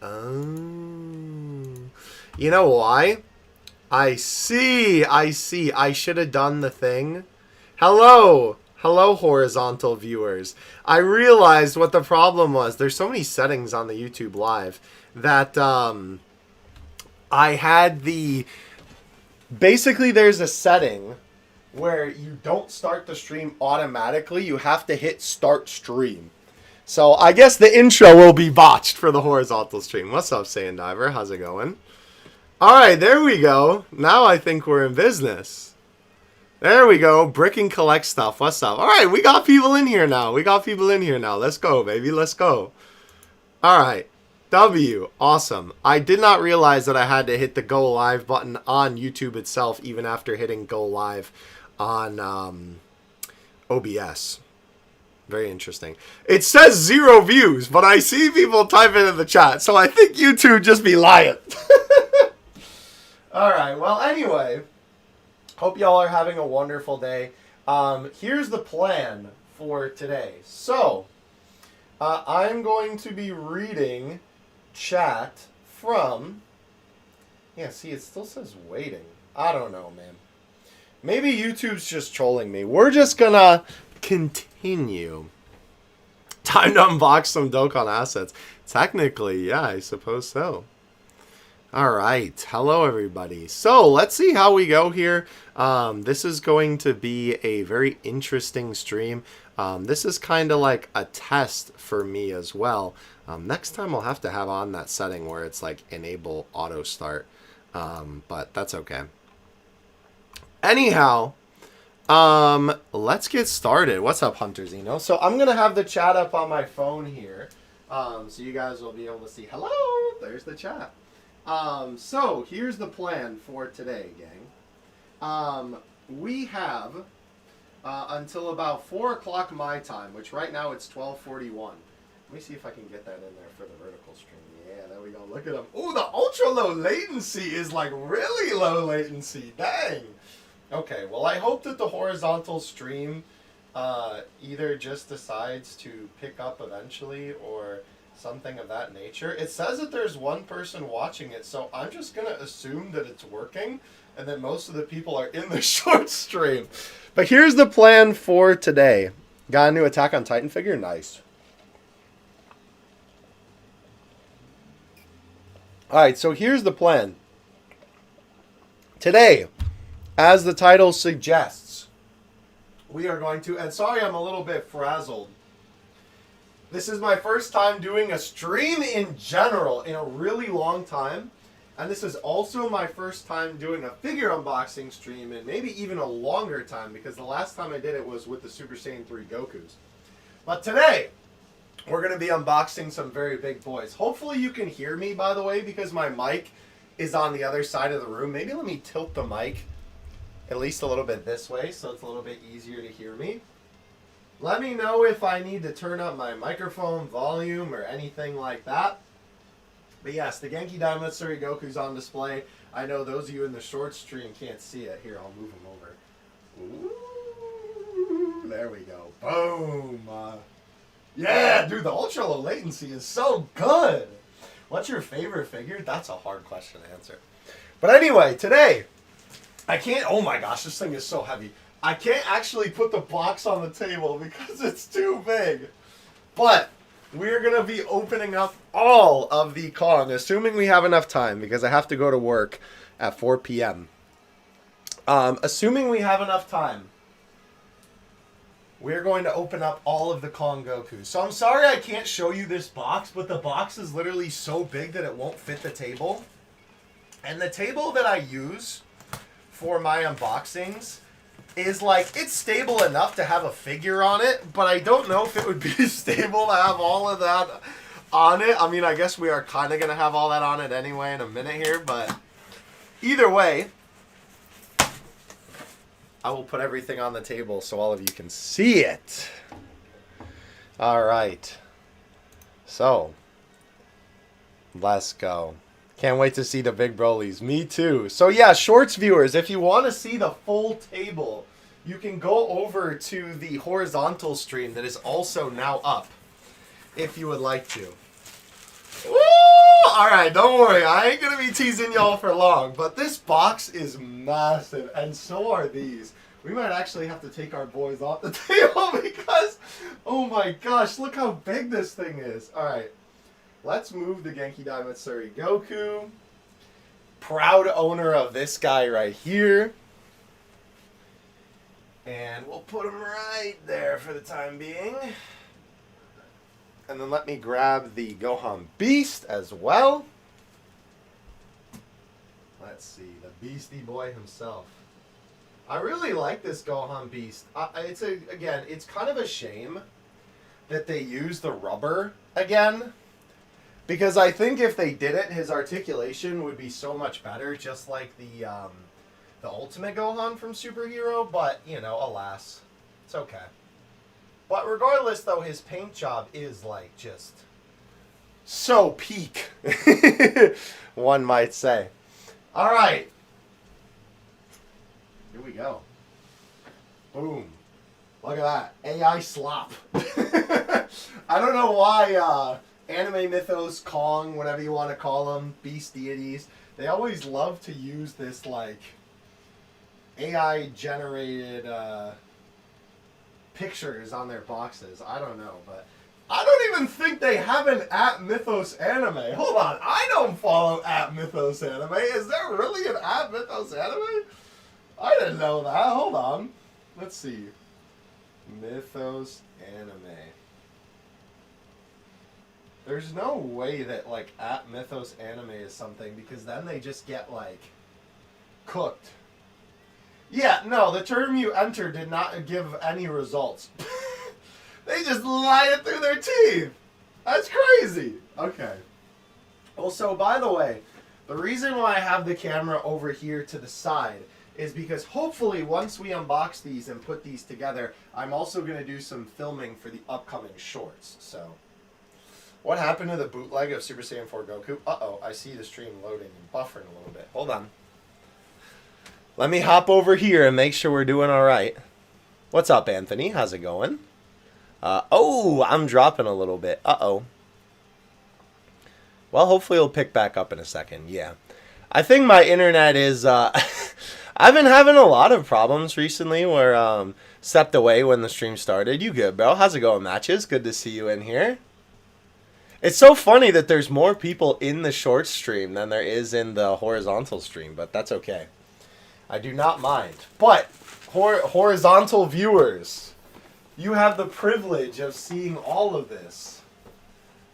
Oh. You know why? I see. I should have done the thing. Hello. Hello, horizontal viewers. I realized what the problem was. There's so many settings on the YouTube Live that I had the... Basically, there's a setting where you don't start the stream automatically. You have to hit start stream. So I guess the intro will be botched for the horizontal stream. What's up, Saiyan Diver? How's it going? All right, there we go. Now I think we're in business. There we go. Brick and collect stuff. What's up? All right, we got people in here now. Let's go, baby. Let's go. All right. W. Awesome. I did not realize that I had to hit the go live button on YouTube itself even after hitting go live on OBS. Very interesting. It says 0 views, but I see people type it in the chat, so I think YouTube just be lying. All right. Well, anyway, hope y'all are having a wonderful day. Here's the plan for today. So, I'm going to be reading chat from... Yeah, see, it still says waiting. I don't know, man. Maybe YouTube's just trolling me. We're just gonna continue. Time to unbox some Dokkan assets. Technically, yeah, I suppose so. All right. Hello, everybody. So let's see how we go here. This is going to be a very interesting stream. This is kind of like a test for me as well. Next time I'll have to have on that setting where it's like enable auto start. But that's okay. Anyhow, let's get started. What's up, Hunter Zeno? So I'm going to have the chat up on my phone here. So you guys will be able to see. Hello, there's the chat. So here's the plan for today, gang. We have until about 4 o'clock my time, which right now it's 12:41. Let me see if I can get that in there for the vertical stream. Yeah, there we go. Look at them. Oh, the ultra low latency is like really low latency. Dang. Okay, well, I hope that the horizontal stream either just decides to pick up eventually or something of that nature. It says that there's one person watching it, so I'm just going to assume that it's working and that most of the people are in the short stream. But here's the plan for today. Got a new Attack on Titan figure? Nice. Alright, so here's the plan. Today, as the title suggests, we are going to... And sorry I'm a little bit frazzled. This is my first time doing a stream in general in a really long time. And this is also my first time doing a figure unboxing stream in maybe even a longer time, because the last time I did it was with the Super Saiyan 3 Gokus. But today, we're going to be unboxing some very big boys. Hopefully you can hear me, by the way, because my mic is on the other side of the room. Maybe let me tilt the mic at least a little bit this way so it's a little bit easier to hear me. Let me know if I need to turn up my microphone volume or anything like that. But yes, the Genki Daimatsuri Goku's on display. I know those of you in the short stream can't see it. Here, I'll move them over. Ooh, there we go. Boom. Yeah, dude, the ultra low latency is so good. What's your favorite figure? That's a hard question to answer. But anyway, today, I can't... Oh my gosh, this thing is so heavy. I can't actually put the box on the table because it's too big. But we're going to be opening up all of the Kong, assuming we have enough time, because I have to go to work at 4 p.m. Assuming we have enough time, we're going to open up all of the Kong Gokus. So I'm sorry I can't show you this box, but the box is literally so big that it won't fit the table. And the table that I use for my unboxings is like, it's stable enough to have a figure on it, but I don't know if it would be stable to have all of that on it. I mean, I guess we are kind of going to have all that on it anyway in a minute here, but either way, I will put everything on the table so all of you can see it. All right. So, let's go. Can't wait to see the big Brolys. Me too. So yeah, Shorts viewers, if you want to see the full table, you can go over to the horizontal stream that is also now up, if you would like to. Woo! alright, don't worry. I ain't gonna be teasing y'all for long. But this box is massive, and so are these. We might actually have to take our boys off the table because, oh my gosh, look how big this thing is. Alright, let's move the Genki Daimatsuri Goku. Proud owner of this guy right here. And we'll put him right there for the time being. And then let me grab the Gohan Beast as well. Let's see, the Beastie Boy himself. I really like this Gohan Beast. It's kind of a shame that they use the rubber again. Because I think if they didn't, his articulation would be so much better, just like the Ultimate Gohan from Super Hero. But, you know, alas, it's okay. But regardless, though, his paint job is, like, just so peak, one might say. All right. Here we go. Boom. Look at that. AI slop. I don't know why Anime Mythos, Kong, whatever you want to call them, beast deities, they always love to use this, like, AI-generated pictures on their boxes. I don't know, but I don't even think they have an @Mythos Anime. Hold on, I don't follow @Mythos Anime. Is there really an @Mythos Anime? I didn't know that. Hold on. Let's see. Mythos Anime. There's no way that, like, @Mythos Anime is something, because then they just get, like, cooked. Yeah, no, the term you entered did not give any results. They just lie it through their teeth. That's crazy. Okay. Also, by the way, the reason why I have the camera over here to the side is because hopefully once we unbox these and put these together, I'm also going to do some filming for the upcoming shorts. So, what happened to the bootleg of Super Saiyan 4 Goku? Uh-oh, I see the stream loading and buffering a little bit. Hold on. Let me hop over here and make sure we're doing all right. What's up, Anthony? How's it going? Oh, I'm dropping a little bit. Uh-oh. Well, hopefully it'll pick back up in a second. Yeah. I think my internet is... I've been having a lot of problems recently where stepped away when the stream started. You good, bro? How's it going, Matches? Good to see you in here. It's so funny that there's more people in the short stream than there is in the horizontal stream, but that's okay. I do not mind. But, horizontal viewers, you have the privilege of seeing all of this,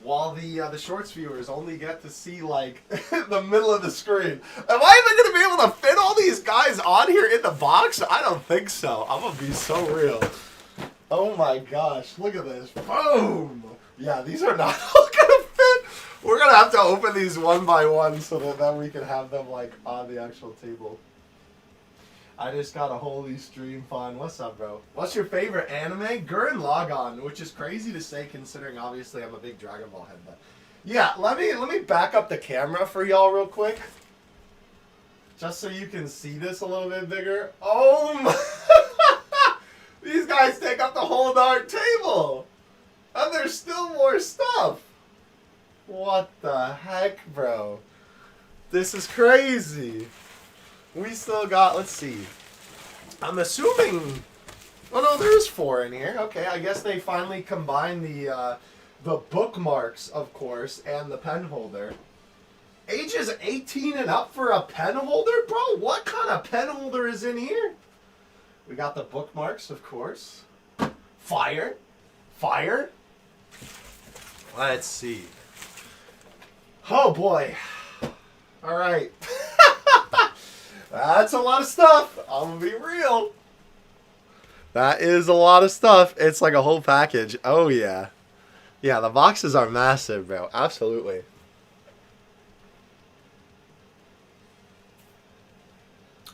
while the shorts viewers only get to see, like, the middle of the screen. Am I even going to be able to fit all these guys on here in the box? I don't think so. I'm going to be so real. Oh my gosh, look at this. Boom! Yeah, these are not all going to fit. We're going to have to open these one by one so that then we can have them, like, on the actual table. I just got a holy stream fun. What's up, bro? What's your favorite anime? Gurren Lagann, which is crazy to say considering obviously I'm a big Dragon Ball head. But yeah, let me back up the camera for y'all real quick, just so you can see this a little bit bigger. Oh my! These guys take up the whole darn table, and there's still more stuff. What the heck, bro? This is crazy. We still got, let's see. I'm assuming, oh no, there's 4 in here. Okay, I guess they finally combined the bookmarks, of course, and the pen holder. Ages 18 and up for a pen holder? Bro, what kind of pen holder is in here? We got the bookmarks, of course. Fire. Fire. Let's see. Oh boy. All right. That's a lot of stuff. I'm gonna be real. That is a lot of stuff. It's like a whole package. Oh yeah. Yeah, the boxes are massive, bro. Absolutely.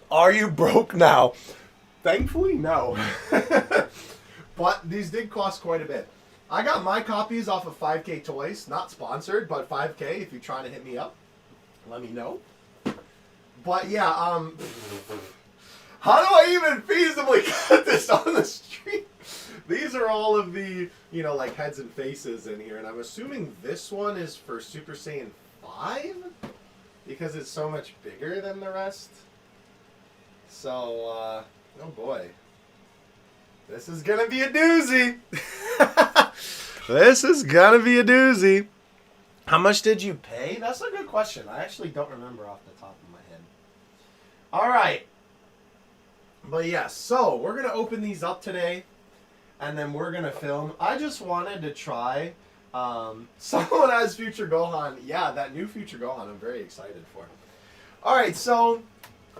Are you broke now? Thankfully, no. But these did cost quite a bit. I got my copies off of 5K Toys. Not sponsored, but 5K. If you're trying to hit me up, let me know. But yeah, how do I even feasibly get this on the street? These are all of the, you know, like heads and faces in here, and I'm assuming this one is for Super Saiyan 5. 5 because it's so much bigger than the rest. So, oh boy. This is going to be a doozy. This is going to be a doozy. How much did you pay? That's a good question. I actually don't remember off the top of my head. All right. But yes, so we're going to open these up today, and then we're going to film. I just wanted to try. Someone has Future Gohan. Yeah, that new Future Gohan I'm very excited for. All right, so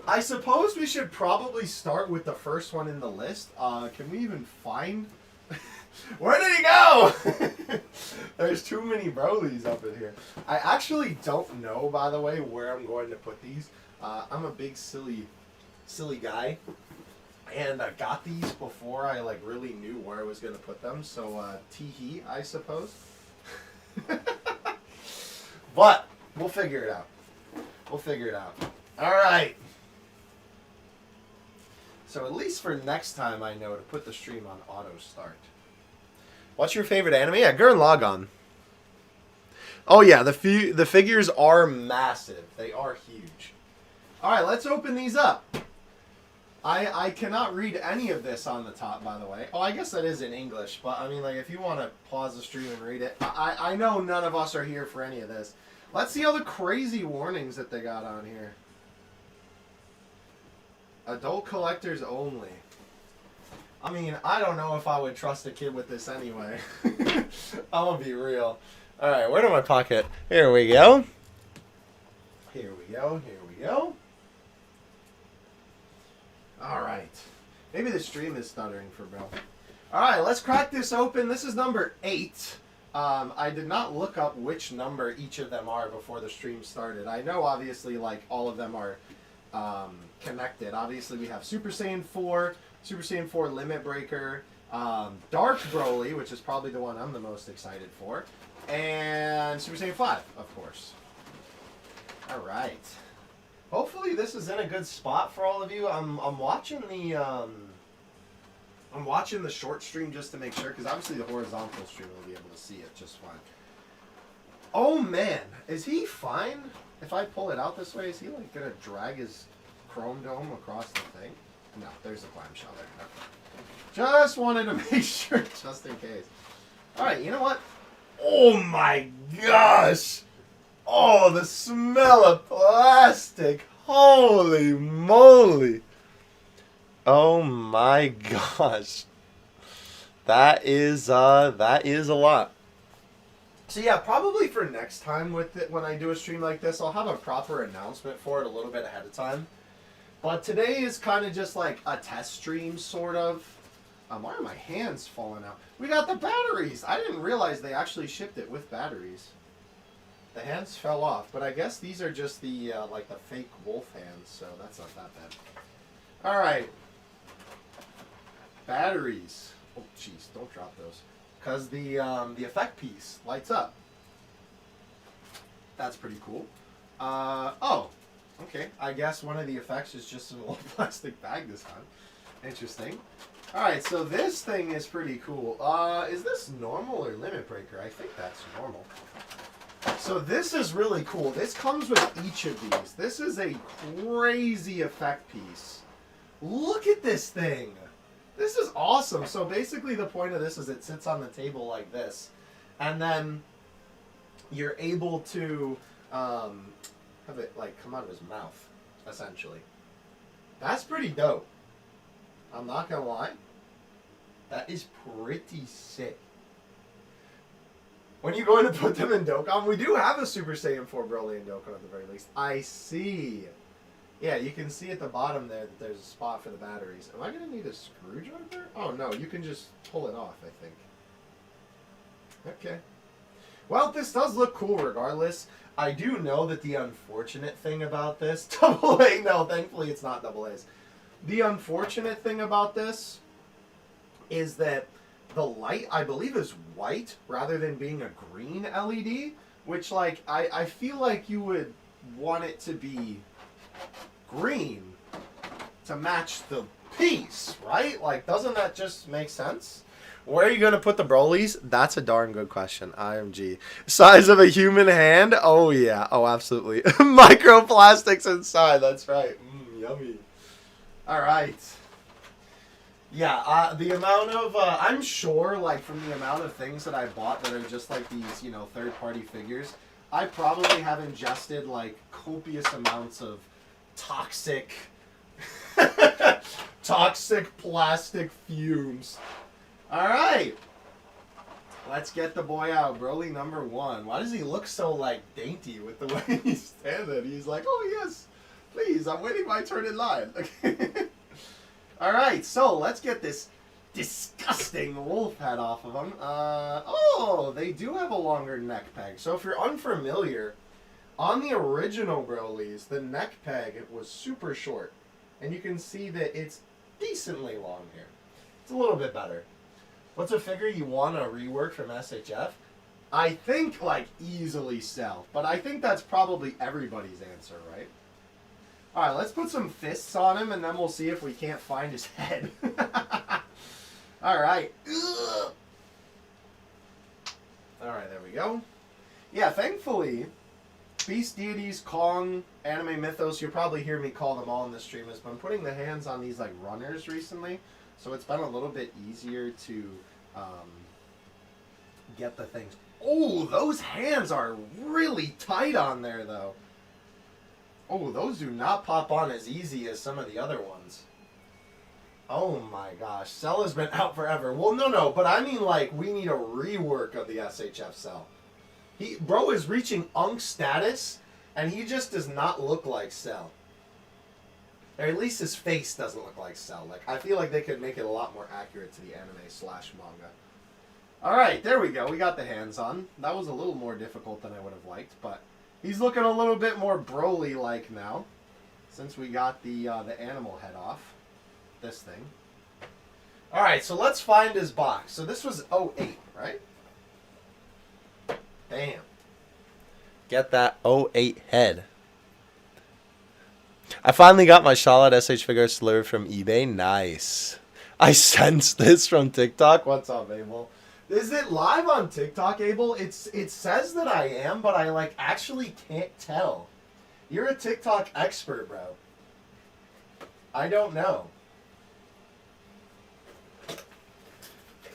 I suppose we should probably start with the first one in the list. Can we even find... Where did he go? There's too many Brolys up in here. I actually don't know, by the way, where I'm going to put these. I'm a big silly guy. And I got these before I like really knew where I was going to put them. So, tee-hee, I suppose. But we'll figure it out. We'll figure it out. All right. So at least for next time, I know to put the stream on auto start. What's your favorite anime? Yeah, Gurren Lagann. Oh yeah, the figures are massive. They are huge. All right, let's open these up. I cannot read any of this on the top, by the way. Oh, I guess that is in English, but I mean, like, if you want to pause the stream and read it, I know none of us are here for any of this. Let's see all the crazy warnings that they got on here. Adult collectors only. I mean, I don't know if I would trust a kid with this anyway. I'm gonna be real. All right, where did my pocket? Here we go. Here we go. Here we go. All right. Maybe the stream is stuttering for Bill. All right, let's crack this open. This is number 8. I did not look up which number each of them are before the stream started. I know, obviously, like, all of them are connected. Obviously, we have Super Saiyan 4, Super Saiyan 4 Limit Breaker, Dark Broly, which is probably the one I'm the most excited for, and Super Saiyan 5, of course. All right. Hopefully this is in a good spot for all of you. I'm watching the short stream just to make sure, because obviously the horizontal stream will be able to see it just fine. Oh man, is he fine? If I pull it out this way, is he like gonna drag his chrome dome across the thing? No, there's a clamshell there. Okay. Just wanted to make sure, just in case. All right, you know what? Oh my gosh! Oh, the smell of plastic! Holy moly! Oh my gosh, that is a lot. So yeah, probably for next time with it, when I do a stream like this, I'll have a proper announcement for it a little bit ahead of time. But today is kind of just like a test stream, sort of. Why are my hands falling out? We got the batteries. I didn't realize they actually shipped it with batteries. The hands fell off, but I guess these are just the like the fake wolf hands, so that's not that bad. All right, batteries. Oh, jeez, don't drop those, because the effect piece lights up. That's pretty cool. Oh, okay. I guess one of the effects is just in a little plastic bag this time. Interesting. All right, so this thing is pretty cool. Is this normal or limit breaker? I think that's normal. So this is really cool. This comes with each of these. This is a crazy effect piece. Look at this thing. This is awesome. So basically the point of this is it sits on the table like this. And then you're able to have it like come out of his mouth, essentially. That's pretty dope. I'm not gonna lie. That is pretty sick. When are you going to put them in Dokkan? We do have a Super Saiyan 4 Broly in Dokkan at the very least. I see. Yeah, you can see at the bottom there that there's a spot for the batteries. Am I going to need a screwdriver? Oh, no. You can just pull it off, I think. Okay. Well, this does look cool regardless. I do know that the unfortunate thing about this... AA, no, thankfully it's not AA's. The unfortunate thing about this is that the light, I believe, is white rather than being a green LED, which, like, I feel like you would want it to be green to match the piece, right? Like, doesn't that just make sense? Where are you going to put the Brolys? That's a darn good question. IMG. Size of a human hand? Oh, yeah. Oh, absolutely. Microplastics inside. That's right. Yummy. All right. Yeah, the amount of, I'm sure, like, from the amount of things that I bought that are just, like, these, you know, third-party figures, I probably have ingested, like, copious amounts of toxic, toxic plastic fumes. All right. Let's get the boy out. Broly number 1. Why does he look so, like, dainty with the way he's standing? He's like, oh, yes, please, I'm waiting my turn in line. All right, so let's get this disgusting wolf head off of him. Oh, they do have a longer neck peg. So if you're unfamiliar, on the original Brolys, the neck peg was super short. And you can see that it's decently long here. It's a little bit better. What's a figure you want to rework from SHF? I think, like, easily Cell. But I think that's probably everybody's answer, right? Alright, let's put some fists on him, and then we'll see if we can't find his head. Alright. Alright, there we go. Yeah, thankfully, Beast Deities, Kong, Anime Mythos, you'll probably hear me call them all in the stream, has been putting the hands on these, like, runners recently. So it's been a little bit easier to get the things. Oh, those hands are really tight on there, though. Oh, those do not pop on as easy as some of the other ones. Oh my gosh, Cell has been out forever. Well, no, but I mean, like, we need a rework of the SHF Cell. Bro is reaching Unk status, and he just does not look like Cell. Or at least his face doesn't look like Cell. Like, I feel like they could make it a lot more accurate to the anime/manga. Alright, there we go. We got the hands on. That was a little more difficult than I would have liked, but he's looking a little bit more Broly-like now, since we got the animal head off. This thing. Alright, so let's find his box. So this was 08, right? Bam. Get that 08 head. I finally got my Charlotte SH figures delivered from eBay. Nice. I sensed this from TikTok. What's up, Abel? Is it live on TikTok, Abel? It says that I am, but I, like, actually can't tell. You're a TikTok expert, bro. I don't know.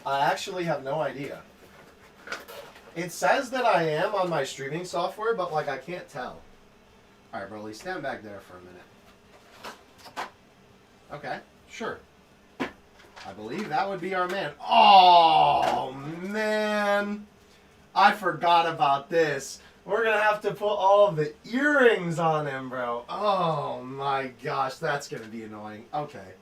I actually have no idea. It says that I am on my streaming software, but, like, I can't tell. Alright, Broly, stand back there for a minute. Okay, sure. I believe that would be our man. Oh, man. I forgot about this. We're going to have to put all of the earrings on him, bro. Oh, my gosh. That's going to be annoying. Okay.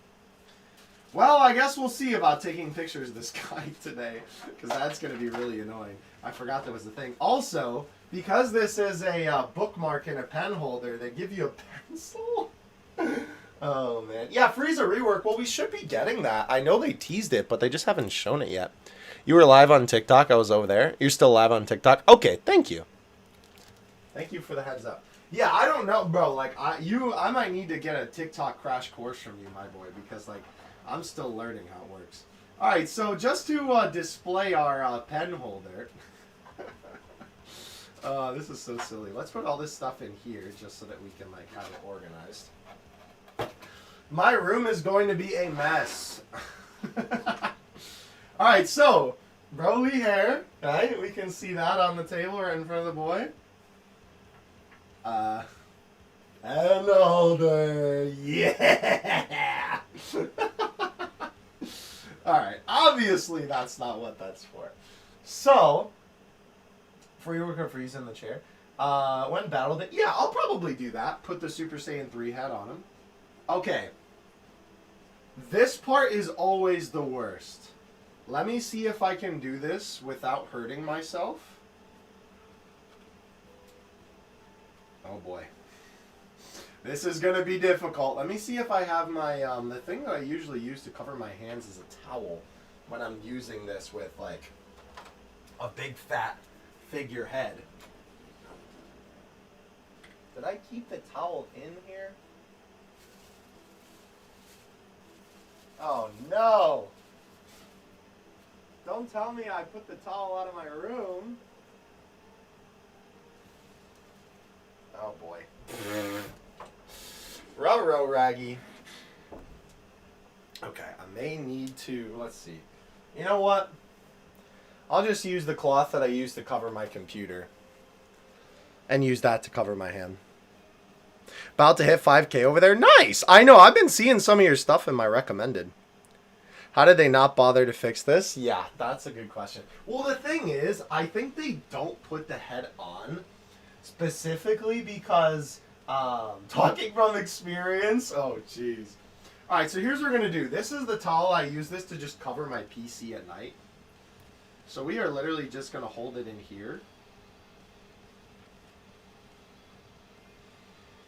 Well, I guess we'll see about taking pictures of this guy today, because that's going to be really annoying. I forgot that was the thing. Also, because this is a bookmark and a pen holder, they give you a pencil? Oh, man. Yeah, Frieza rework. Well, we should be getting that. I know they teased it, but they just haven't shown it yet. You were live on TikTok. I was over there. You're still live on TikTok? Okay, thank you. Thank you for the heads up. Yeah, I don't know, bro. Like, I might need to get a TikTok crash course from you, my boy, because, like, I'm still learning how it works. All right, so just to display our pen holder. This is so silly. Let's put all this stuff in here just so that we can, like, have it organized. My room is going to be a mess. All right, so Broly hair, right? We can see that on the table right in front of the boy. And holder, yeah. All right, obviously that's not what that's for. So, for your work of Frieza in the chair, when battled it, yeah, I'll probably do that. Put the Super Saiyan 3 head on him. Okay. This part is always the worst. Let me see if I can do this without hurting myself. Oh boy. This is going to be difficult. Let me see if I have my, the thing that I usually use to cover my hands is a towel when I'm using this with, like, a big fat figurehead. Did I keep the towel in here? Oh no! Don't tell me I put the towel out of my room. Oh boy. Ruh-roh, Raggy. Okay, I may need to, let's see. You know what? I'll just use the cloth that I used to cover my computer. And use that to cover my hand. About to hit 5K over there. Nice! I know, I've been seeing some of your stuff in my recommended. How did they not bother to fix this? Yeah, that's a good question. Well, the thing is, I think they don't put the head on specifically because, talking from experience, oh jeez. Alright, so here's what we're going to do. This is the towel. I use this to just cover my PC at night. So we are literally just going to hold it in here.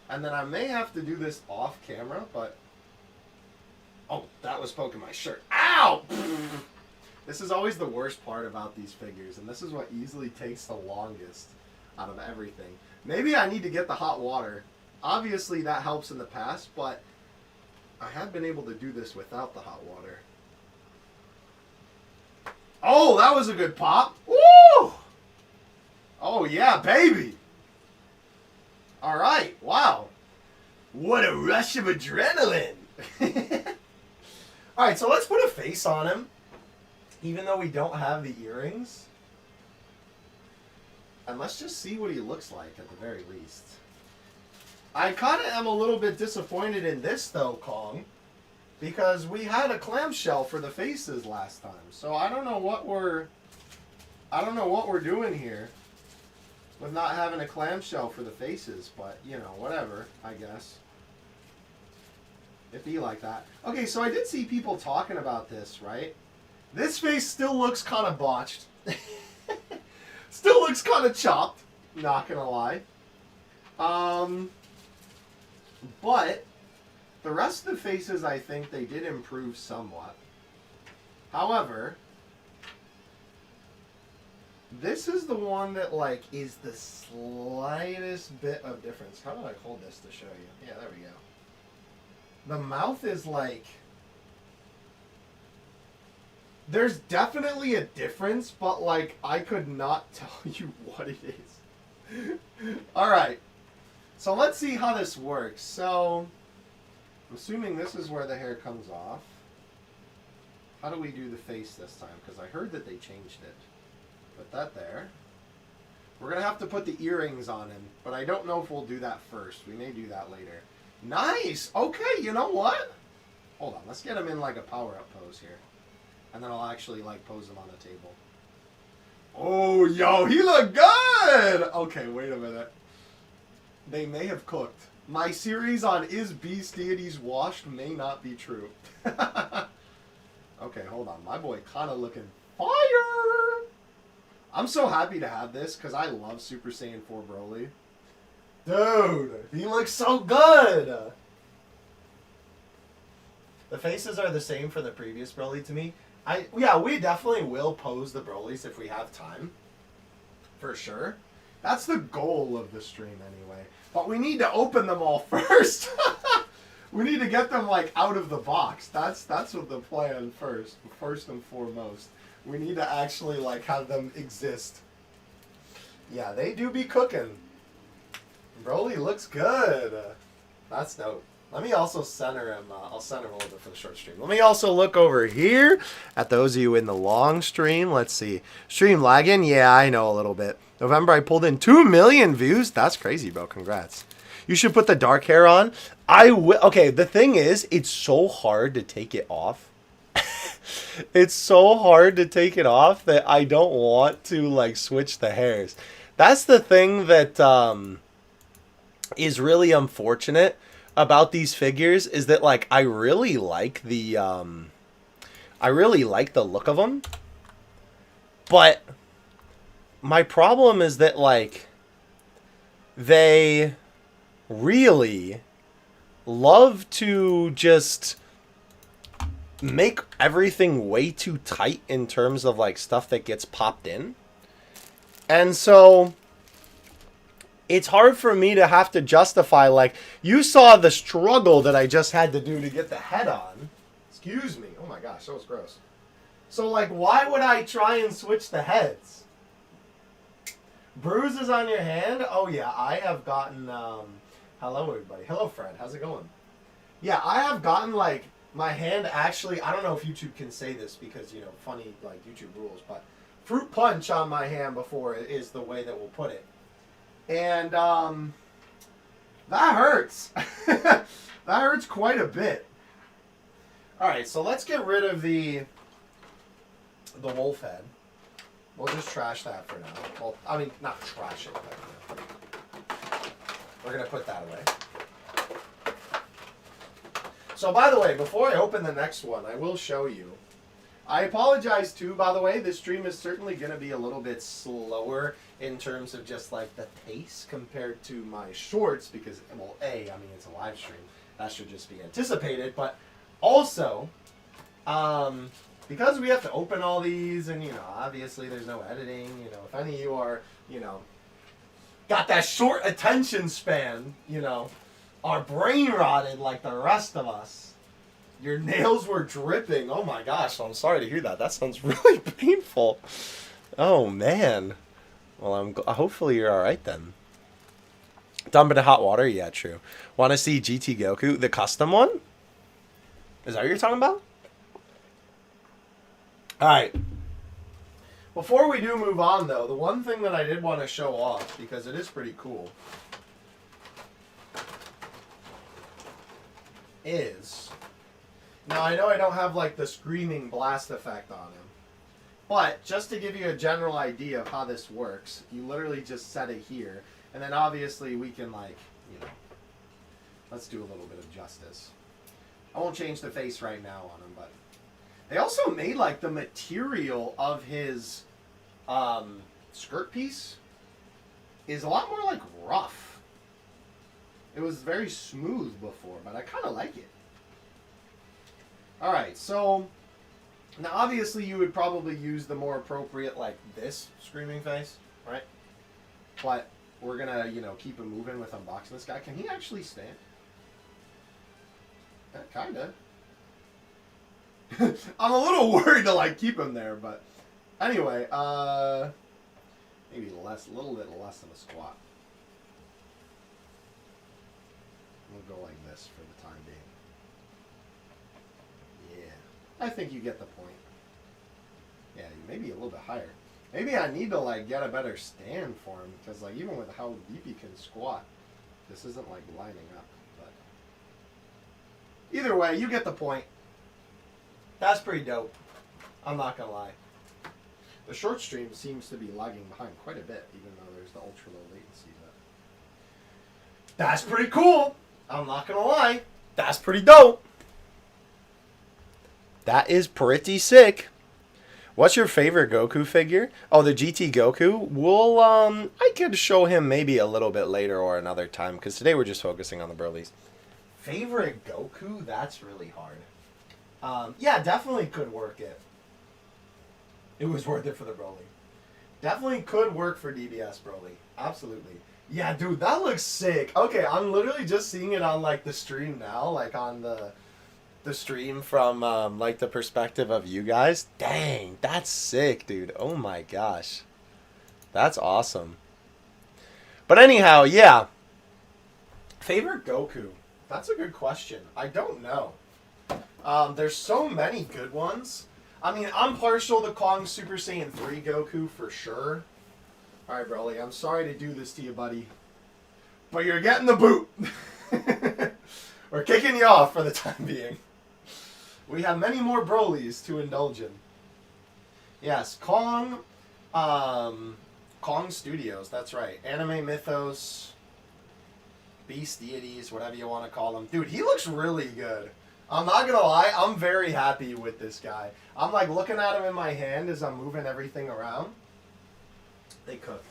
And then I may have to do this off camera, but... Oh, that was poking my shirt. Ow! This is always the worst part about these figures, and this is what easily takes the longest out of everything. Maybe I need to get the hot water. Obviously, that helps in the past, but I have been able to do this without the hot water. Oh, that was a good pop. Woo! Oh, yeah, baby. All right. Wow. What a rush of adrenaline. All right, so let's put a face on him, even though we don't have the earrings. And let's just see what he looks like at the very least. I kind of am a little bit disappointed in this, though, Kong, because we had a clamshell for the faces last time. So I don't know what we're doing here with not having a clamshell for the faces, but you know, whatever, I guess. It'd be like that. Okay, so I did see people talking about this, right? This face still looks kind of botched. Still looks kind of chopped, not gonna lie. But the rest of the faces, I think they did improve somewhat. However, this is the one that, like, is the slightest bit of difference. How did I hold this to show you? Yeah, there we go. The mouth is like... There's definitely a difference, but, like, I could not tell you what it is. Alright. So let's see how this works. So, I'm assuming this is where the hair comes off. How do we do the face this time? Because I heard that they changed it. Put that there. We're going to have to put the earrings on him, but I don't know if we'll do that first. We may do that later. Nice! Okay, you know what? Hold on, let's get him in like a power-up pose here. And then I'll actually like pose him on the table. Oh, yo, he look good! Okay, wait a minute. They may have cooked. My series on is Beast Deities washed may not be true. Okay, hold on. My boy kind of looking fire! I'm so happy to have this because I love Super Saiyan 4 Broly. Dude, he looks so good! The faces are the same for the previous Broly to me. Yeah, we definitely will pose the Brolys if we have time. For sure. That's the goal of the stream anyway. But we need to open them all first. We need to get them like out of the box. That's what the plan first and foremost. We need to actually like have them exist. Yeah, they do be cooking. Broly looks good. That's dope. Let me also center him. I'll center him a little bit for the short stream. Let me also look over here at those of you in the long stream. Let's see. Stream lagging? Yeah, I know a little bit. November, I pulled in 2 million views. That's crazy, bro. Congrats. You should put the dark hair on. I will. Okay, the thing is, it's so hard to take it off. It's so hard to take it off that I don't want to, like, switch the hairs. That's the thing that is really unfortunate about these figures is that, like, I really like the look of them, but my problem is that, like, they really love to just make everything way too tight in terms of, like, stuff that gets popped in. And so it's hard for me to have to justify, like, you saw the struggle that I just had to do to get the head on. Excuse me. Oh my gosh, that was gross. So, like, why would I try and switch the heads? Bruises on your hand? Oh, yeah, I have gotten, hello, everybody. Hello, Fred. How's it going? Yeah, I have gotten, like, my hand actually, I don't know if YouTube can say this because, you know, funny, like, YouTube rules, but fruit punch on my hand before is the way that we'll put it. And, that hurts. That hurts quite a bit. Alright, so let's get rid of the wolf head. We'll just trash that for now. Well, I mean, not trash it, but we're going to put that away. So, by the way, before I open the next one, I will show you. I apologize, too, by the way. This stream is certainly going to be a little bit slower in terms of just, like, the pace compared to my shorts because, well, I mean, it's a live stream. That should just be anticipated. But also, because we have to open all these and, you know, obviously there's no editing, you know, if any of you are, you know, got that short attention span, you know, are brain rotted like the rest of us. Your nails were dripping. Oh my gosh, I'm sorry to hear that. That sounds really painful. Oh man. Well, hopefully you're all right then. Dump it in hot water? Yeah, true. Want to see GT Goku, the custom one? Is that what you're talking about? Alright. Before we do move on, though, the one thing that I did want to show off, because it is pretty cool, is... Now, I know I don't have, like, the screaming blast effect on him, but just to give you a general idea of how this works, you literally just set it here, and then obviously we can, like, you know, let's do a little bit of justice. I won't change the face right now on him, but they also made, like, the material of his skirt piece is a lot more, like, rough. It was very smooth before, but I kind of like it. Alright, so now obviously you would probably use the more appropriate, like, this screaming face, right? But we're gonna, you know, keep him moving with unboxing this guy. Can he actually stand? Kinda. I'm a little worried to, like, keep him there, but anyway, maybe a little bit less than a squat. We'll go like this for the time being. Yeah, I think you get the point. Yeah, maybe a little bit higher. Maybe I need to, like, get a better stand for him, because, like, even with how deep he can squat, this isn't, like, lining up. But either way, you get the point. That's pretty dope. I'm not gonna lie. The short stream seems to be lagging behind quite a bit, even though there's the ultra low latency. But that's pretty cool. I'm not gonna lie. That's pretty dope. That is pretty sick. What's your favorite Goku figure? Oh, the GT Goku. We'll, I could show him maybe a little bit later or another time, because today we're just focusing on the Brolys. Favorite Goku? That's really hard. Yeah, definitely could work it. It was worth it for the Broly. Definitely could work for DBS Broly. Absolutely. Yeah, dude, that looks sick. Okay, I'm literally just seeing it on, like, the stream now, like, on the stream from, like, the perspective of you guys. Dang, that's sick, dude. Oh my gosh. That's awesome. But anyhow, yeah. Favorite Goku? That's a good question. I don't know. There's so many good ones. I mean, I'm partial to Kong Super Saiyan 3 Goku for sure. Alright, Broly, I'm sorry to do this to you, buddy. But you're getting the boot. We're kicking you off for the time being. We have many more Brolys to indulge in. Yes, Kong Studios, that's right. Anime Mythos, Beast Deities, whatever you want to call them. Dude, he looks really good. I'm not gonna lie, I'm very happy with this guy. I'm, like, looking at him in my hand as I'm moving everything around. They cooked.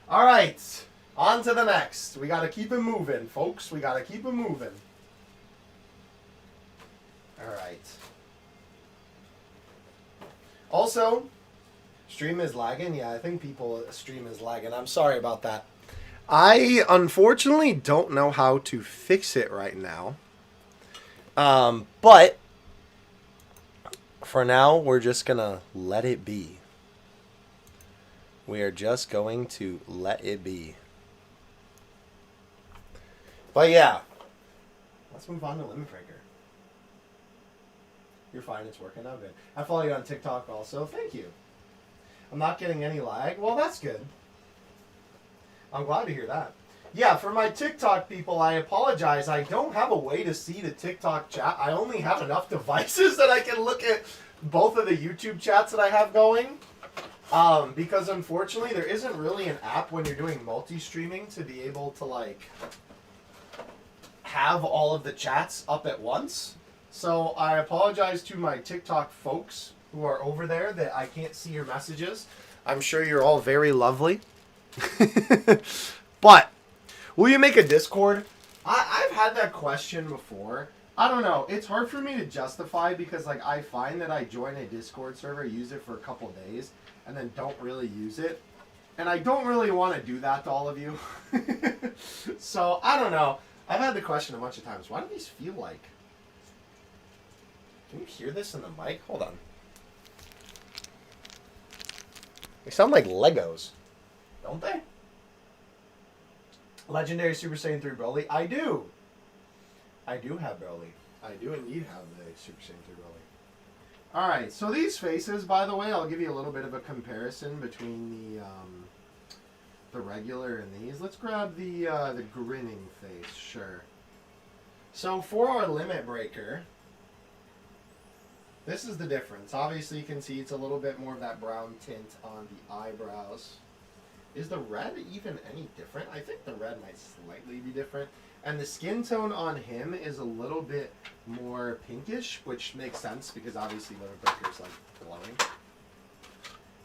Alright, on to the next. We gotta keep it moving, folks. We gotta keep it moving. Alright. Also, stream is lagging. Yeah, I think stream is lagging. I'm sorry about that. I unfortunately don't know how to fix it right now. But For now, we're just going to let it be. We are just going to let it be. But yeah, let's move on to Limit Breaker. You're fine, it's working out good. I follow you on TikTok also. Thank you. I'm not getting any lag. Well, that's good. I'm glad to hear that. Yeah, for my TikTok people, I apologize. I don't have a way to see the TikTok chat. I only have enough devices that I can look at both of the YouTube chats that I have going. Because unfortunately, there isn't really an app when you're doing multi-streaming to be able to, like, have all of the chats up at once. So I apologize to my TikTok folks who are over there that I can't see your messages. I'm sure you're all very lovely. But will you make a Discord? I've had that question before. I don't know. It's hard for me to justify because, like, I find that I join a Discord server, use it for a couple days, and then don't really use it. And I don't really want to do that to all of you. So, I don't know. I've had the question a bunch of times. Why do these feel like... Can you hear this in the mic? Hold on. They sound like Legos. Don't they? Legendary Super Saiyan 3 Broly. I do. I do have Broly. I do indeed have the Super Saiyan 3 Broly. Alright, so these faces, by the way, I'll give you a little bit of a comparison between the regular and these. Let's grab the grinning face, sure. So for our Limit Breaker, this is the difference. Obviously you can see it's a little bit more of that brown tint on the eyebrows. Is the red even any different? I think the red might slightly be different. And the skin tone on him is a little bit more pinkish, which makes sense because obviously Limit Breaker is like glowing.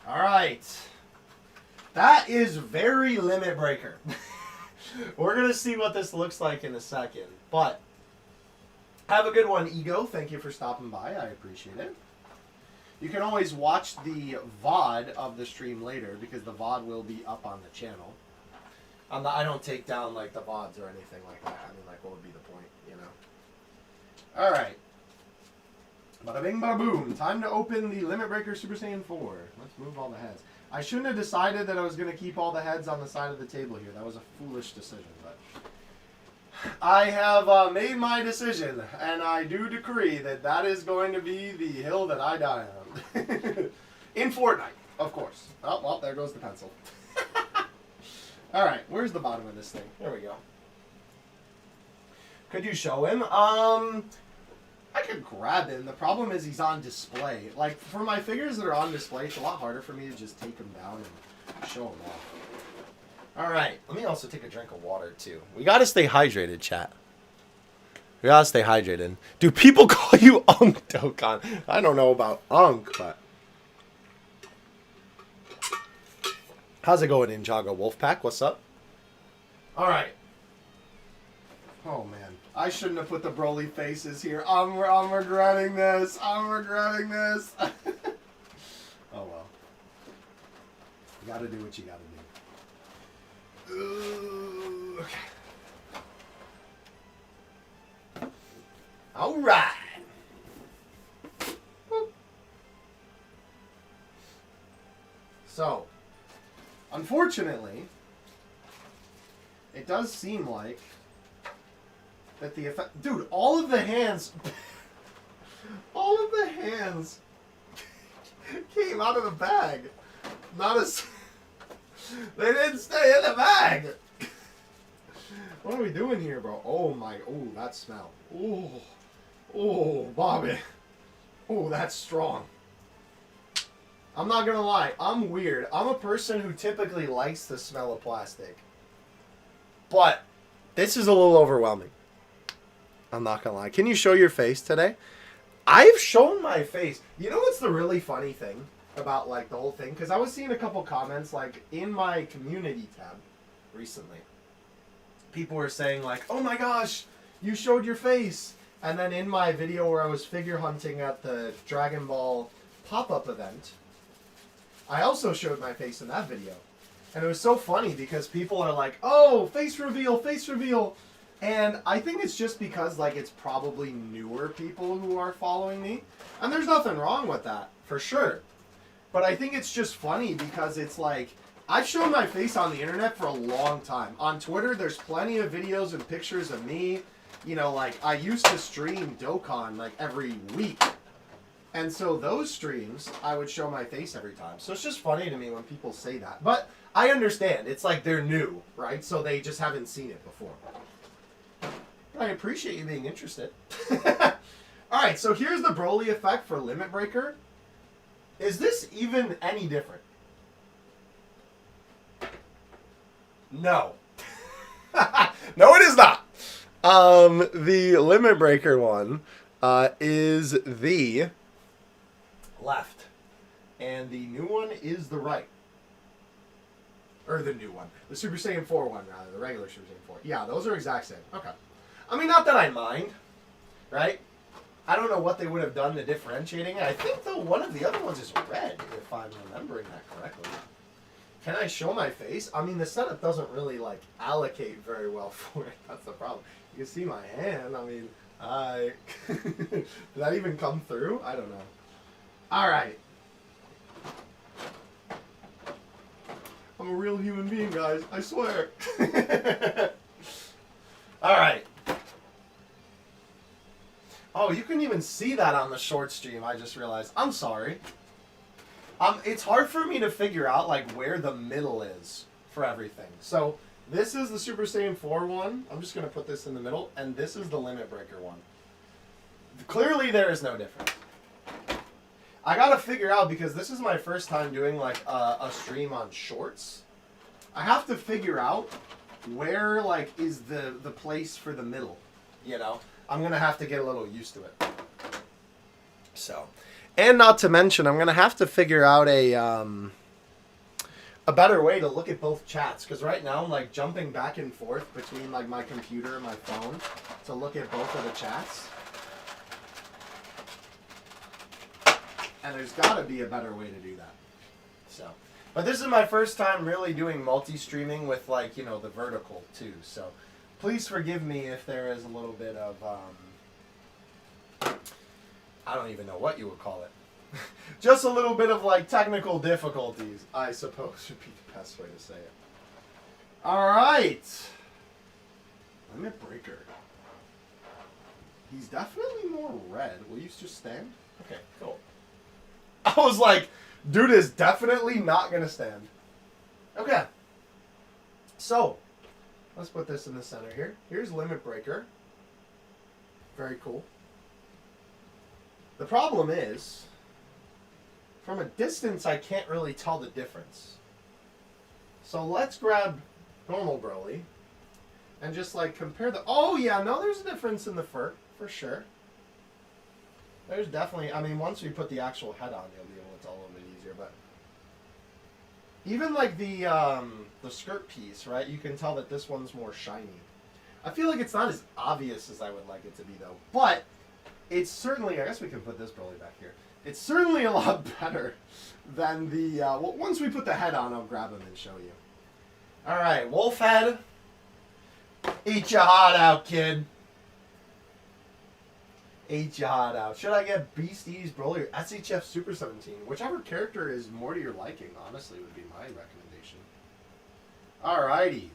Alright. That is very Limit Breaker. We're going to see what this looks like in a second. But have a good one, Ego. Thank you for stopping by. I appreciate it. You can always watch the VOD of the stream later because the VOD will be up on the channel. I don't take down like the VODs or anything like that. I mean, like, what would be the point, you know? Alright. Bada bing, bada boom. Time to open the Limit Breaker Super Saiyan 4. Let's move all the heads. I shouldn't have decided that I was going to keep all the heads on the side of the table here. That was a foolish decision, but I have made my decision, and I do decree that that is going to be the hill that I die on. In Fortnite, of course. Oh, well, there goes the pencil. Alright, where's the bottom of this thing? There we go. Could you show him? I could grab him. The problem is he's on display. Like, for my figures that are on display, it's a lot harder for me to just take them down and show them off. Alright, let me also take a drink of water, too. We gotta stay hydrated, chat. We gotta stay hydrated. Do people call you Unk, Dokkan? I don't know about Unk, but... How's it going, Ninjago Wolfpack? What's up? Alright. Oh, man. I shouldn't have put the Broly faces here. I'm regretting this. I'm regretting this. Oh, well. You gotta do what you gotta do. Ooh, okay. Alright. So, unfortunately, it does seem like that the effect... Dude, all of the hands... all of the hands came out of the bag. Not as... They didn't stay in the bag. What are we doing here, bro? Oh, my... Oh, that smell. Oh. Oh, Bobby. Oh, that's strong. I'm not gonna lie. I'm weird. I'm a person who typically likes the smell of plastic. But this is a little overwhelming. I'm not gonna lie. Can you show your face today? I've shown my face. You know what's the really funny thing about, like, the whole thing? Because I was seeing a couple comments, like, in my community tab recently. People were saying, like, oh my gosh, you showed your face. And then in my video where I was figure hunting at the Dragon Ball pop-up event, I also showed my face in that video. And it was so funny because people are like, oh, face reveal, face reveal. And I think it's just because, like, it's probably newer people who are following me. And there's nothing wrong with that, for sure. But I think it's just funny because it's like, I've shown my face on the internet for a long time. On Twitter, there's plenty of videos and pictures of me. You know, like, I used to stream Dokkan, like, every week. And so those streams, I would show my face every time. So it's just funny to me when people say that. But I understand. It's like they're new, right? So they just haven't seen it before. I appreciate you being interested. Alright, so here's the Broly effect for Limit Breaker. Is this even any different? No. No, it is not. The Limit Breaker one is the left. And the new one is the right. Or the new one. The Super Saiyan 4 one, rather. The regular Super Saiyan 4. Yeah, those are exact same. Okay. I mean, not that I mind, right? I don't know what they would have done to differentiating it. I think, though, one of the other ones is red, if I'm remembering that correctly. Can I show my face? I mean, the setup doesn't really, like, allocate very well for it. That's the problem. You can see my hand. I mean, did that even come through? I don't know. All right. I'm a real human being, guys. I swear. All right. Oh, you can even see that on the short stream. I just realized. I'm sorry. It's hard for me to figure out like where the middle is for everything. So this is the Super Saiyan 4 one. I'm just gonna put this in the middle, and this is the Limit Breaker one. Clearly, there is no difference. I gotta figure out, because this is my first time doing like a stream on shorts. I have to figure out where like is the place for the middle. You know, I'm gonna have to get a little used to it. So, and not to mention, I'm gonna have to figure out a better way to look at both chats, because right now I'm like jumping back and forth between like my computer and my phone to look at both of the chats. And there's got to be a better way to do that. So, but this is my first time really doing multi-streaming with, like, you know, the vertical too. So, please forgive me if there is a little bit of, I don't even know what you would call it. Just a little bit of, like, technical difficulties, I suppose would be the best way to say it. All right. Limit Breaker. He's definitely more red. Will you just stand? Okay, cool. I was like, dude is definitely not going to stand. Okay. So, let's put this in the center here. Here's Limit Breaker. Very cool. The problem is, from a distance, I can't really tell the difference. So let's grab normal Broly and just like compare the... Oh yeah, no, there's a difference in the fur, for sure. There's definitely, I mean, once we put the actual head on, you'll be able to tell a little bit easier, but even like the skirt piece, right? You can tell that this one's more shiny. I feel like it's not as obvious as I would like it to be, though. But it's certainly, I guess we can put this Broly back here. It's certainly a lot better than the, well, once we put the head on, I'll grab him and show you. All right, wolf head. Eat your heart out, kid. Eat your heart out. Should I get Beasties, Broly, or SHF Super 17? Whichever character is more to your liking, honestly, would be my recommendation. Alrighty.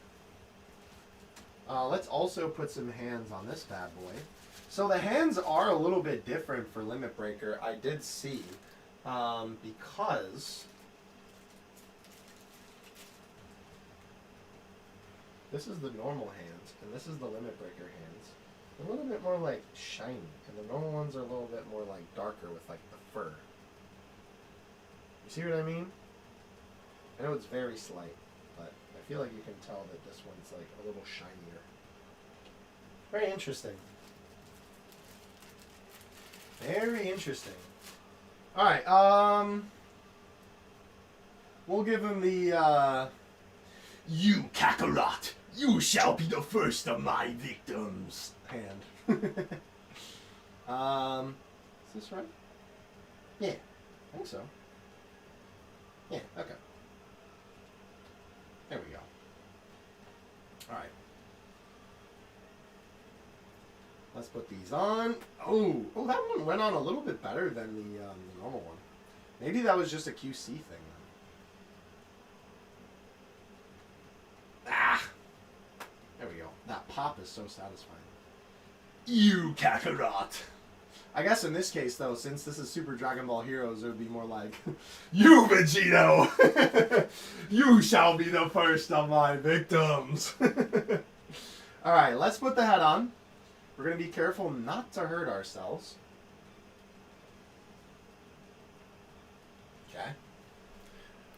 Let's also put some hands on this bad boy. So the hands are a little bit different for Limit Breaker, I did see. Because this is the normal hands, and this is the Limit Breaker hands. A little bit more like shiny, and the normal ones are a little bit more like darker with like the fur. You see what I mean? I know it's very slight, but I feel like you can tell that this one's like a little shinier. Very interesting. Very interesting. Alright, we'll give him the, You, Kakarot! You shall be the first of my victims! Hand. Is this right? Yeah, I think so. Yeah, okay. There we go. Alright. Let's put these on. Oh, that one went on a little bit better than the normal one. Maybe that was just a QC thing then. Ah! There we go. That pop is so satisfying. You Kakarot! I guess in this case, though, since this is Super Dragon Ball Heroes, it would be more like, you, Vegito! You shall be the first of my victims! Alright, let's put the head on. We're going to be careful not to hurt ourselves. Okay.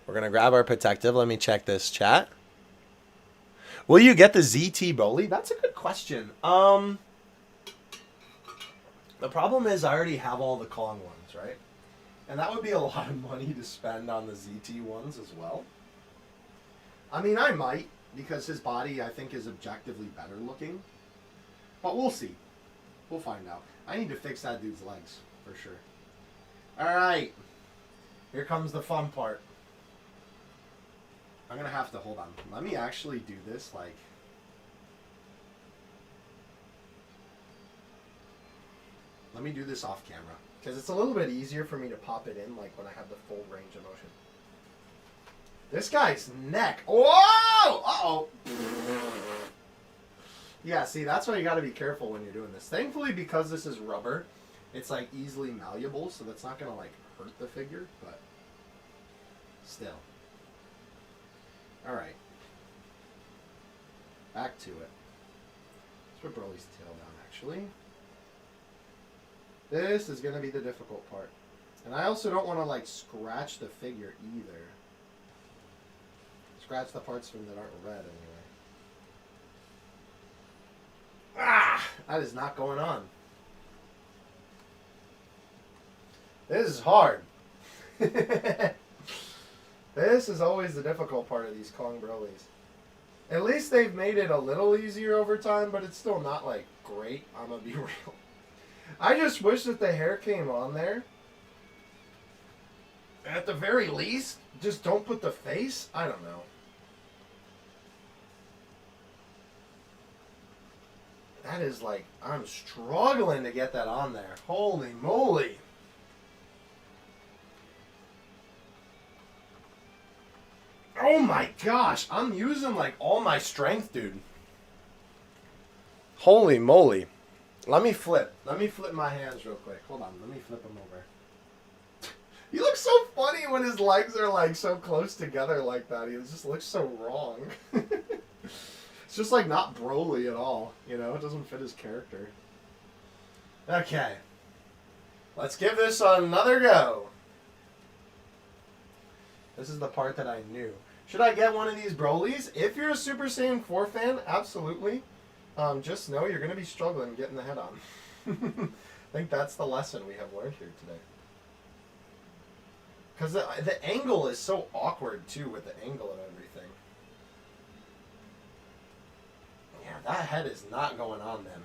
We're going to grab our protective. Let me check this chat. Will you get the ZT Broly? That's a good question. The problem is I already have all the Kong ones, right? And that would be a lot of money to spend on the ZT ones as well. I mean, I might, because his body, I think, is objectively better looking. But we'll see. We'll find out. I need to fix that dude's legs, for sure. Alright. Here comes the fun part. I'm going to have to, hold on. Let me actually do this, like... Let me do this off camera. Because it's a little bit easier for me to pop it in, like, when I have the full range of motion. This guy's neck. Whoa! Uh-oh. Yeah, see, that's why you got to be careful when you're doing this. Thankfully, because this is rubber, it's, like, easily malleable, so that's not going to, like, hurt the figure, but still. Alright. Back to it. Let's put Broly's tail down, actually. This is going to be the difficult part. And I also don't want to, like, scratch the figure either. Scratch the parts from that aren't red, anyway. Ah! That is not going on. This is hard. This is always the difficult part of these Kong Brolys. At least they've made it a little easier over time, but it's still not, like, great. I'm gonna be real. I just wish that the hair came on there. At the very least, just don't put the face. I don't know. That is like, I'm struggling to get that on there. Holy moly. Oh my gosh, I'm using like all my strength, dude. Holy moly. Let me flip my hands real quick. Hold on, let me flip them over. He looks so funny when his legs are like so close together like that. He just looks so wrong. It's just like not Broly at all, you know? It doesn't fit his character. Okay. Let's give this another go. This is the part that I knew. Should I get one of these Brolys? If you're a Super Saiyan 4 fan, absolutely. Just know you're going to be struggling getting the head on. I think that's the lesson we have learned here today. Because the angle is so awkward, too, with the angle of everything. Yeah, that head is not going on, then.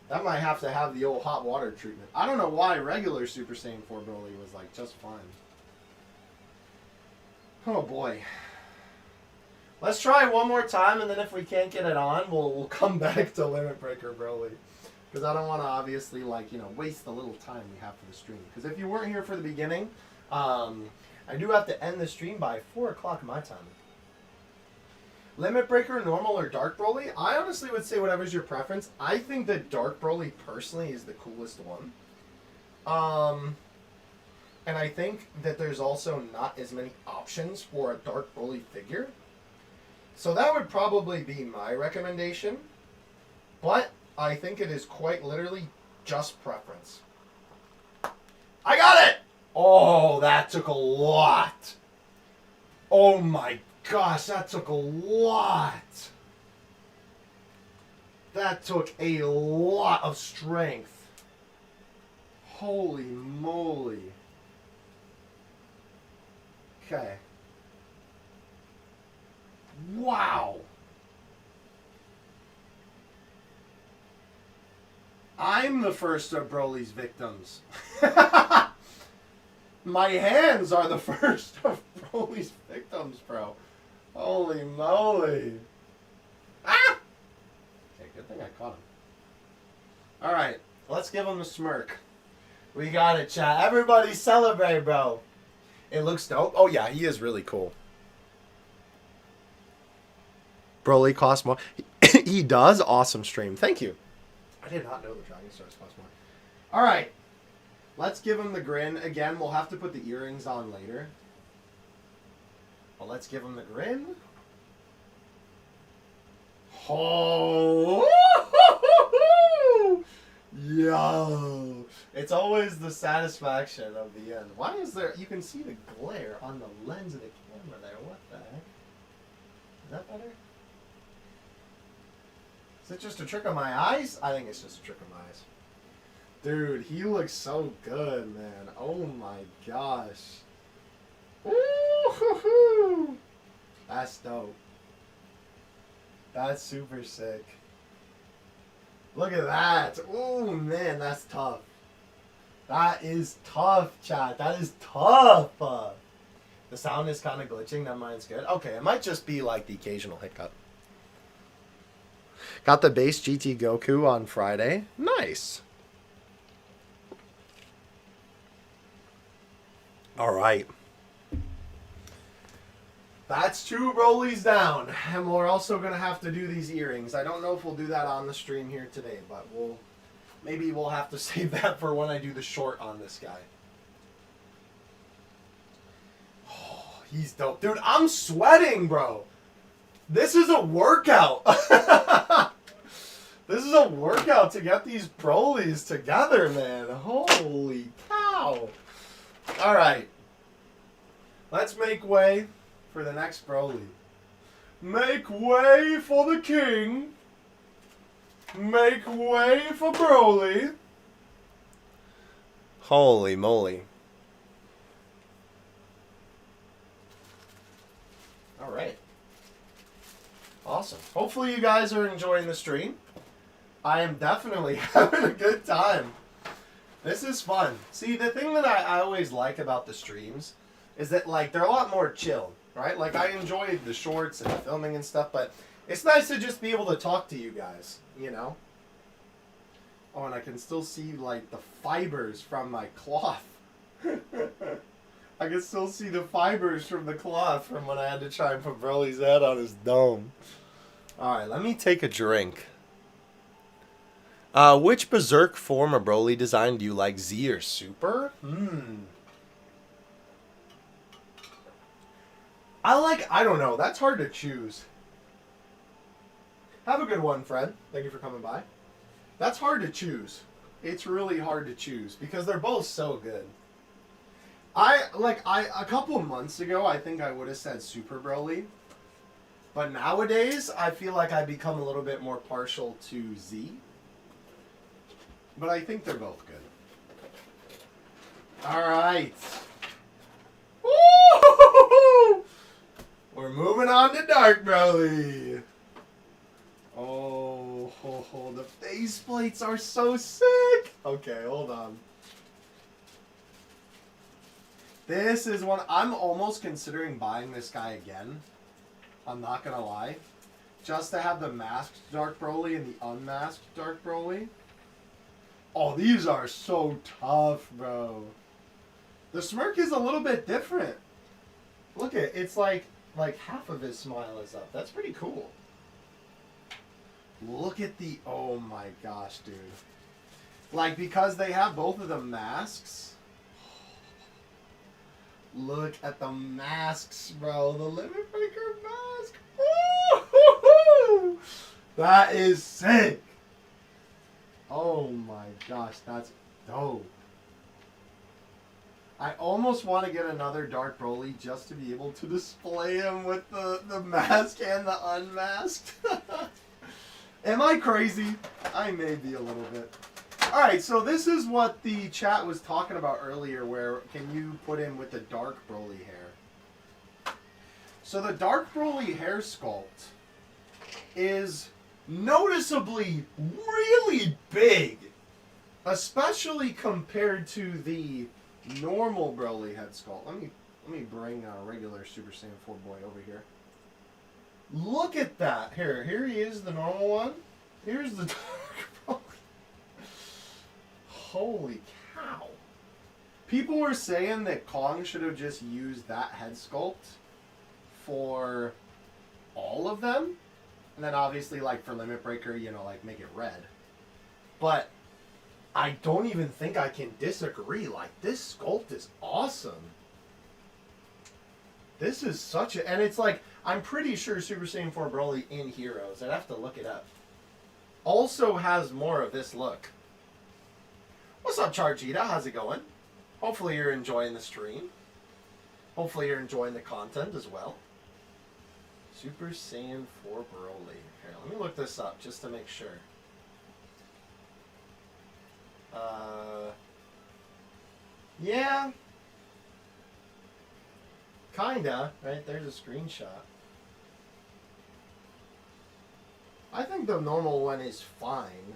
That might have to have the old hot water treatment. I don't know why regular Super Saiyan 4 Broly was, like, just fine. Oh, boy. Let's try one more time, and then if we can't get it on, we'll come back to Limit Breaker Broly. Because I don't want to, obviously, like, you know, waste the little time we have for the stream. Because if you weren't here for the beginning, I do have to end the stream by 4 o'clock my time. Limit Breaker, normal, or Dark Broly? I honestly would say whatever's your preference. I think that Dark Broly, personally, is the coolest one. And I think that there's also not as many options for a Dark Broly figure. So that would probably be my recommendation. But I think it is quite literally just preference. I got it! Oh, that took a lot. Oh my gosh, that took a lot. That took a lot of strength. Holy moly. Okay. Wow. I'm the first of Broly's victims. My hands are the first of Broly's victims, bro. Holy moly. Ah! Okay, good thing I caught him. All right, let's give him a smirk. We got it, chat. Everybody celebrate, bro. It looks dope. Oh, yeah, he is really cool. Broly costs more. He does? Awesome stream. Thank you. I did not know the Dragon Stars cost more. All right. Let's give him the grin. Again, we'll have to put the earrings on later. But let's give him the grin. Oh! Yo! It's always the satisfaction of the end. Why is there... You can see the glare on the lens of the camera there. What the heck? Is that better? Is it just a trick of my eyes? I think it's just a trick of my eyes. Dude, he looks so good, man. Oh my gosh. Ooh, that's dope. That's super sick. Look at that. Oh man, that's tough. That is tough, chat. That is tough. The sound is kind of glitching. That mine's good. Okay, it might just be like the occasional hiccup. Got the base GT Goku on Friday. Nice. All right. That's 2 Brolys down. And we're also going to have to do these earrings. I don't know if we'll do that on the stream here today, but maybe we'll have to save that for when I do the short on this guy. Oh, he's dope. Dude, I'm sweating, bro. This is a workout. This is a workout to get these Brolys together, man. Holy cow. All right. Let's make way for the next Broly. Make way for the king. Make way for Broly. Holy moly. All right. Awesome. Hopefully you guys are enjoying the stream. I am definitely having a good time. This is fun. See, the thing that I always like about the streams is that, like, they're a lot more chill, right? Like, I enjoy the shorts and the filming and stuff, but it's nice to just be able to talk to you guys, you know? Oh, and I can still see, like, the fibers from my cloth. I can still see the fibers from the cloth from when I had to try and put Broly's head on his dome. Alright, let me take a drink. Which Berserk form of Broly design do you like, Z or Super? I don't know. That's hard to choose. Have a good one, Fred. Thank you for coming by. That's hard to choose. It's really hard to choose because they're both so good. A couple months ago, I think I would have said Super Broly. But nowadays, I feel like I become a little bit more partial to Z. But I think they're both good. Alright. We're moving on to Dark Broly. Oh, the face plates are so sick. Okay, hold on. This is one, I'm almost considering buying this guy again. I'm not gonna lie. Just to have the masked Dark Broly and the unmasked Dark Broly. Oh, these are so tough, bro. The smirk is a little bit different. Look at it. It's like half of his smile is up. That's pretty cool. Look at the... Oh my gosh, dude. Like, because they have both of the masks. Look at the masks, bro. The Limit Breaker mask. Woo-hoo-hoo! That is sick. Oh my gosh, that's dope. I almost want to get another Dark Broly just to be able to display him with the mask and the unmasked. Am I crazy? I may be a little bit. Alright, so this is what the chat was talking about earlier, where can you put in with the Dark Broly hair. So the Dark Broly hair sculpt is noticeably really big, especially compared to the normal Broly head sculpt. Let me bring a regular Super Saiyan 4 boy over here. Look at that. Here he is, the normal one. Here's the Dark Broly. Holy cow. People were saying that Kong should have just used that head sculpt for all of them. And then obviously, like, for Limit Breaker, you know, like, make it red. But I don't even think I can disagree. Like, this sculpt is awesome. This is such a... And it's like, I'm pretty sure Super Saiyan 4 Broly in Heroes, I'd have to look it up, also has more of this look. What's up, Chargita? How's it going? Hopefully you're enjoying the stream. Hopefully you're enjoying the content as well. Super Saiyan 4 Broly. Here, let me look this up just to make sure. Yeah. Kinda. Right, there's a screenshot. I think the normal one is fine.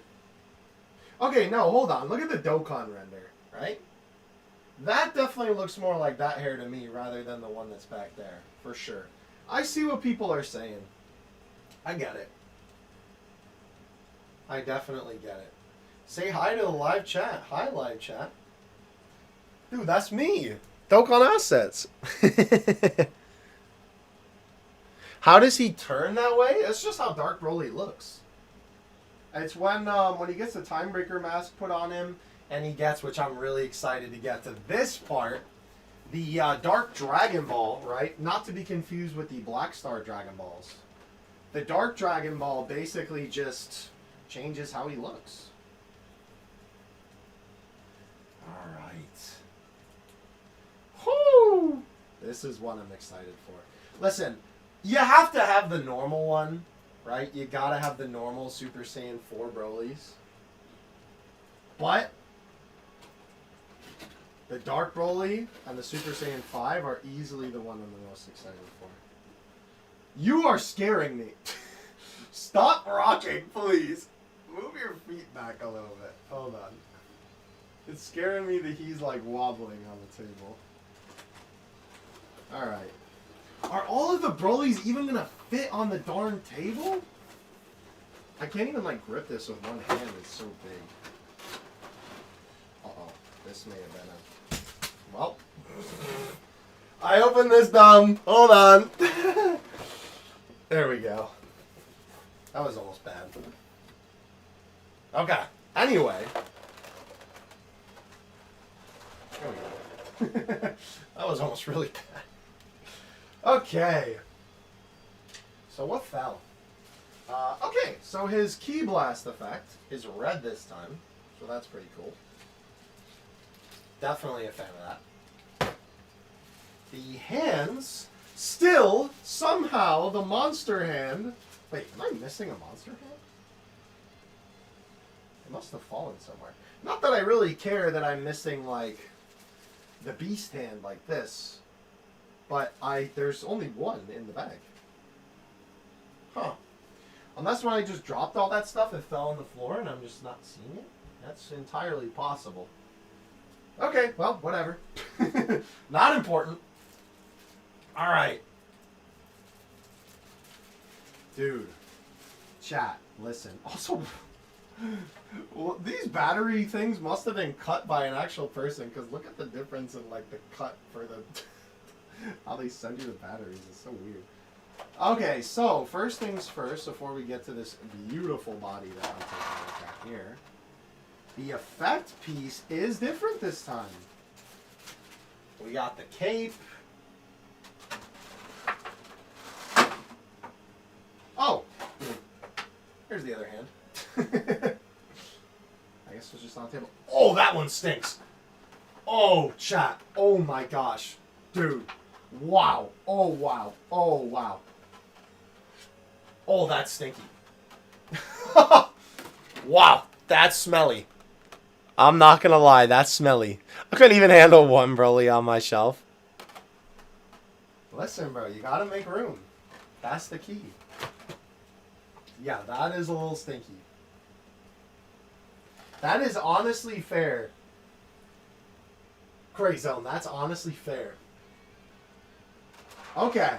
Okay, no, hold on. Look at the Dokkan render, right? That definitely looks more like that hair to me rather than the one that's back there, for sure. I see what people are saying. I get it. I definitely get it. Say hi to the live chat. Hi, live chat. Dude, that's me. Dokkan Assets. How does he turn that way? It's just how Dark Broly looks. It's when he gets the Time Breaker mask put on him, and he gets, which I'm really excited to get to this part, the Dark Dragon Ball, right? Not to be confused with the Black Star Dragon Balls. The Dark Dragon Ball basically just changes how he looks. Alright. Whoo! This is what I'm excited for. Listen, you have to have the normal one, right? You gotta have the normal Super Saiyan 4 Brolys. But the Dark Broly and the Super Saiyan 5 are easily the one I'm the most excited for. You are scaring me. Stop rocking, please. Move your feet back a little bit. Hold on. It's scaring me that he's like wobbling on the table. Alright. Are all of the Brolys even gonna fit on the darn table? I can't even like grip this with one hand, it's so big. Uh-oh. This may have been a... Well. I opened this dumb. Hold on. There we go. That was almost bad. Okay. Anyway. There we go. That was almost really bad. Okay. So what fell? Okay, so his Ki Blast effect is red this time. So that's pretty cool. Definitely a fan of that. The hands, still, somehow, the monster hand... Wait, am I missing a monster hand? It must have fallen somewhere. Not that I really care that I'm missing, like, the beast hand like this. But there's only one in the bag. Huh. Unless when I just dropped all that stuff, it fell on the floor and I'm just not seeing it. That's entirely possible. Okay, well, whatever. Not important. Alright. Dude. Chat, listen. Also, well, these battery things must have been cut by an actual person, because look at the difference in, like, the cut for the... how they send you the batteries. It's so weird. Okay, so, first things first, before we get to this beautiful body that I'm taking a look at here. The effect piece is different this time. We got the cape. Oh! Here's the other hand. I guess it's just on the table. Oh, that one stinks! Oh, chat. Oh my gosh. Dude. Wow. Oh, wow. Oh, wow. Oh, that's stinky. Wow. That's smelly. I'm not gonna lie, that's smelly. I couldn't even handle one Broly on my shelf. Listen, bro, you gotta make room. That's the key. Yeah, that is a little stinky. That is honestly fair. Crazy Zone, that's honestly fair. Okay.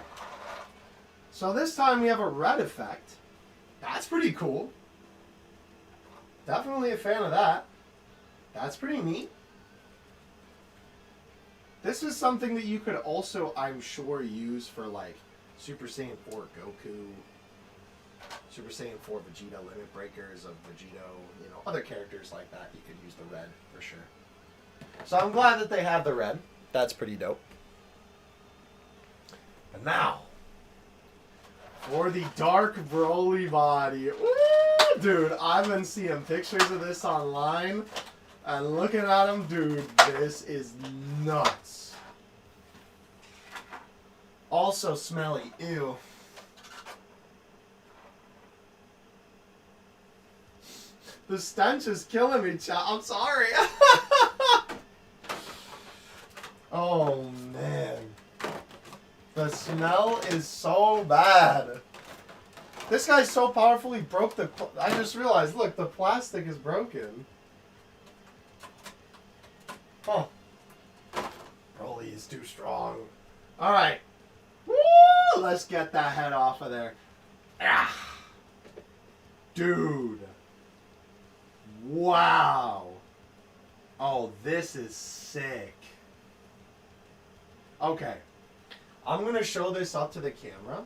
So this time we have a red effect. That's pretty cool. Definitely a fan of that. That's pretty neat. This is something that you could also, I'm sure, use for like Super Saiyan 4 Goku, Super Saiyan 4 Vegeta Limit Breakers of Vegito, you know, other characters like that. You could use the red for sure. So I'm glad that they have the red. That's pretty dope. And now, for the Dark Broly body. Woo! Dude, I've been seeing pictures of this online. And looking at him, dude, this is nuts. Also smelly. Ew. The stench is killing me, chat. I'm sorry. Oh, man. The smell is so bad. This guy so powerfully broke the... I just realized, look, the plastic is broken. Huh. Broly is too strong. Alright. Woo! Let's get that head off of there. Ah. Dude. Wow. Oh, this is sick. Okay. I'm going to show this up to the camera.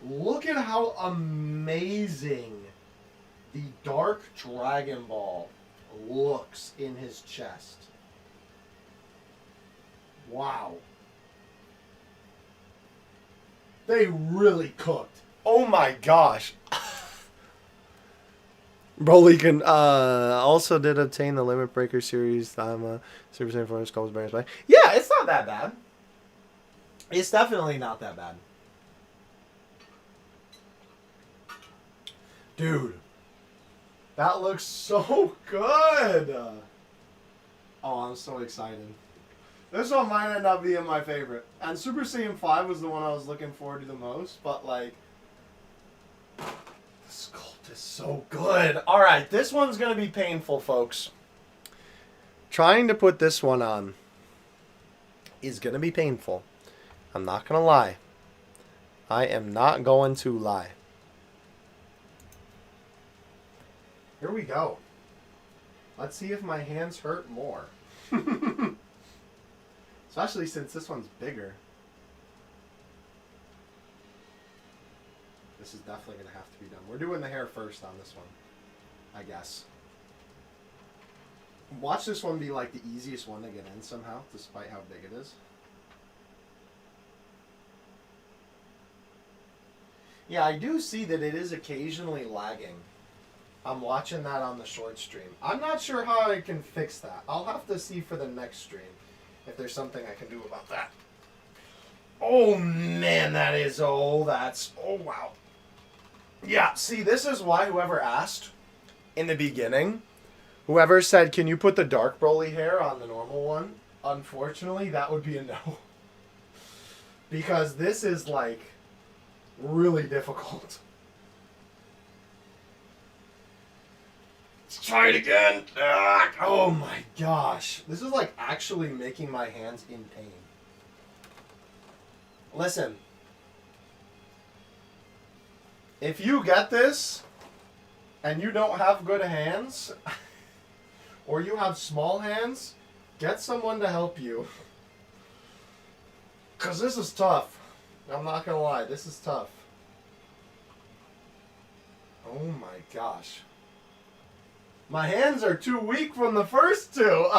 Look at how amazing the Dark Dragon Ball looks in his chest. Wow. They really cooked. Oh my gosh. Broly can also did obtain the Limit Breaker series. Super Saiyan 4 Skulls Bearings Play. Yeah, it's not that bad. It's definitely not that bad. Dude. That looks so good. Oh, I'm so excited. This one might end up being my favorite. And Super Saiyan 5 was the one I was looking forward to the most. But, like, the sculpt is so good. Alright, this one's going to be painful, folks. Trying to put this one on is going to be painful. I'm not going to lie. I am not going to lie. Here we go. Let's see if my hands hurt more. Especially since this one's bigger. This is definitely going to have to be done. We're doing the hair first on this one, I guess. Watch this one be like the easiest one to get in somehow, despite how big it is. Yeah, I do see that it is occasionally lagging. I'm watching that on the short stream. I'm not sure how I can fix that. I'll have to see for the next stream if there's something I can do about that. Oh, man, that is... Oh, that's... Oh, wow. Yeah, see, this is why whoever asked in the beginning, whoever said, can you put the dark Broly hair on the normal one? Unfortunately, that would be a no. Because this is, like, really difficult. Let's try it again. Oh my gosh. This is like actually making my hands in pain. Listen. If you get this and you don't have good hands or you have small hands, get someone to help you. Because this is tough. I'm not going to lie. This is tough. Oh my gosh. My hands are too weak from the first two.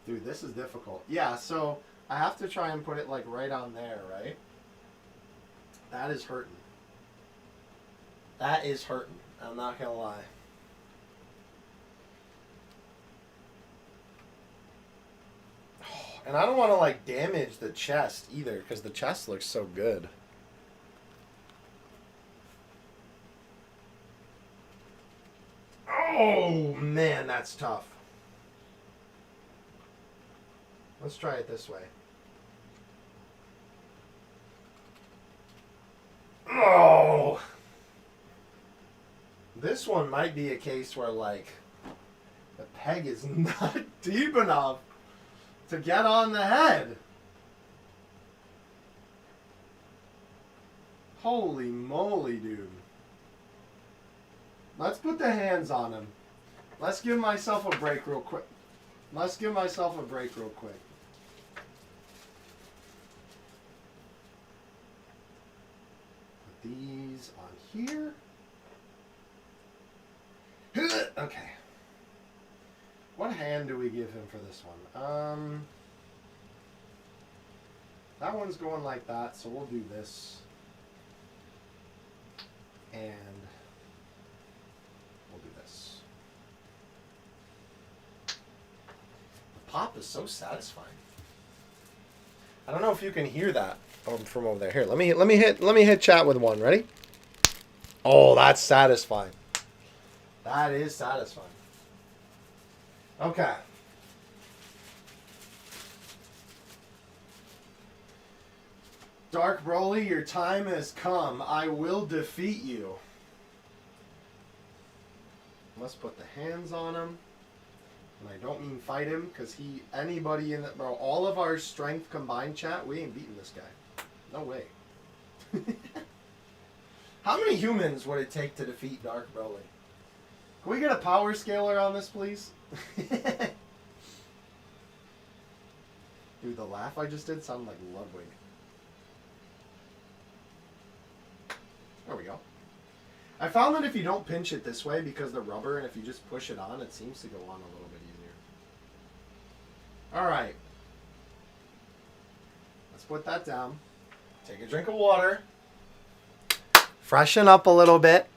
Dude, this is difficult. Yeah, so I have to try and put it like right on there, right? That is hurting. That is hurting. I'm not going to lie. And I don't want to like damage the chest either because the chest looks so good. Oh, man, that's tough. Let's try it this way. Oh! This one might be a case where, like, the peg is not deep enough to get on the head. Holy moly, dude. Let's put the hands on him. Let's give myself a break real quick. Let's give myself a break real quick. Put these on here. Okay. What hand do we give him for this one? That one's going like that, so we'll do this. And we'll do this. The pop is so satisfying. I don't know if you can hear that from over there. Here, let me hit chat with one. Ready? Oh, that's satisfying. That is satisfying. Okay. Dark Broly, your time has come. I will defeat you. Let's put the hands on him. And I don't mean fight him, because anybody in the, bro, all of our strength combined, chat, we ain't beating this guy. No way. How many humans would it take to defeat Dark Broly? Can we get a power scaler on this, please? Dude, the laugh I just did sounded like Ludwig. There we go. I found that if you don't pinch it this way, because the rubber, and if you just push it on, it seems to go on a little bit easier. Alright. Let's put that down. Take a drink of water. Freshen up a little bit.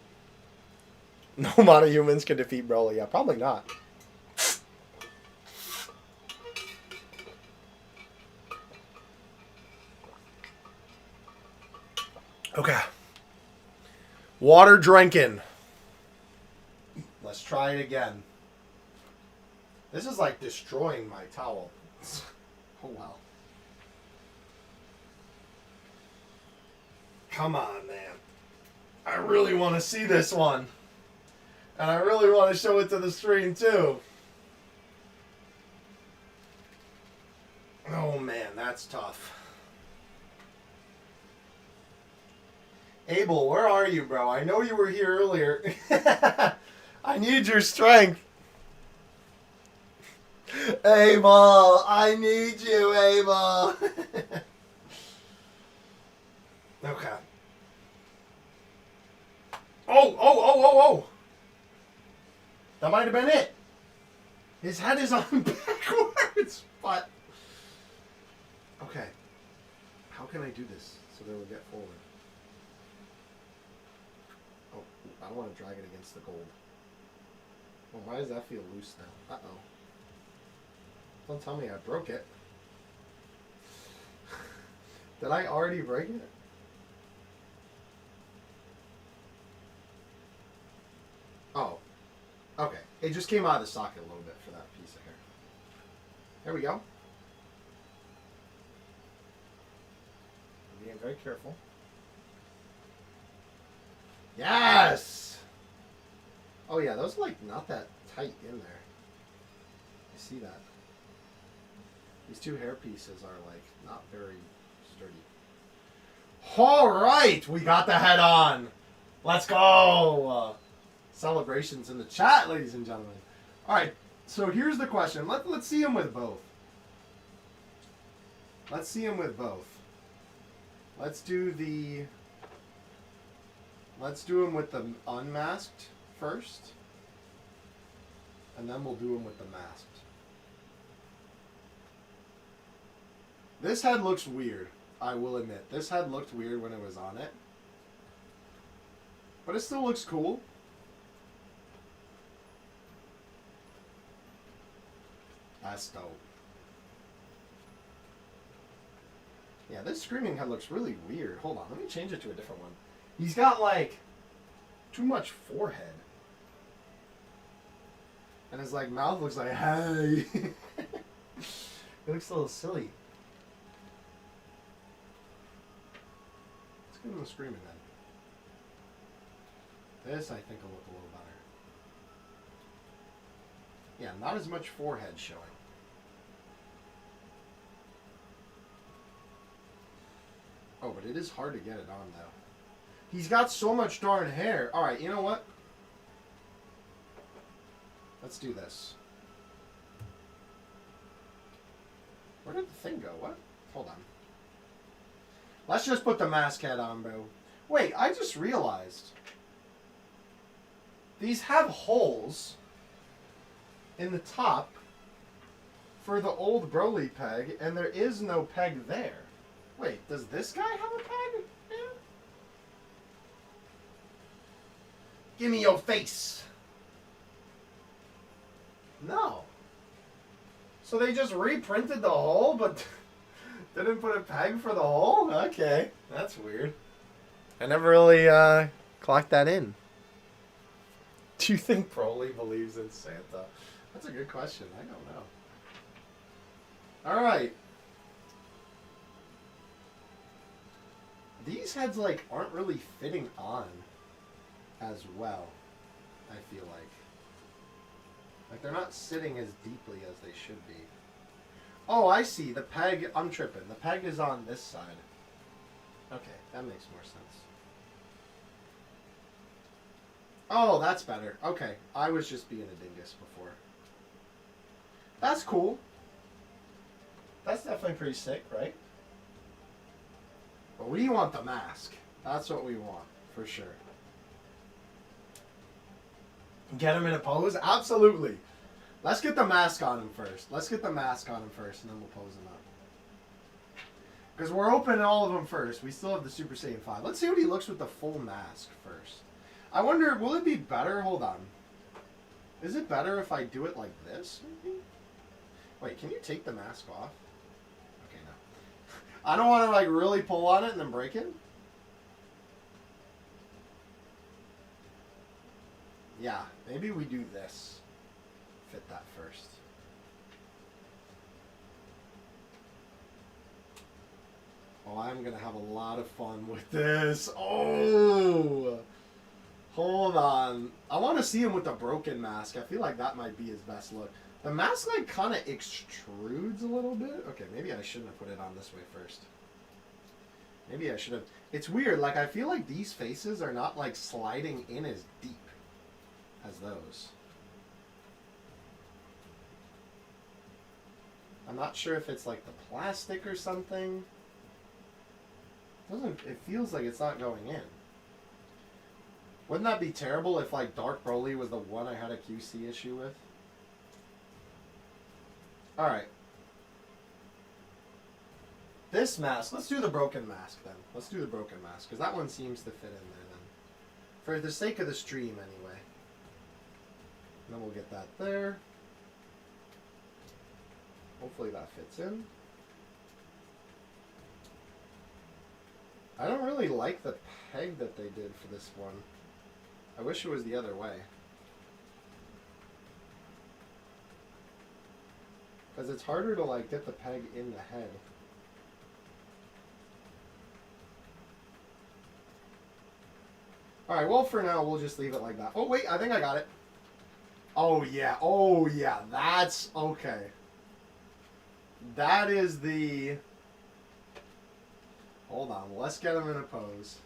No amount of humans can defeat Broly. Yeah, probably not. Okay. Water drinking. Let's try it again. This is like destroying my towel. Oh, wow. Come on, man. I really want to see this one. And I really want to show it to the stream, too. Oh, man, that's tough. Abel, where are you, bro? I know you were here earlier. I need your strength. Abel, I need you, Abel. Okay. Oh. That might have been it. His head is on backwards, but... Okay. How can I do this so that it will get forward? Oh, I don't want to drag it against the gold. Well, why does that feel loose now? Uh-oh. Don't tell me I broke it. Did I already break it? Oh. Okay. It just came out of the socket a little bit for that piece of hair. There we go. I'm being very careful. Yes! Oh yeah, those are like not that tight in there. You see that? These two hair pieces are like not very sturdy. Alright! We got the head on! Let's go! Celebrations in the chat, ladies and gentlemen. Alright, so here's the question. Let's see him with both. Let's see him with both. Let's do him with the unmasked first. And then we'll do him with the masked. This head looks weird, I will admit. This head looked weird when it was on it. But it still looks cool. That's dope. Yeah, this screaming head looks really weird. Hold on, let me change it to a different one. He's got, like, too much forehead. And his, like, mouth looks like, hey. It looks a little silly. Let's give him a screaming then. This, I think, will look a little better. Yeah, not as much forehead showing. Oh, but it is hard to get it on, though. He's got so much darn hair. Alright, you know what? Let's do this. Where did the thing go? What? Hold on. Let's just put the mask head on, bro. Wait, I just realized. These have holes in the top for the old Broly peg, and there is no peg there. Wait, does this guy have a peg? Yeah. Give me your face. No. So they just reprinted the hole, but didn't put a peg for the hole? Okay, that's weird. I never really clocked that in. Do you think Broly believes in Santa? That's a good question. I don't know. All right. These heads like aren't really fitting on as well. I feel like. Like they're not sitting as deeply as they should be. Oh, I see. The peg. I'm tripping. The peg is on this side. Okay, that makes more sense. Oh, that's better. Okay, I was just being a dingus before. That's cool. That's definitely pretty sick, right? But we want the mask. That's what we want, for sure. Get him in a pose? Absolutely. Let's get the mask on him first. Let's get the mask on him first, and then we'll pose him up. Because we're opening all of them first. We still have the Super Saiyan 5. Let's see what he looks with the full mask first. I wonder, will it be better? Hold on. Is it better if I do it like this, maybe? Wait, can you take the mask off? Okay, no. I don't want to, like, really pull on it and then break it. Yeah, maybe we do this. Fit that first. Oh, I'm going to have a lot of fun with this. Oh! Hold on. I want to see him with the broken mask. I feel like that might be his best look. The mask, like, kind of extrudes a little bit. Okay, maybe I shouldn't have put it on this way first. Maybe I should have. It's weird. Like, I feel like these faces are not, like, sliding in as deep as those. I'm not sure if it's, like, the plastic or something. It feels like it's not going in. Wouldn't that be terrible if, like, Dark Broly was the one I had a QC issue with? Alright. This mask, let's do the broken mask then. Let's do the broken mask, because that one seems to fit in there then. For the sake of the stream, anyway. And then we'll get that there. Hopefully that fits in. I don't really like the peg that they did for this one. I wish it was the other way. Because it's harder to, like, get the peg in the head. Alright, well, for now, we'll just leave it like that. Oh, wait, I think I got it. Oh, yeah. Oh, yeah. That's okay. That is the... Hold on. Let's get him in a pose.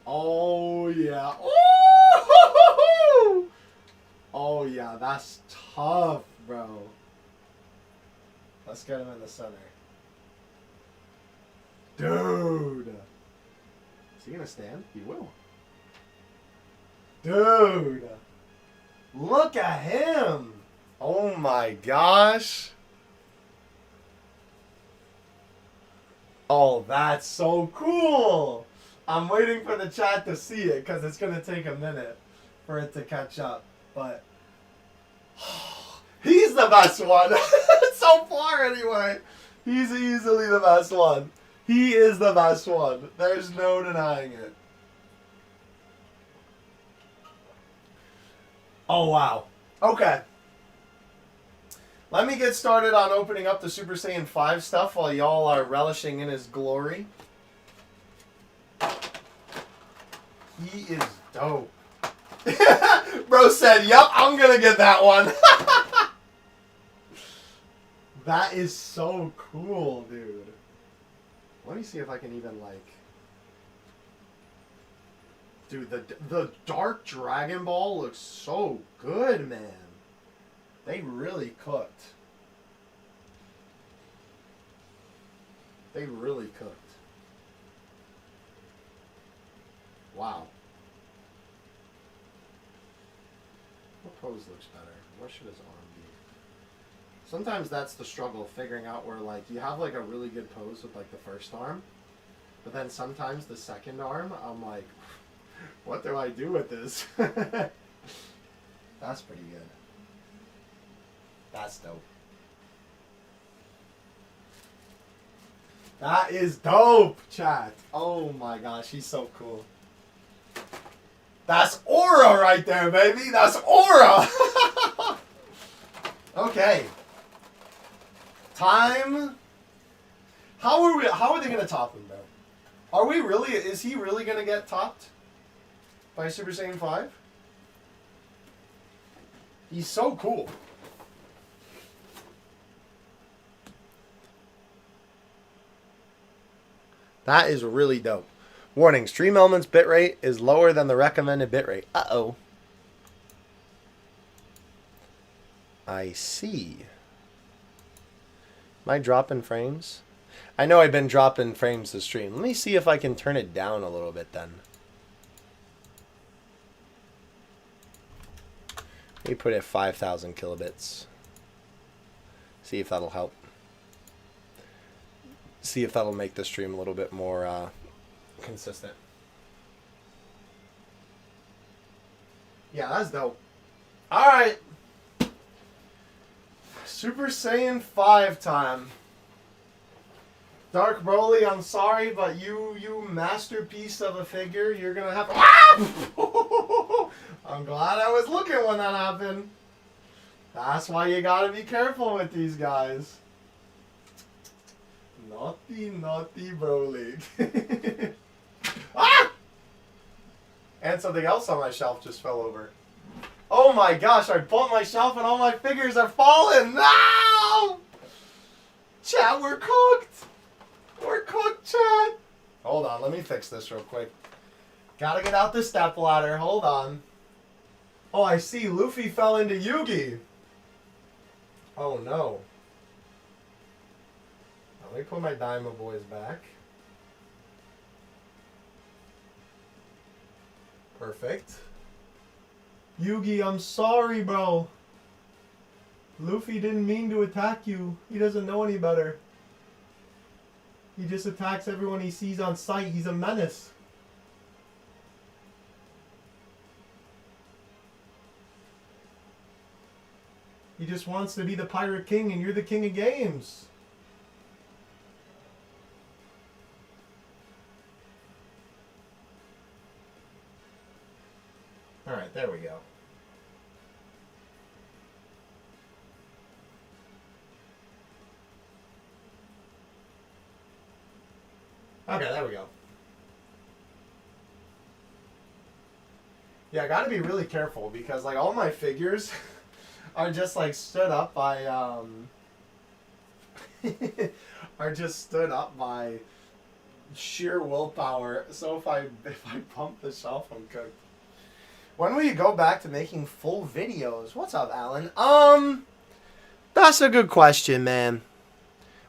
Oh, yeah. Oh, oh, yeah. That's tough, bro. Let's get him in the center. Dude. Is he going to stand? He will. Dude. Look at him. Oh, my gosh. Oh, that's so cool. I'm waiting for the chat to see it because it's going to take a minute for it to catch up. But he's the best one. So far, anyway. He's easily the best one. He is the best one. There's no denying it. Oh, wow. Okay. Let me get started on opening up the Super Saiyan 5 stuff while y'all are relishing in his glory. He is dope. Bro said, yep, I'm going to get that one. That is so cool, dude. Let me see if I can even, like... Dude, the Dark Dragon Ball looks so good, man. They really cooked. They really cooked. Wow. What pose looks better? What should his arm be? Sometimes that's the struggle, figuring out where, like, you have, like, a really good pose with, like, the first arm. But then sometimes the second arm, I'm like, what do I do with this? That's pretty good. That's dope. That is dope, chat. Oh my gosh, he's so cool. That's aura right there, baby. That's aura. Okay. Time. How are they gonna top him, though? Are we really? Is he really gonna get topped by Super Saiyan 5? He's so cool. That is really dope. Warning, Stream Elements bitrate is lower than the recommended bitrate. Uh-oh. I see. Am I dropping frames? I know I've been dropping frames to stream. Let me see if I can turn it down a little bit then. Let me put it at 5,000 kilobits. See if that'll help. See if that'll make the stream a little bit more consistent. Yeah, that's dope. Alright. Super Saiyan 5 time. Dark Broly, I'm sorry, but you masterpiece of a figure, you're gonna have. I'm glad I was looking when that happened. That's why you gotta be careful with these guys. Naughty, naughty Broly. Ah! And something else on my shelf just fell over. Oh my gosh, I bumped my shelf and all my figures are falling. No! Chat, we're cooked. We're cooked, chat. Hold on, let me fix this real quick. Gotta get out the step ladder. Hold on. Oh, I see. Luffy fell into Yugi. Oh, no. Let me put my Diamond Boys back. Perfect. Yugi, I'm sorry, bro. Luffy didn't mean to attack you. He doesn't know any better. He just attacks everyone he sees on sight. He's a menace. He just wants to be the Pirate King and you're the King of Games. Alright, there we go. Okay, there we go. Yeah, I gotta be really careful because like all my figures are just like stood up by are just stood up by sheer willpower. So if I pump the shelf, I'm cooked. When will you go back to making full videos? What's up, Alan? That's a good question, man.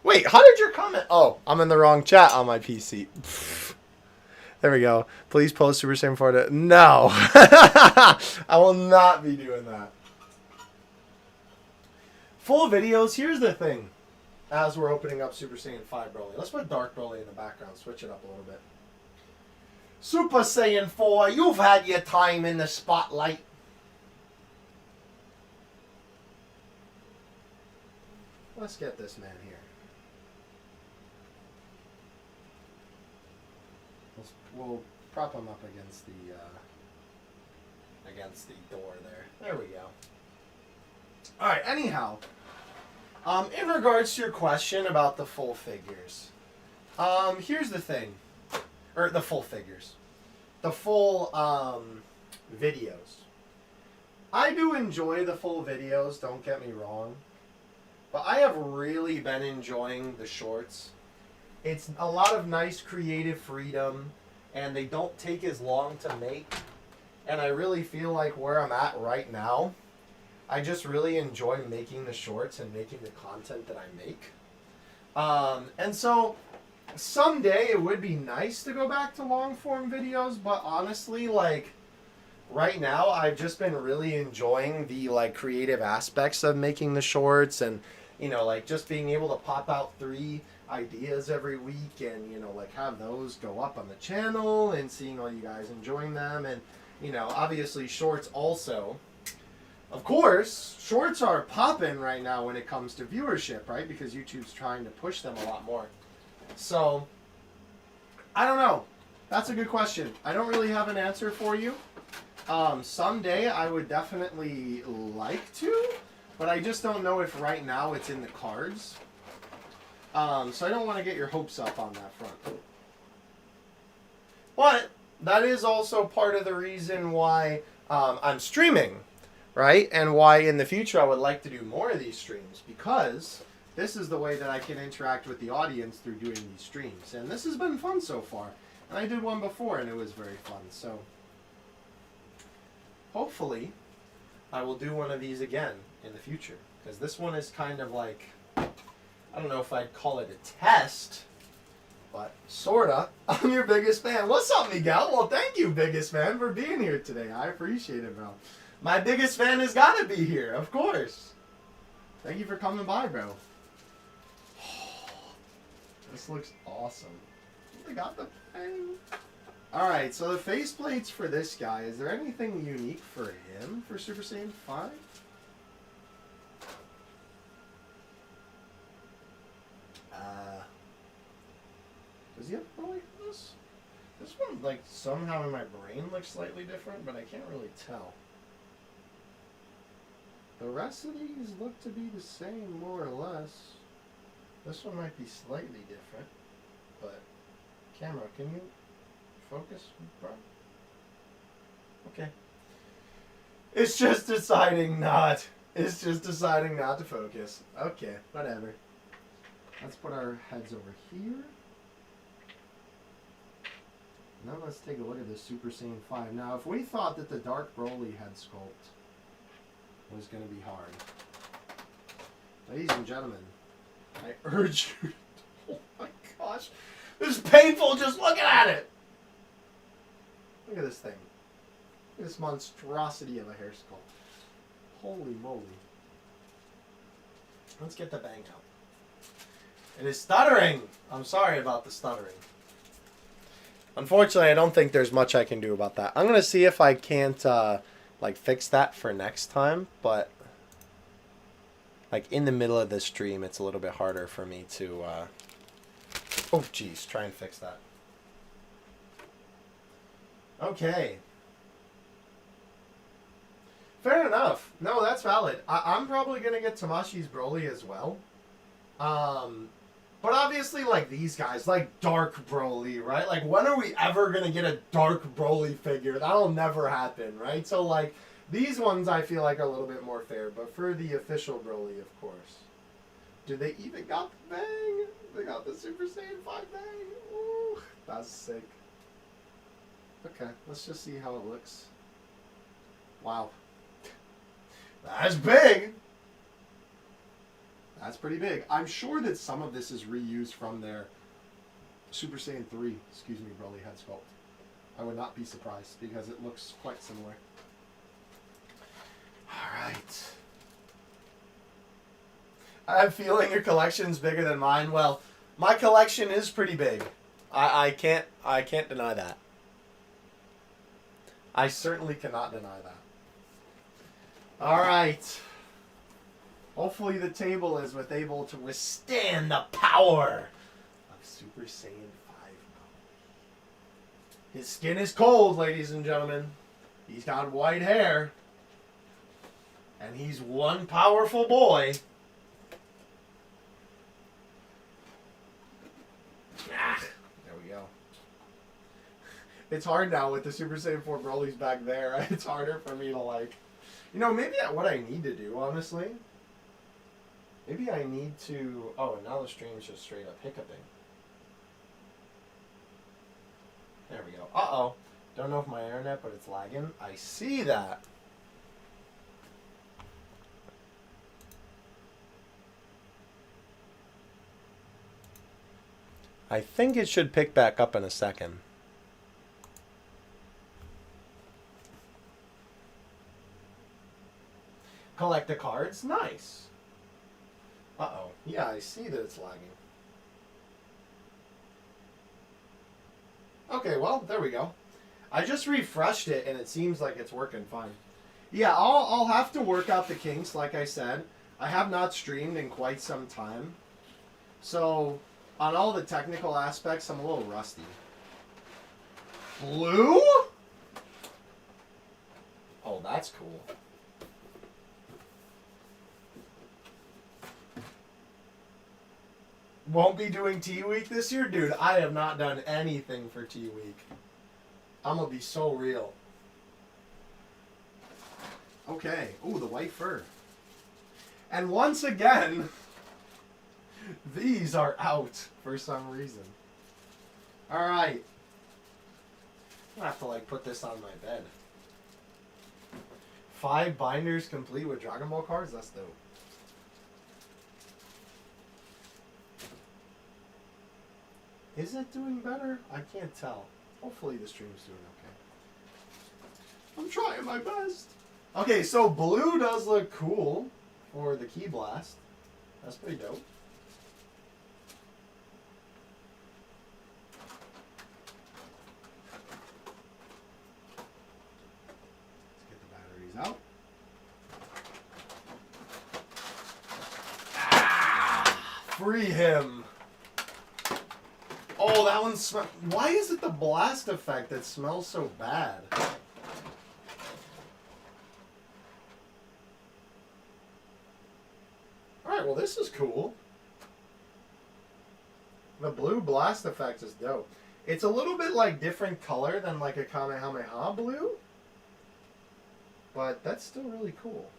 Wait, how did your comment? Oh, I'm in the wrong chat on my PC. There we go. Please post Super Saiyan 4 to... No. I will not be doing that. Full videos. Here's the thing. As we're opening up Super Saiyan 5 Broly. Let's put Dark Broly in the background. Switch it up a little bit. Super Saiyan 4, you've had your time in the spotlight. Let's get this man here. We'll prop him up against the door there. There we go. All right. Anyhow, in regards to your question about the full figures, here's the thing, or the full figures, the full videos. I do enjoy the full videos. Don't get me wrong, but I have really been enjoying the shorts. It's a lot of nice creative freedom. and they don't take as long to make. And I really feel like where I'm at right now, I just really enjoy making the shorts and making the content that I make. And so someday it would be nice to go back to long form videos, but honestly, like right now I've just been really enjoying the like creative aspects of making the shorts, and you know, like just being able to pop out 3 ideas every week and, you know, like have those go up on the channel and seeing all you guys enjoying them. And, you know, obviously shorts also. Of course, shorts are popping right now when it comes to viewership, right? Because YouTube's trying to push them a lot more. So, I don't know. That's a good question. I don't really have an answer for you. Someday I would definitely like to, but I just don't know if right now it's in the cards. So I don't want to get your hopes up on that front. But that is also part of the reason why I'm streaming, right? And why in the future I would like to do more of these streams, because this is the way that I can interact with the audience through doing these streams. And this has been fun so far. And I did one before and it was very fun. So hopefully I will do one of these again in the future, because this one is kind of like, I don't know if I'd call it a test, but sorta. I'm your biggest fan. What's up, Miguel? Well, thank you, biggest fan, for being here today. I appreciate it, bro. My biggest fan has got to be here, of course. Thank you for coming by, bro. This looks awesome. They got the thing. Alright, so the faceplates for this guy, is there anything unique for him for Super Saiyan 5? Does he have Broly for this? This one, like, somehow in my brain looks slightly different, but I can't really tell. The rest of these look to be the same, more or less. This one might be slightly different, but camera, can you focus, bro? Okay. It's just deciding not. It's just deciding not to focus. Okay, whatever. Let's put our heads over here. Now let's take a look at this Super Saiyan 5. Now, if we thought that the Dark Broly head sculpt was going to be hard, ladies and gentlemen, I urge you. Oh my gosh. This is painful just looking at it. Look at this thing. Look at this monstrosity of a hair sculpt. Holy moly. Let's get the bang out. It is stuttering. I'm sorry about the stuttering. Unfortunately, I don't think there's much I can do about that. I'm going to see if I can't, like, fix that for next time. But, like, in the middle of the stream, it's a little bit harder for me to, oh, geez. Try and fix that. Okay. Fair enough. No, that's valid. I'm probably going to get Tamashi's Broly as well. But obviously, like, these guys, like Dark Broly, right? Like, when are we ever going to get a Dark Broly figure? That'll never happen, right? So, like, these ones I feel like are a little bit more fair. But for the official Broly, of course. Do they even got the bang? They got the Super Saiyan 5 bang? Ooh, that's sick. Okay, let's just see how it looks. Wow. That's big! That's pretty big. I'm sure that some of this is reused from their Super Saiyan 3, excuse me, Broly head sculpt. I would not be surprised because it looks quite similar. Alright. I have a feeling your collection's bigger than mine. Well, my collection is pretty big. I can't deny that. I certainly cannot deny that. Alright. Hopefully the table is able to withstand the power of Super Saiyan 5. His skin is cold, ladies and gentlemen. He's got white hair. And he's one powerful boy. Ah, there we go. It's hard now with the Super Saiyan 4 Broly's back there. It's harder for me to, like... You know, maybe that's what I need to do, honestly. Maybe I need to... Oh, now the stream's just straight up hiccuping. There we go. Uh-oh. Don't know if my internet, but it's lagging. I see that. I think it should pick back up in a second. Collect the cards? Nice. Uh-oh. Yeah, I see that it's lagging. Okay, well, there we go. I just refreshed it, and it seems like it's working fine. Yeah, I'll have to work out the kinks, like I said. I have not streamed in quite some time. So, on all the technical aspects, I'm a little rusty. Blue? Oh, that's cool. Won't be doing Tea Week this year? Dude, I have not done anything for Tea Week. I'm gonna be so real. Okay. Ooh, the white fur. And once again, these are out for some reason. Alright. I'm gonna have to, like, put this on my bed. 5 binders complete with Dragon Ball cards? That's dope. Is it doing better? I can't tell. Hopefully the stream's doing okay. I'm trying my best. Okay, so blue does look cool for the Key Blast. That's pretty dope. Let's get the batteries out. Ah, free him. Oh, that one smells... Why is it the blast effect that smells so bad? Alright, well this is cool. The blue blast effect is dope. It's a little bit like different color than like a Kamehameha blue. But that's still really cool.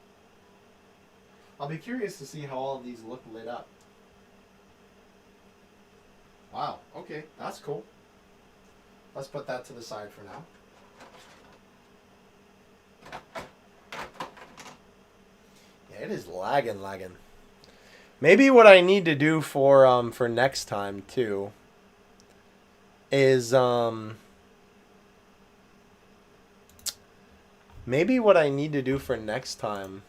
I'll be curious to see how all of these look lit up. Wow, okay, that's cool. Let's put that to the side for now. Yeah, it is lagging. Maybe what I need to do for next time too is maybe what I need to do for next time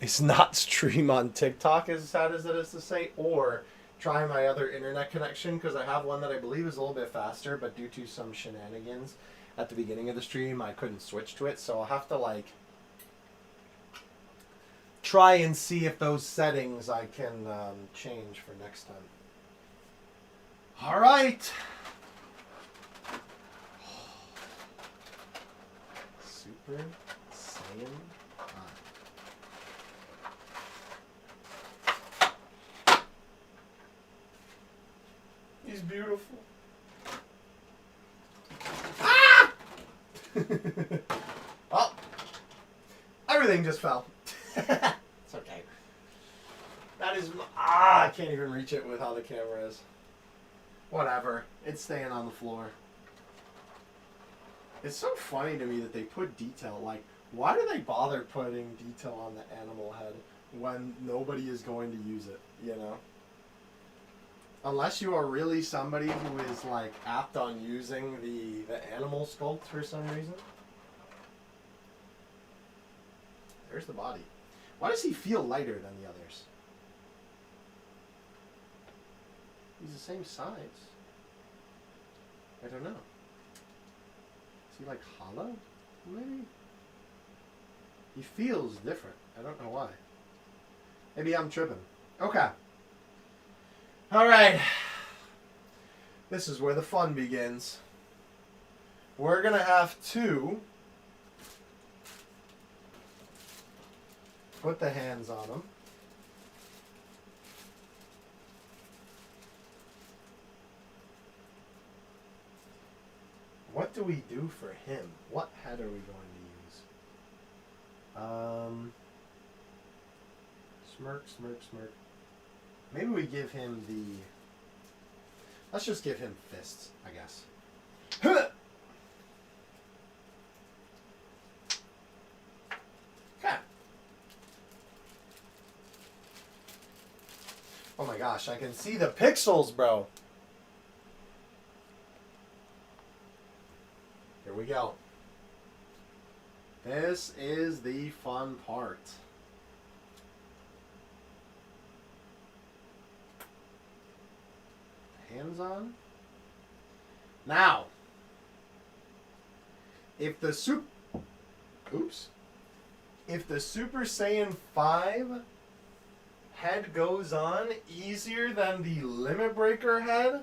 is not stream on TikTok, as sad as it is to say, or try my other internet connection, because I have one that I believe is a little bit faster, but due to some shenanigans at the beginning of the stream, I couldn't switch to it, so I'll have to, like, try and see if those settings I can change for next time. All right. Super Saiyan. He's beautiful. Ah! Oh, everything just fell. It's okay. That is... I can't even reach it with how the camera is. Whatever. It's staying on the floor. It's so funny to me that they put detail. Like, why do they bother putting detail on the animal head when nobody is going to use it, you know? Unless you are really somebody who is, like, apt on using the animal sculpt for some reason. There's the body. Why does he feel lighter than the others? He's the same size. I don't know. Is he, like, hollow? Maybe? He feels different. I don't know why. Maybe I'm tripping. Okay. Alright. This is where the fun begins. We're going to have to put the hands on him. What do we do for him? What head are we going to use? Smirk, smirk, smirk. Maybe we give him the... Let's just give him fists, I guess. Okay. Oh my gosh, I can see the pixels, bro. Here we go. This is the fun part. Hands on. Now, if the Super Saiyan 5 head goes on easier than the Limit Breaker head,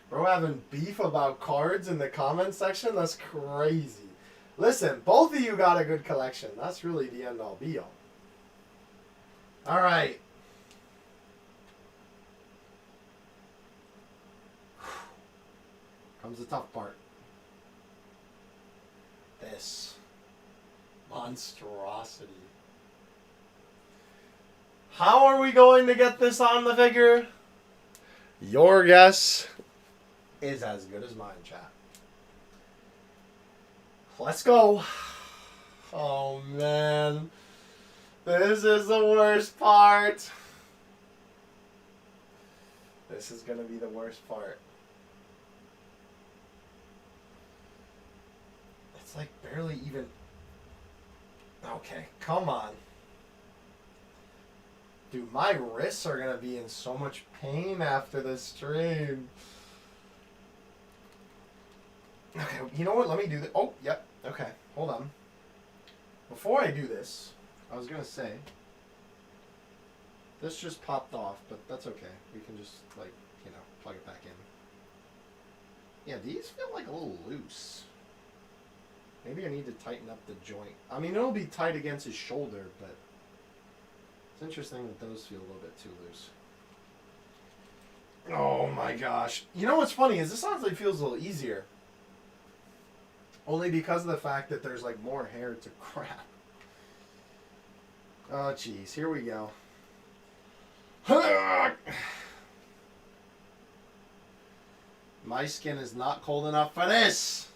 bro, having beef about cards in the comment section? That's crazy. Listen, both of you got a good collection. That's really the end all be all. All right. Comes the tough part. This monstrosity. How are we going to get this on the figure? Your guess is as good as mine, chat. Let's go. Oh, man. This is the worst part. This is going to be the worst part. It's like barely even... Okay, come on. Dude, my wrists are going to be in so much pain after this stream. Okay, you know what? Let me do this. Oh, yep. Okay, hold on. Before I do this, I was going to say, this just popped off, but that's okay. We can just, like, you know, plug it back in. Yeah, these feel like a little loose. Maybe I need to tighten up the joint. I mean, it'll be tight against his shoulder, but it's interesting that those feel a little bit too loose. Oh my gosh. You know what's funny is this honestly feels a little easier. Only because of the fact that there's like more hair to crap. Oh jeez, here we go. My skin is not cold enough for this.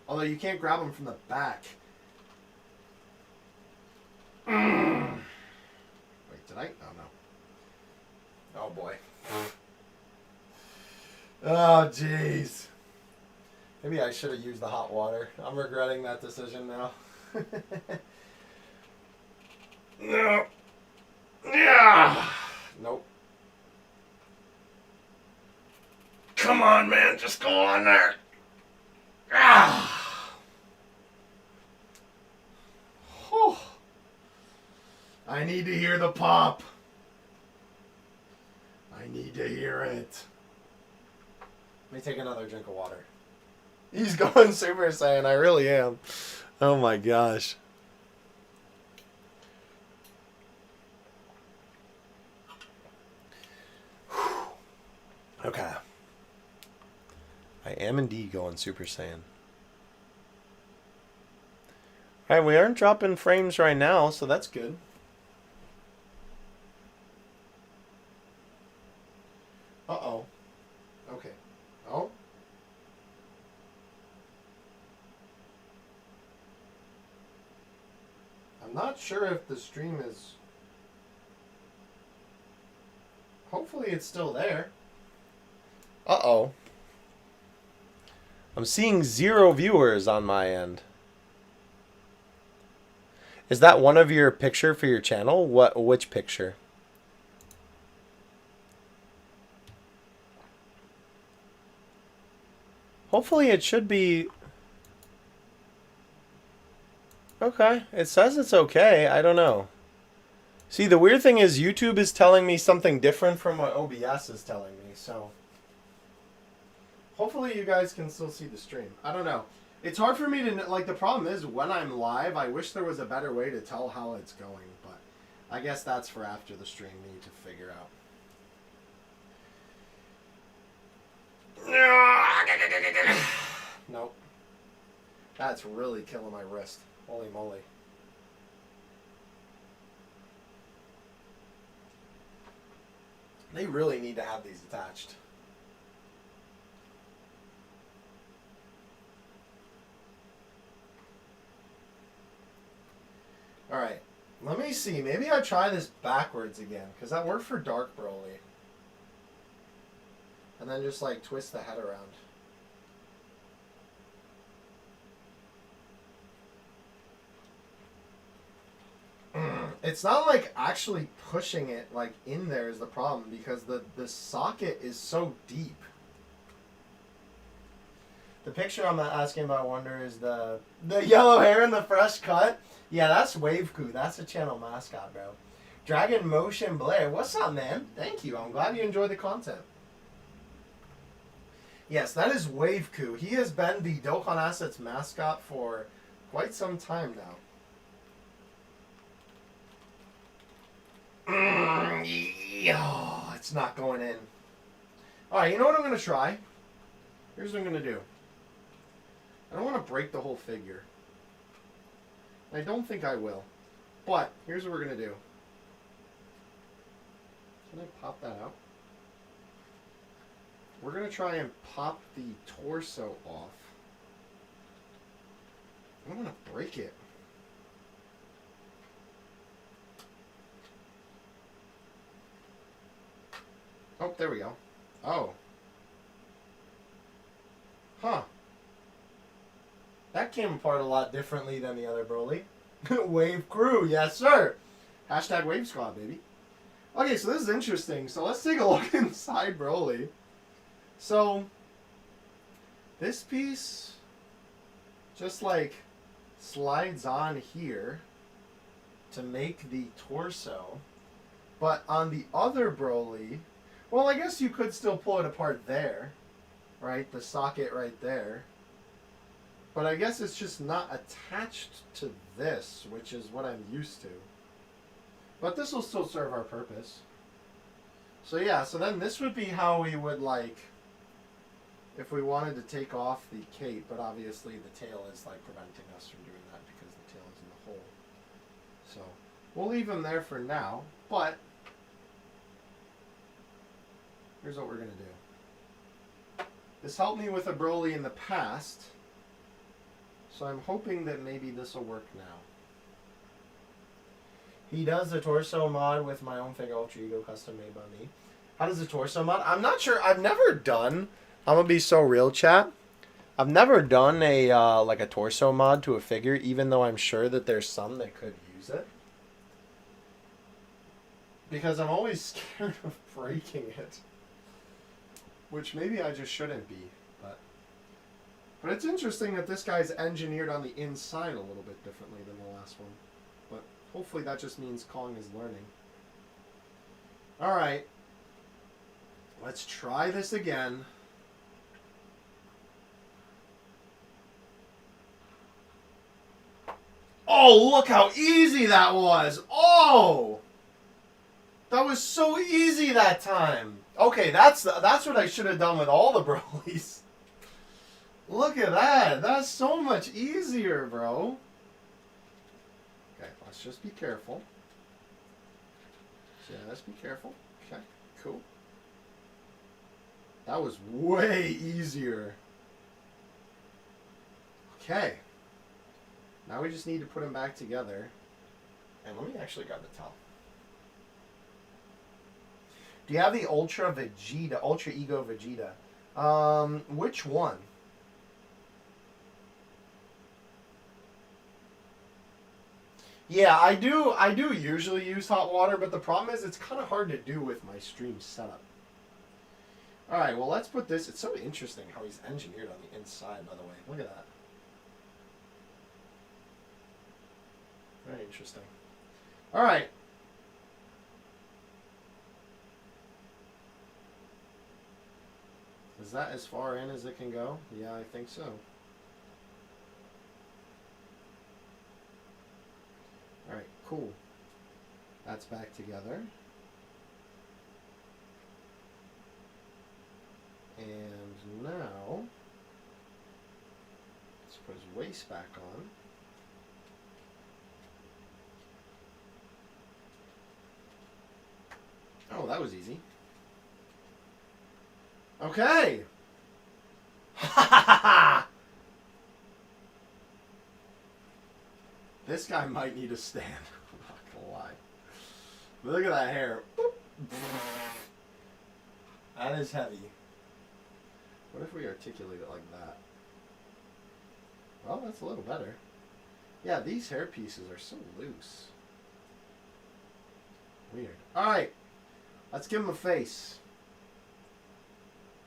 Although you can't grab them from the back. Wait, did I? Oh, no. Oh, boy. Oh, jeez. Maybe I should have used the hot water. I'm regretting that decision now. No. Yeah. Nope. Come on, man. Just go on there. Ah. Oh. I need to hear the pop. I need to hear it. Let me take another drink of water. He's going Super Saiyan. I really am. Oh my gosh. Okay. I am indeed going Super Saiyan. Alright, we aren't dropping frames right now, so that's good. Uh-oh. Okay. Oh. I'm not sure if the stream is... Hopefully it's still there. Uh-oh. I'm seeing 0 viewers on my end. Is that one of your picture for your channel? Which picture? Hopefully it should be... Okay. It says it's okay. I don't know. See, the weird thing is YouTube is telling me something different from what OBS is telling me, so... Hopefully you guys can still see the stream. I don't know. It's hard for me to... Like, the problem is, when I'm live, I wish there was a better way to tell how it's going, but... I guess that's for after the stream we need to figure out. Nope. That's really killing my wrist. Holy moly. They really need to have these attached. Alright, let me see. Maybe I try this backwards again, because that worked for Dark Broly. And then just like twist the head around. It's not like actually pushing it like in there is the problem, because the socket is so deep. The picture I'm asking about, Wonder, is the yellow hair and the fresh cut. Yeah, that's Waveku. That's the channel mascot, bro. Dragon Motion Blair. What's up, man? Thank you. I'm glad you enjoyed the content. Yes, that is Waveku. He has been the Dokkan Assets mascot for quite some time now. Oh, it's not going in. Alright, you know what I'm going to try? Here's what I'm going to do. I don't want to break the whole figure. I don't think I will. But, here's what we're going to do. Can I pop that out? We're going to try and pop the torso off. I don't want to break it. Oh, there we go. Oh. Huh. That came apart a lot differently than the other Broly. Wave Crew, yes sir. Hashtag Wave Squad, baby. Okay, so this is interesting. So let's take a look inside Broly. So, this piece just like slides on here to make the torso. But on the other Broly, well, I guess you could still pull it apart there, right? The socket right there. But I guess it's just not attached to this, which is what I'm used to. But this will still serve our purpose. So yeah, so then this would be how we would like, if we wanted to take off the cape, but obviously the tail is like preventing us from doing that because the tail is in the hole. So we'll leave him there for now, but here's what we're going to do. This helped me with a Broly in the past, so I'm hoping that maybe this will work now. He does the torso mod with my own figure Ultra Ego custom made by me. How does the torso mod? I'm not sure. I've never done, I'm going to be so real, chat. I've never done a like a torso mod to a figure, even though I'm sure that there's some that could use it. Because I'm always scared of breaking it. Which maybe I just shouldn't be, but it's interesting that this guy's engineered on the inside a little bit differently than the last one. But hopefully that just means Kong is learning. Alright. Let's try this again. Oh, look how easy that was! Oh! That was so easy that time! Okay, that's what I should have done with all the Brolys. Look at that. That's so much easier, bro. Okay, let's just be careful. So, yeah, let's be careful. Okay, cool. That was way easier. Okay. Now we just need to put them back together. And let me actually grab the towel. Do you have the Ultra Vegeta, Ultra Ego Vegeta? Which one? Yeah, I do usually use hot water, but the problem is it's kind of hard to do with my stream setup. Alright, well let's put this, it's so interesting how he's engineered on the inside, by the way. Look at that. Very interesting. Alright. Is that as far in as it can go? Yeah, I think so. Alright, cool. That's back together. And now, let's put his waist back on. Oh, that was easy. Okay. Ha This guy might need a stand. I'm not gonna lie. Look at that hair. That is heavy. What if we articulate it like that? Well, that's a little better. Yeah, these hair pieces are so loose. Weird. Alright. Let's give him a face.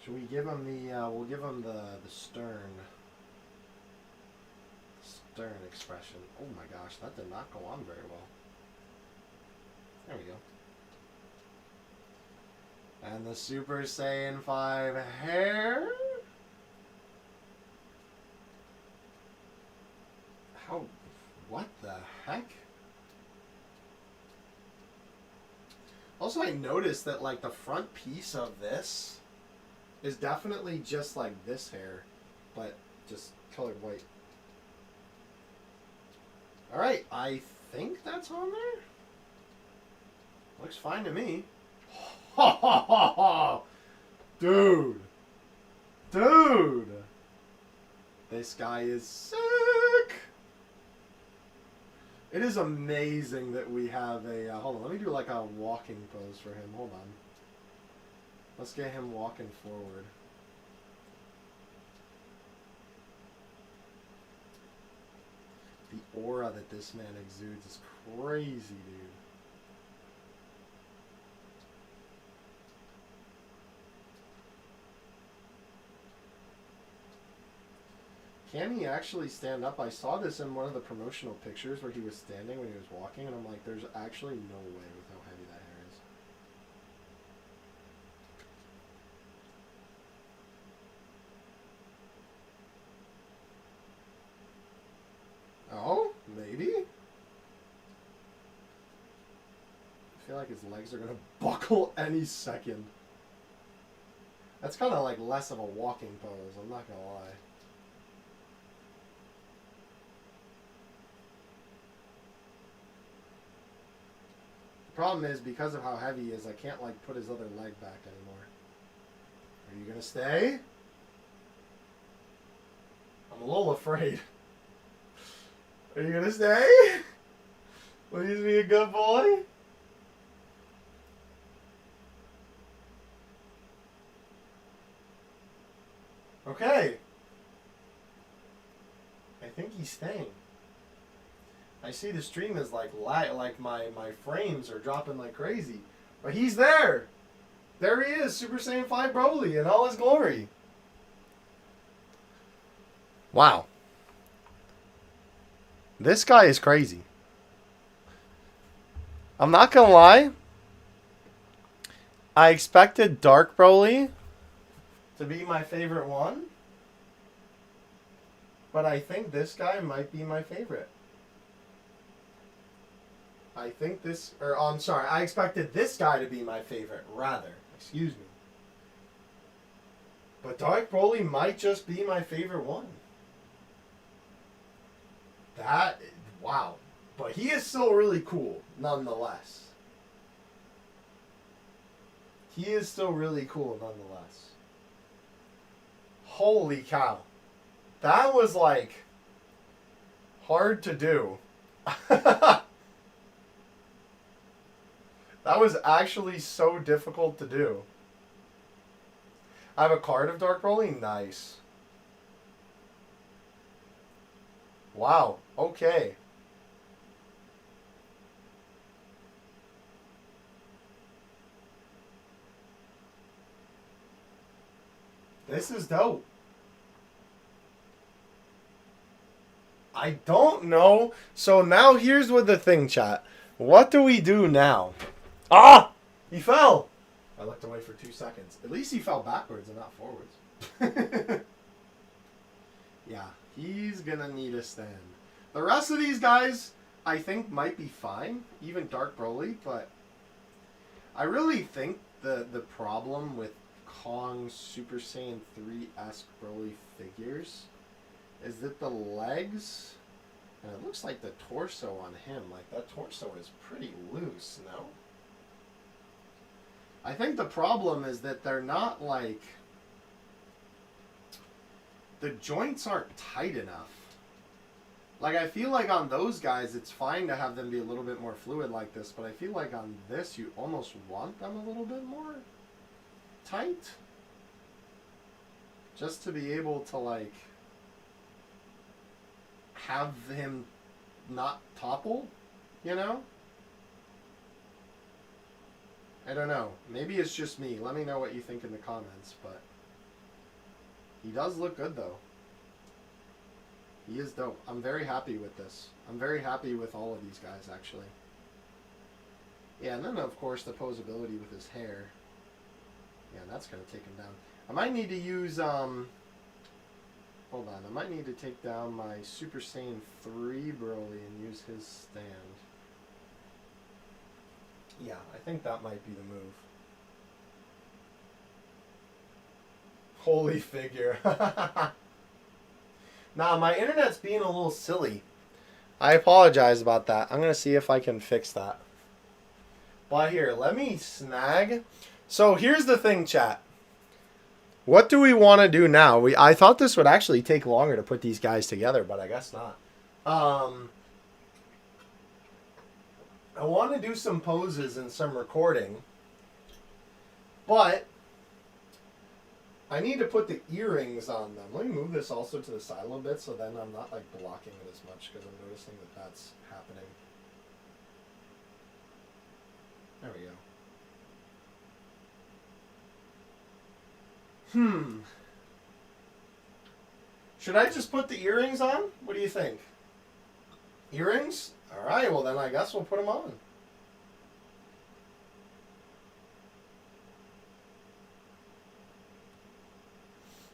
Should we give him the, we'll give him the stern expression. Oh my gosh, that did not go on very well. There we go. And the Super Saiyan 5 hair. How, what the heck? Also, I noticed that, like, the front piece of this is definitely just like this hair, but just colored white. Alright, I think that's on there. Looks fine to me. Ha ha ha ha! Dude! Dude! This guy is sick! It is amazing that we have a... hold on, let me do like a walking pose for him. Hold on. Let's get him walking forward. The aura that this man exudes is crazy, dude. Can he actually stand up? I saw this in one of the promotional pictures where he was standing when he was walking, and I'm like, there's actually no way with how heavy that hair is. Oh, maybe? I feel like his legs are going to buckle any second. That's kind of like less of a walking pose, I'm not going to lie. Problem is, because of how heavy he is, I can't like put his other leg back anymore. Are you gonna stay? I'm a little afraid. Are you gonna stay? Please be a good boy. Okay. I think he's staying. I see the stream is like my frames are dropping like crazy. But he's there! There he is, Super Saiyan 5 Broly in all his glory. Wow. This guy is crazy. I'm not gonna lie. I expected Dark Broly to be my favorite one. But I think this guy might be my favorite. I think this, or I'm sorry, I expected this guy to be my favorite, rather. Excuse me. But Dark Broly might just be my favorite one. That, wow. But he is still really cool, nonetheless. He is still really cool, nonetheless. Holy cow. That was, like, hard to do. That was actually so difficult to do. I have a card of Dark Broly? Nice. Wow. Okay. This is dope. I don't know. So now here's what the thing, chat. What do we do now? Ah! He fell! I looked away for 2 seconds. At least he fell backwards and not forwards. Yeah, he's gonna need a stand. The rest of these guys, I think, might be fine. Even Dark Broly, but I really think the problem with Kong's Super Saiyan 3-esque Broly figures is that the legs, and it looks like the torso on him, like that torso is pretty loose, no? I think the problem is that they're not like, the joints aren't tight enough. Like, I feel like on those guys, it's fine to have them be a little bit more fluid like this, but I feel like on this, you almost want them a little bit more tight. Just to be able to, like, have him not topple, you know? I don't know. Maybe it's just me. Let me know what you think in the comments, but he does look good, though. He is dope. I'm very happy with this. I'm very happy with all of these guys, actually. Yeah, and then, of course, the posability with his hair. Yeah, that's going to take him down. I might need to use, hold on. I might need to take down my Super Saiyan 3 Broly and use his stand. Yeah, I think that might be the move. Holy figure. Nah, my internet's being a little silly. I apologize about that. I'm going to see if I can fix that. But here, let me snag. So here's the thing, chat. What do we want to do now? I thought this would actually take longer to put these guys together, but I guess not. I want to do some poses and some recording. But I need to put the earrings on them. Let me move this also to the side a little bit so then I'm not like blocking it as much because I'm noticing that that's happening. There we go. Should I just put the earrings on? What do you think? Earrings? Alright, well then I guess we'll put them on.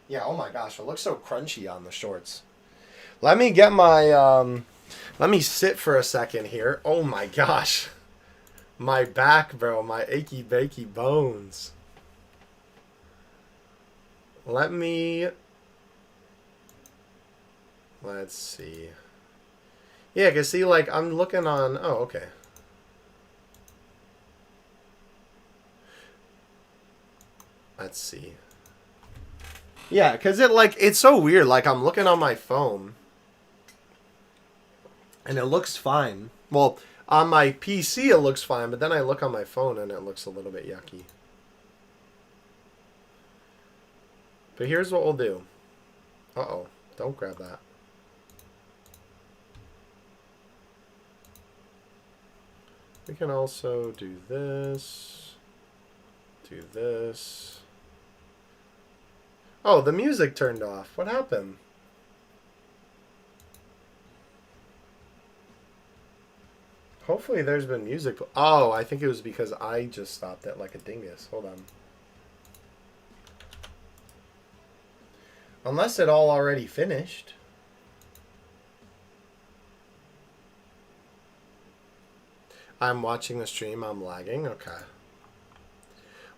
Yeah, oh my gosh, it looks so crunchy on the shorts. Let me get my, let me sit for a second here. Oh my gosh. My back, bro, my achy bakey bones. Let's see. Yeah, because see, like, I'm looking on, oh, okay. Let's see. Yeah, because it's so weird. Like, I'm looking on my phone, and it looks fine. Well, on my PC, it looks fine, but then I look on my phone, and it looks a little bit yucky. But here's what we'll do. Uh-oh. Don't grab that. We can also do this. Do this. Oh, the music turned off. What happened? Hopefully there's been music. Oh, I think it was because I just stopped it like a dingus. Hold on. Unless it all already finished. I'm watching the stream. I'm lagging. Okay.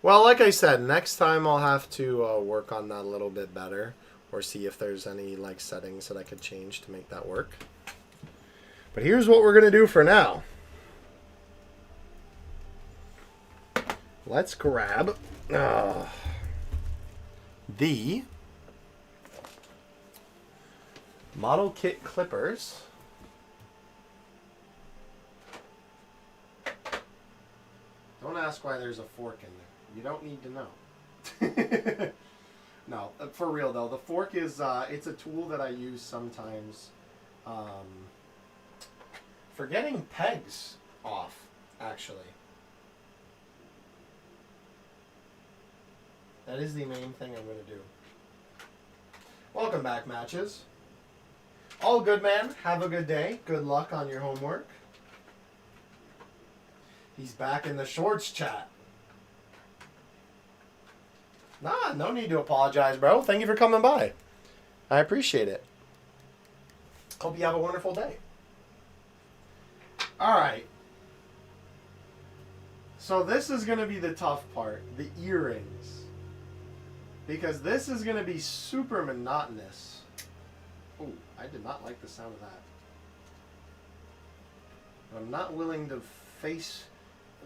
Well, like I said, next time I'll have to work on that a little bit better. Or see if there's any like settings that I could change to make that work. But here's what we're going to do for now. Let's grab the model kit clippers. Don't ask why there's a fork in there. You don't need to know. No, for real though, the fork is it's a tool that I use sometimes for getting pegs off, actually. That is the main thing I'm going to do. Welcome back, matches. All good, man. Have a good day. Good luck on your homework. He's back in the shorts chat. Nah, no need to apologize, bro. Thank you for coming by. I appreciate it. Hope you have a wonderful day. All right. So this is going to be the tough part, the earrings. Because this is going to be super monotonous. Oh, I did not like the sound of that. I'm not willing to face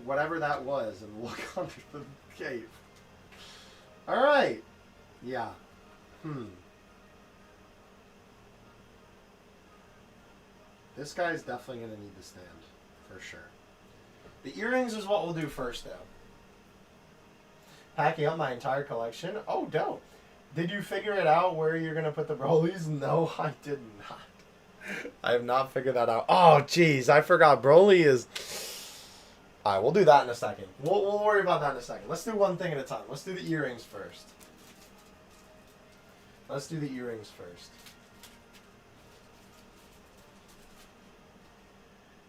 whatever that was and look under the cave. Alright. Yeah. This guy's definitely going to need to stand, for sure. The earrings is what we'll do first, though. Packing up my entire collection? Oh, dope. Did you figure it out where you're going to put the Brolys? No, I did not. I have not figured that out. Oh, jeez, I forgot. Broly is... All right, we'll do that in a second. We'll worry about that in a second. Let's do one thing at a time. Let's do the earrings first. Let's do the earrings first.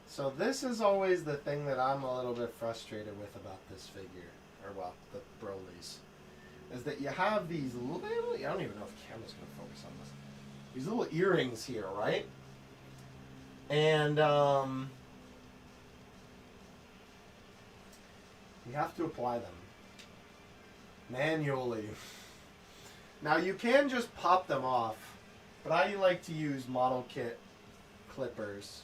So this is always the thing that I'm a little bit frustrated with about this figure. Or, well, the Brolys. Is that you have these little... I don't even know if the camera's going to focus on this. These little earrings here, right? And, you have to apply them manually. Now you can just pop them off, but I like to use model kit clippers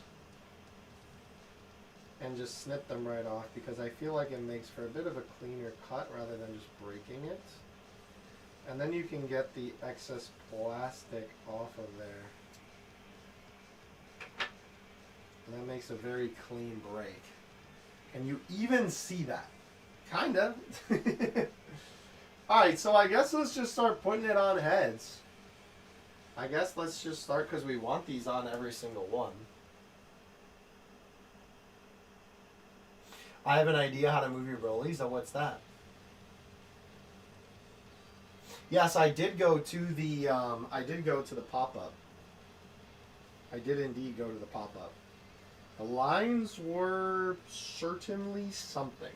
and just snip them right off because I feel like it makes for a bit of a cleaner cut rather than just breaking it. And then you can get the excess plastic off of there. And that makes a very clean break. And you even see that. Kinda. Alright, so I guess let's just start putting it on heads. I guess let's just start because we want these on every single one. I have an idea how to move your Brolys. So what's that? Yes, I did go to the pop-up. I did indeed go to the pop-up. The lines were certainly something.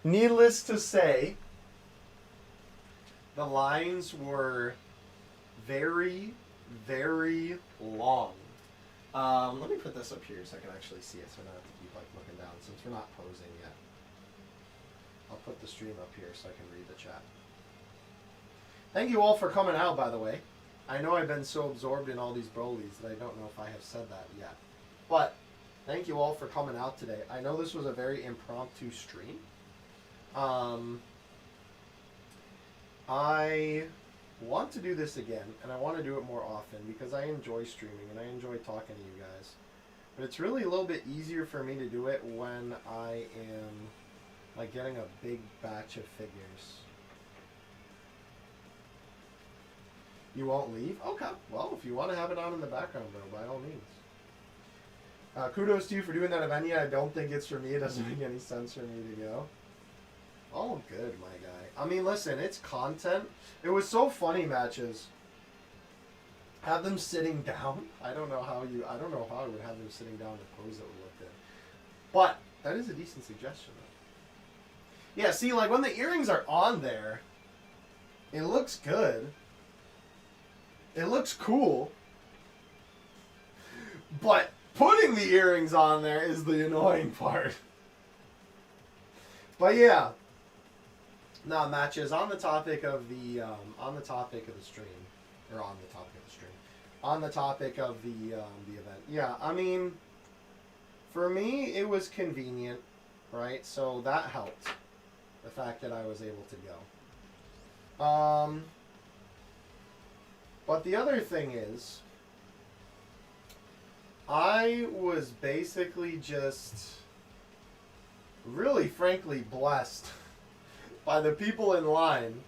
Needless to say, the lines were very, very long. Let me put this up here so I can actually see it so I don't have to keep like looking down since we're not posing yet. I'll put the stream up here so I can read the chat. Thank you all for coming out, by the way. I know I've been so absorbed in all these Brolys that I don't know if I have said that yet. But thank you all for coming out today. I know this was a very impromptu stream. I want to do this again, and I want to do it more often because I enjoy streaming and I enjoy talking to you guys. But it's really a little bit easier for me to do it when I am like getting a big batch of figures. You won't leave? Okay. Well, if you want to have it on in the background, bro, by all means. Kudos to you for doing that event. Yeah, I don't think it's for me. It doesn't make any sense for me to go. All good, my guy. I mean, listen, it's content. It was so funny, matches. Have them sitting down. I don't know how I would have them sitting down to pose that would look good. But that is a decent suggestion, though. Yeah, see, like when the earrings are on there, it looks good. It looks cool. But putting the earrings on there is the annoying part. But yeah. Now, matches on the topic of the stream, on the topic of the event. Yeah, I mean, for me, it was convenient, right? So that helped. The fact that I was able to go. But the other thing is, I was basically just really, frankly, blessed by the people in line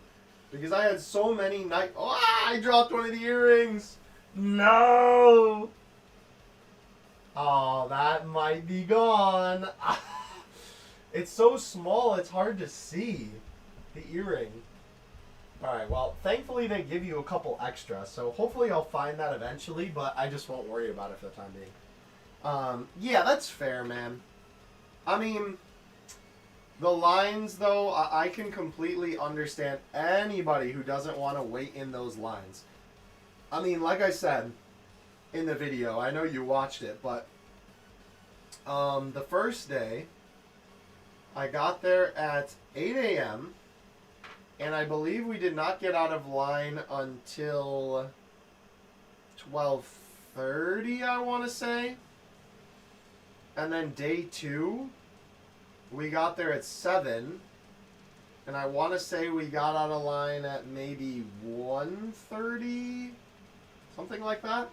because I had so many I dropped one of the earrings. No. Oh, that might be gone. It's so small, it's hard to see the earring. Alright, well, thankfully they give you a couple extra, so hopefully I'll find that eventually, but I just won't worry about it for the time being. Yeah, that's fair, man. I mean, the lines, though, I can completely understand anybody who doesn't want to wait in those lines. I mean, like I said in the video, I know you watched it, but the first day, I got there at 8 a.m., and I believe we did not get out of line until 12:30, I want to say. And then day 2, we got there at 7. And I want to say we got out of line at maybe 1:30. something like that.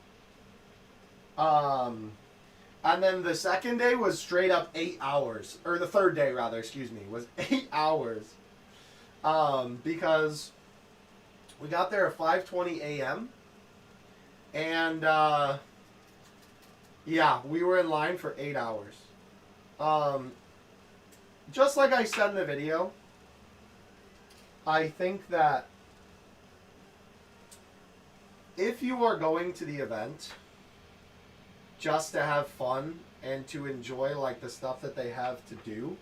And then the second day was straight up 8 hours, or the third day rather, excuse me, was 8 hours. Because we got there at 5:20 a.m. and yeah, we were in line for 8 hours. Just like I said in the video, I think that if you are going to the event just to have fun and to enjoy like the stuff that they have to do,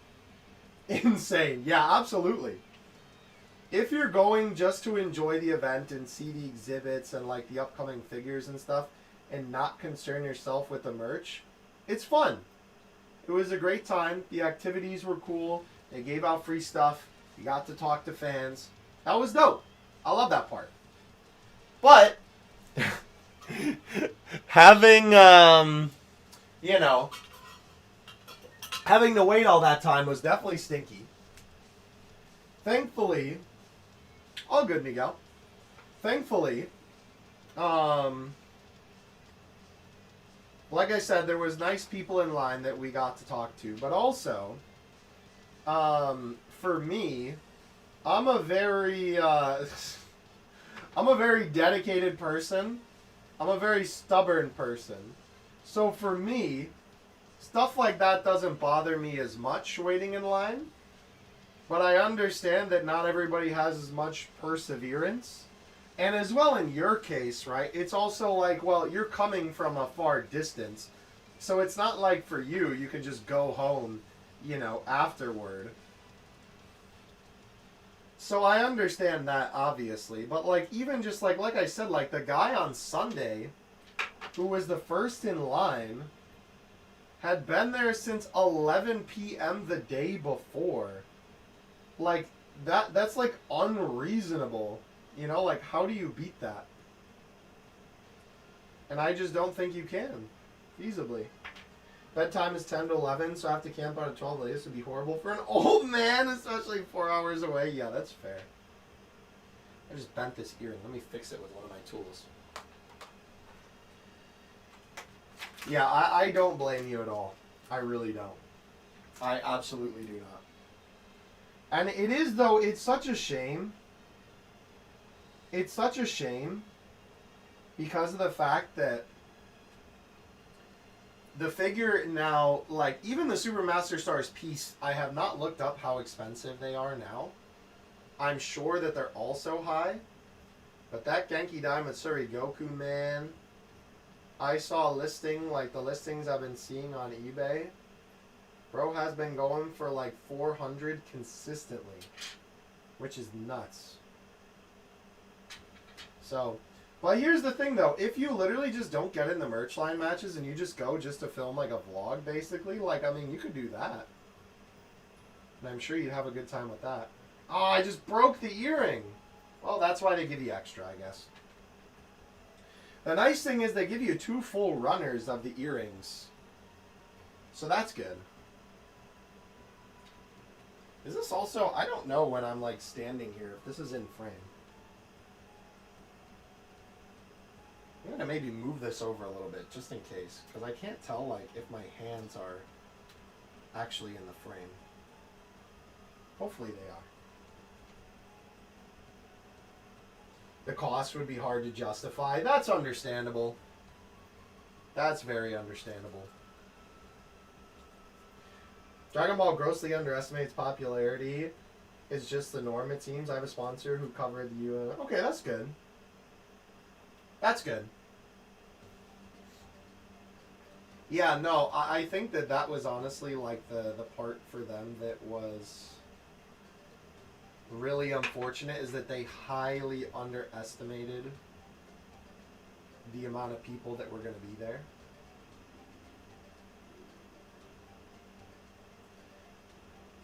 insane. Yeah, absolutely. If you're going just to enjoy the event and see the exhibits and like the upcoming figures and stuff and not concern yourself with the merch, it's fun. It was a great time. The activities were cool. They gave out free stuff. You got to talk to fans. That was dope. I love that part. But having you know, having to wait all that time was definitely stinky. Thankfully, all good, Miguel. Thankfully, like I said, there was nice people in line that we got to talk to, but also, for me, I'm a very dedicated person. I'm a very stubborn person. So for me, stuff like that doesn't bother me as much waiting in line. But I understand that not everybody has as much perseverance. And as well in your case, right, it's also like, well, you're coming from a far distance. So it's not like for you, you can just go home, you know, afterward. So I understand that, obviously. But, like, even just, like I said, like, the guy on Sunday, who was the first in line, had been there since 11 p.m. the day before. Like, that's, like, unreasonable. You know, like, how do you beat that? And I just don't think you can, feasibly. Bedtime is 10 to 11, so I have to camp out at 12. This would be horrible for an old man, especially 4 hours away. Yeah, that's fair. I just bent this earring. Let me fix it with one of my tools. Yeah, I don't blame you at all. I really don't. I absolutely do not. And it is, though, it's such a shame. It's such a shame because of the fact that the figure now, like, even the Super Master Stars piece, I have not looked up how expensive they are now. I'm sure that they're also high. But that Genki Dai Matsuri Goku, man, I saw a listing, like the listings I've been seeing on eBay. Bro has been going for like 400 consistently, which is nuts. So, but here's the thing though, if you literally just don't get in the merch line matches and you just go just to film like a vlog basically, like, I mean, you could do that. And I'm sure you'd have a good time with that. Oh, I just broke the earring. Well, that's why they give you extra, I guess. The nice thing is they give you 2 full runners of the earrings. So that's good. Is this also, I don't know when I'm like standing here, if this is in frame. I'm going to maybe move this over a little bit, just in case. Because I can't tell, like, if my hands are actually in the frame. Hopefully they are. The cost would be hard to justify. That's understandable. That's very understandable. Dragon Ball grossly underestimates popularity. It's just the norm, it seems. I have a sponsor who covered the UN. Okay, that's good. That's good. Yeah, no, I think that that was honestly like the part for them that was really unfortunate, is that they highly underestimated the amount of people that were going to be there.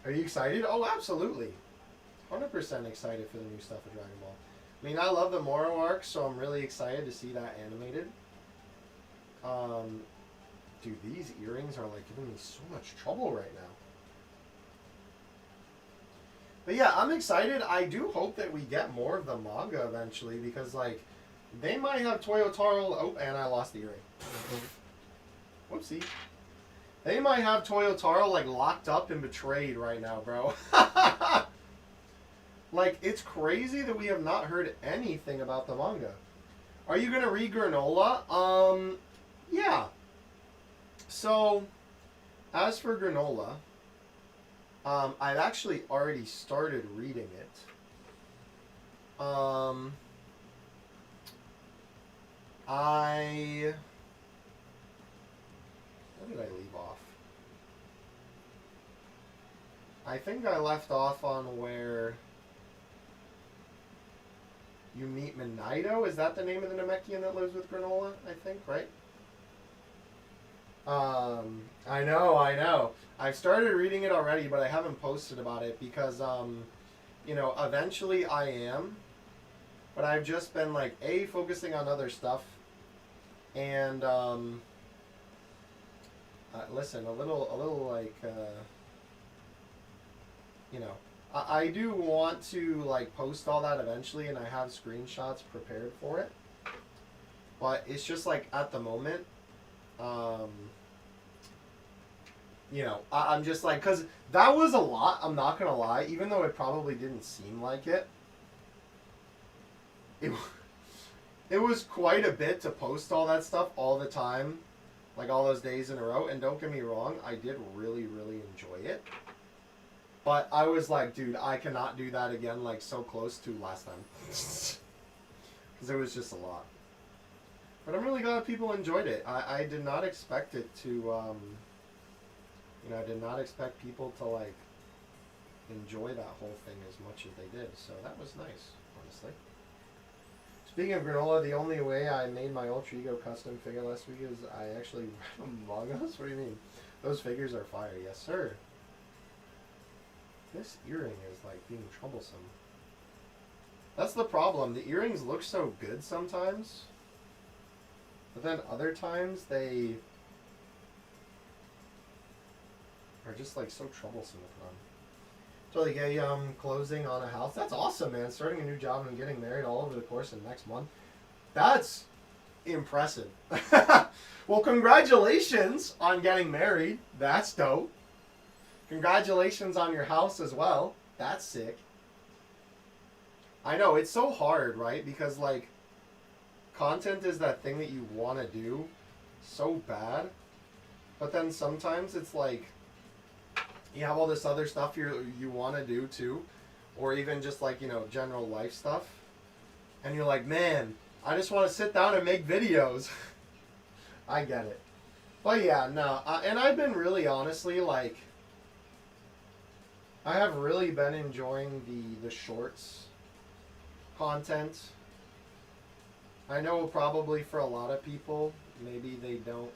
Are you excited? Oh, absolutely. 100% excited for the new stuff of Dragon Ball. I mean, I love the Moro arc, so I'm really excited to see that animated. Dude, these earrings are like giving me so much trouble right now. But yeah, I'm excited. I do hope that we get more of the manga eventually, because like, They might have Toyotaro. Oh, and I lost the earring. Whoopsie. They might have Toyotaro like locked up and betrayed right now, bro. Like, it's crazy that we have not heard anything about the manga. Are you gonna read Granola? Yeah. So, as for Granola, I've actually already started reading it. Where did I leave off? I think I left off on where you meet Minato. Is that the name of the Namekian that lives with Granola? I think, right? I know. I've started reading it already, but I haven't posted about it because, you know, eventually I am. But I've just been, like, focusing on other stuff. And, listen, a little like, you know, I do want to, like, post all that eventually, and I have screenshots prepared for it. But it's just, like, at the moment, you know, I'm just, like, because that was a lot, I'm not going to lie, even though it probably didn't seem like it. It was quite a bit to post all that stuff all the time, like all those days in a row. And don't get me wrong, I did really, really enjoy it. But I was like, dude, I cannot do that again, like so close to last time. Because it was just a lot. But I'm really glad people enjoyed it. I did not expect it to, you know, I did not expect people to, like, enjoy that whole thing as much as they did. So that was nice, honestly. Speaking of Granola, the only way I made my Ultra Ego custom figure last week is I actually read mangas. What do you mean? Those figures are fire. Yes, sir. This earring is, like, being troublesome. That's the problem. The earrings look so good sometimes. But then other times they are just, like, so troublesome to put on. Totally gay, closing on a house. That's awesome, man. Starting a new job and getting married all over the course of next month. That's impressive. Well, congratulations on getting married. That's dope. Congratulations on your house as well. That's sick. I know, it's so hard, right? Because, like, content is that thing that you want to do so bad. But then sometimes it's like, you have all this other stuff you want to do too, or even just, like, you know, general life stuff, and you're like, man, I just want to sit down and make videos. I get it. But yeah, no, and I've been really, honestly, like, I have really been enjoying the shorts content. I know probably for a lot of people, maybe they don't,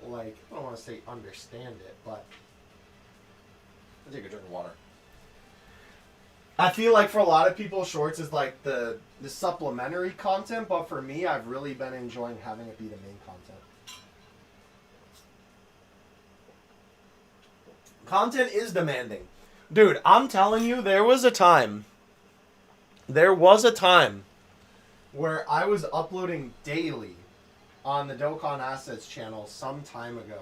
like, I don't want to say understand it, but I'll take a drink of water. I feel like for a lot of people, shorts is like the supplementary content, but for me, I've really been enjoying having it be the main content. Content is demanding. Dude, I'm telling you, there was a time where I was uploading daily on the Dokkan Assets channel some time ago.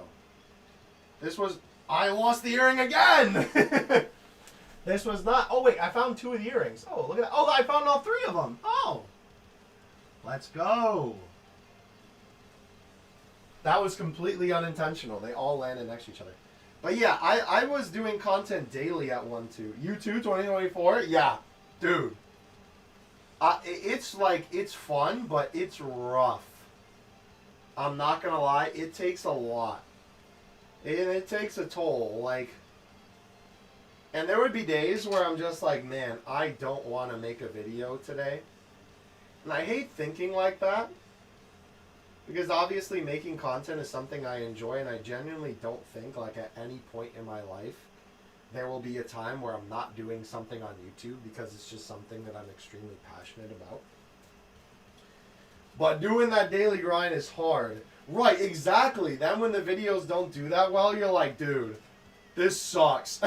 I lost the earring again! This was not, oh wait, I found 2 of the earrings. Oh, look at that. Oh, I found all 3 of them. Oh. Let's go. That was completely unintentional. They all landed next to each other. But yeah, I was doing content daily at 1-2. You too, 2024? Yeah, dude. It's like, it's fun, but it's rough. I'm not gonna lie, it takes a lot. And it takes a toll, like, and there would be days where I'm just like, man, I don't want to make a video today. And I hate thinking like that, because obviously making content is something I enjoy, and I genuinely don't think, like, at any point in my life there will be a time where I'm not doing something on YouTube, because it's just something that I'm extremely passionate about. But doing that daily grind is hard. Right, exactly. Then when the videos don't do that well, you're like, dude, this sucks.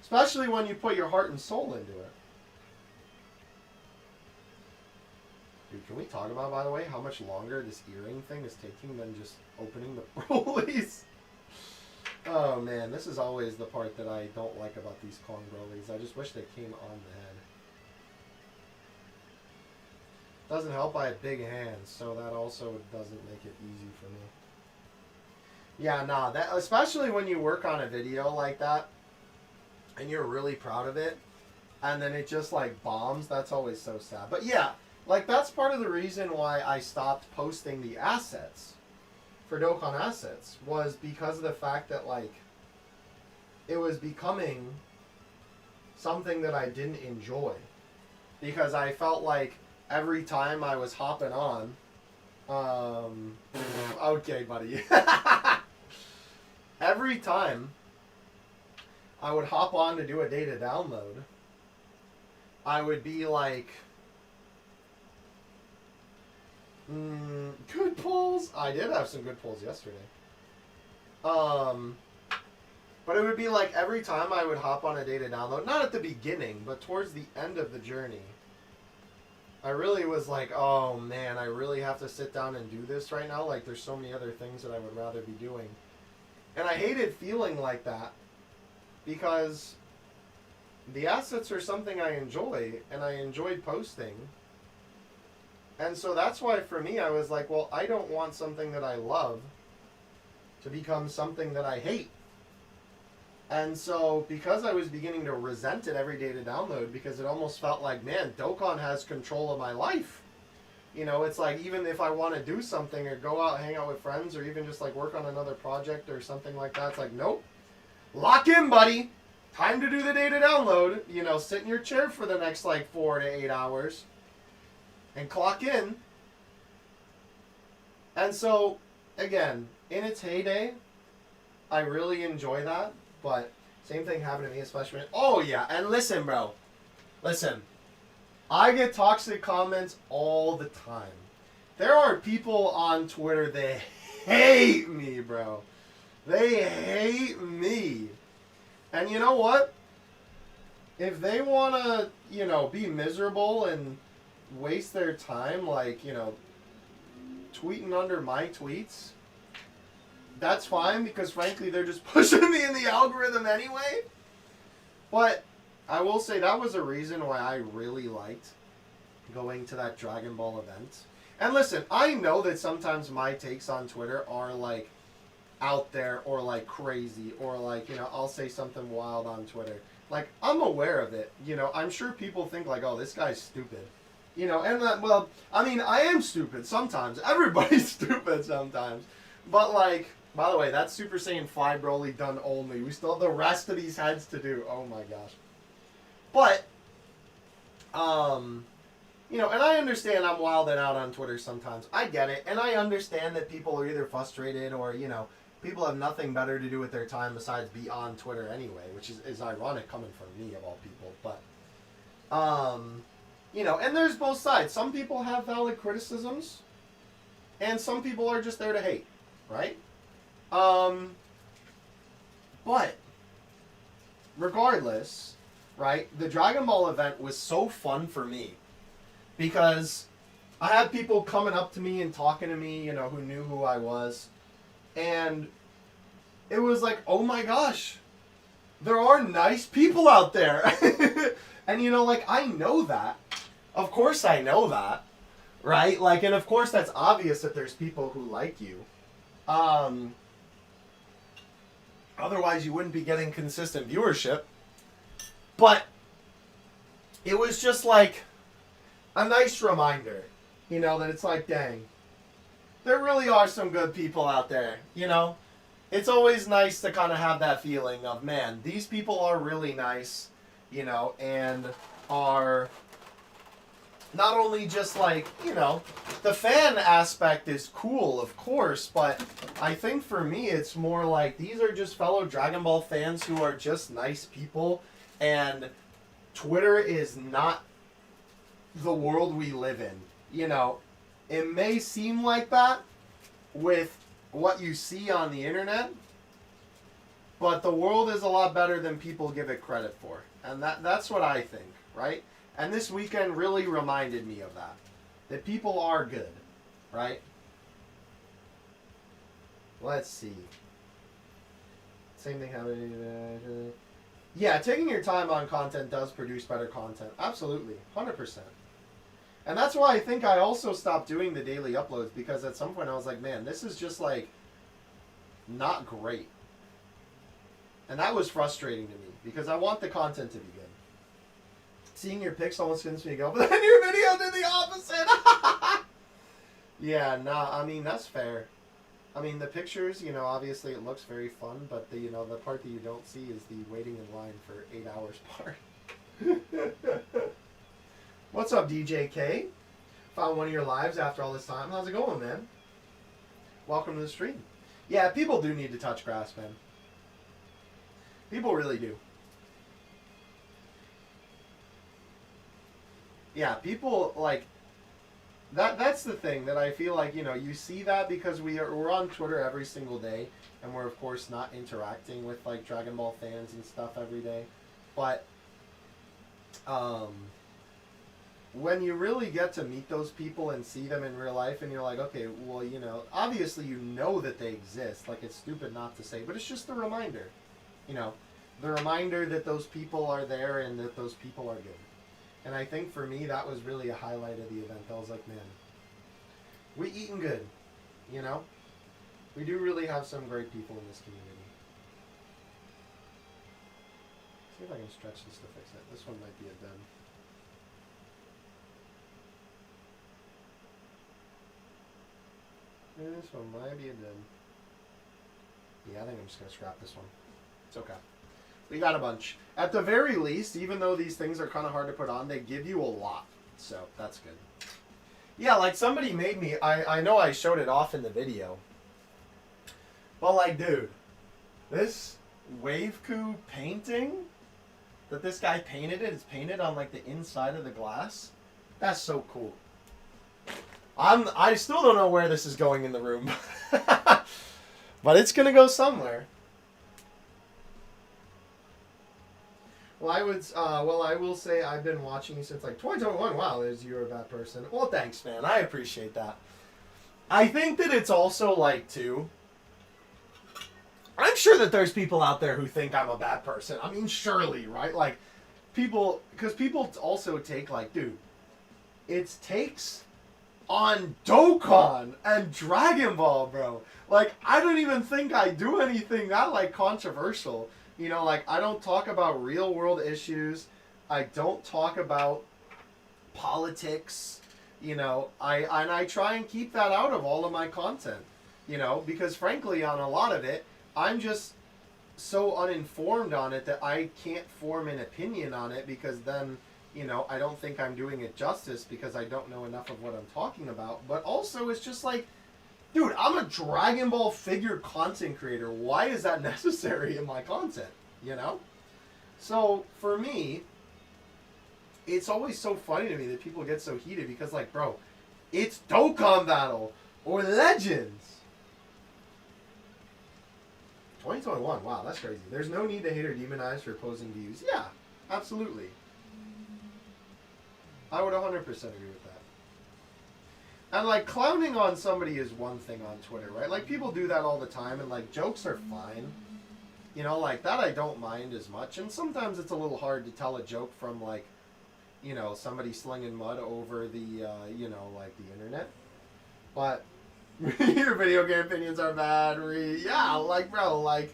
Especially when you put your heart and soul into it. Dude, can we talk about, by the way, how much longer this earring thing is taking than just opening the Brolys? Oh, man, this is always the part that I don't like about these Kong Brolys. I just wish they came on the head. Doesn't help I have big hands, so that also doesn't make it easy for me. Yeah, nah, that, especially when you work on a video like that, and you're really proud of it, and then it just, like, bombs, that's always so sad. But yeah, like, that's part of the reason why I stopped posting the assets for Dokkan Assets, was because of the fact that, like, it was becoming something that I didn't enjoy. Because I felt like every time I was hopping on, okay, buddy. Every time I would hop on to do a data download, I would be like, good pulls. I did have some good pulls yesterday. But it would be like every time I would hop on a data download, not at the beginning, but towards the end of the journey, I really was like, oh man, I really have to sit down and do this right now. Like, there's so many other things that I would rather be doing. And I hated feeling like that because the assets are something I enjoy, and I enjoyed posting. And so that's why for me, I was like, well, I don't want something that I love to become something that I hate. And so because I was beginning to resent it every day to download, because it almost felt like, man, Dokkan has control of my life. You know, it's like, even if I want to do something or go out, hang out with friends, or even just like work on another project or something like that, it's like, nope, lock in, buddy. Time to do the data download. You know, sit in your chair for the next like 4 to 8 hours and clock in. And so, again, in its heyday, I really enjoy that. But same thing happened to me, especially when, oh yeah, and listen, bro. Listen. I get toxic comments all the time. There are people on Twitter that hate me, bro. They hate me. And you know what? If they want to, you know, be miserable and waste their time, like, you know, tweeting under my tweets, that's fine, because frankly, they're just pushing me in the algorithm anyway. But I will say that was a reason why I really liked going to that Dragon Ball event. And listen, I know that sometimes my takes on Twitter are like out there or like crazy, or like, you know, I'll say something wild on Twitter. Like, I'm aware of it. You know, I'm sure people think like, oh, this guy's stupid. You know, and well, I mean, I am stupid sometimes. Everybody's stupid sometimes. But like, by the way, that's Super Saiyan 5 Broly done only. We still have the rest of these heads to do. Oh my gosh. But, you know, and I understand I'm wilding out on Twitter sometimes. I get it. And I understand that people are either frustrated or, you know, people have nothing better to do with their time besides be on Twitter anyway, which is ironic coming from me, of all people. But, you know, and there's both sides. Some people have valid criticisms, and some people are just there to hate, right? But, regardless, right, the Dragon Ball event was so fun for me because I had people coming up to me and talking to me, you know, who knew who I was. And it was like, oh my gosh, there are nice people out there. And, you know, like, I know that. Of course I know that, right? Like, and of course that's obvious that there's people who like you. Otherwise you wouldn't be getting consistent viewership. But it was just like a nice reminder, you know, that it's like, dang, there really are some good people out there, you know? It's always nice to kind of have that feeling of, man, these people are really nice, you know, and are not only just like, you know, the fan aspect is cool, of course, but I think for me it's more like these are just fellow Dragon Ball fans who are just nice people, and Twitter is not the world we live in. You know, it may seem like that with what you see on the internet, but the world is a lot better than people give it credit for. And that's what I think, right? And this weekend really reminded me of that. that people are good, right? Let's see. Same thing happening. Yeah, taking your time on content does produce better content. Absolutely. 100%. And that's why I think I also stopped doing the daily uploads, because at some point I was like, man, this is just like not great. And that was frustrating to me because I want the content to be good. Seeing your pics almost convinced me to go, but then your video did the opposite. Yeah, nah, I mean, that's fair. I mean, the pictures, you know, obviously it looks very fun, but the, you know, the part that you don't see is the waiting in line for 8 hours part. What's up, DJ K? Found one of your lives after all this time. How's it going, man? Welcome to the stream. Yeah, people do need to touch grass, man. People really do. Yeah, people, like, that's the thing that I feel like, you know, you see that because we're on Twitter every single day, and we're, of course, not interacting with, like, Dragon Ball fans and stuff every day. But, when you really get to meet those people and see them in real life, and you're like, okay, well, you know, obviously you know that they exist. Like, it's stupid not to say, but it's just the reminder. You know, the reminder that those people are there and that those people are good. And I think for me, that was really a highlight of the event. I was like, man, we eating good, you know? We do really have some great people in this community. See if I can stretch this to fix it. This one might be a den. This one might be a den. Yeah, I think I'm just going to scrap this one. It's okay. We got a bunch. At the very least, even though these things are kind of hard to put on, they give you a lot. So, that's good. Yeah, like somebody made me... I know I showed it off in the video. But like, dude, this Waveku painting that this guy painted, it's painted on like the inside of the glass. That's so cool. I still don't know where this is going in the room. But it's going to go somewhere. Well, I will say I've been watching you since like 2021. Wow, you're a bad person. Well, thanks, man. I appreciate that. I think that it's also like, too, I'm sure that there's people out there who think I'm a bad person. I mean, surely, right? Like, people, because people also take, like, dude, it takes on Dokkan and Dragon Ball, bro. Like, I don't even think I do anything that, like, controversial. You know, like, I don't talk about real world issues. I don't talk about politics. You know, I try and keep that out of all of my content. You know, because frankly, on a lot of it, I'm just so uninformed on it that I can't form an opinion on it, because then, you know, I don't think I'm doing it justice because I don't know enough of what I'm talking about. But also, it's just like, dude, I'm a Dragon Ball figure content creator. Why is that necessary in my content? You know? So, for me, it's always so funny to me that people get so heated because, like, bro, it's Dokkan Battle or Legends. 2021, wow, that's crazy. There's no need to hate or demonize for opposing views. Yeah, absolutely. I would 100% agree with that. And, like, clowning on somebody is one thing on Twitter, right? Like, people do that all the time, and, like, jokes are fine. You know, like, that I don't mind as much. And sometimes it's a little hard to tell a joke from, like, you know, somebody slinging mud over the, you know, like, the internet. But your video game opinions are bad. Yeah, like, bro, like,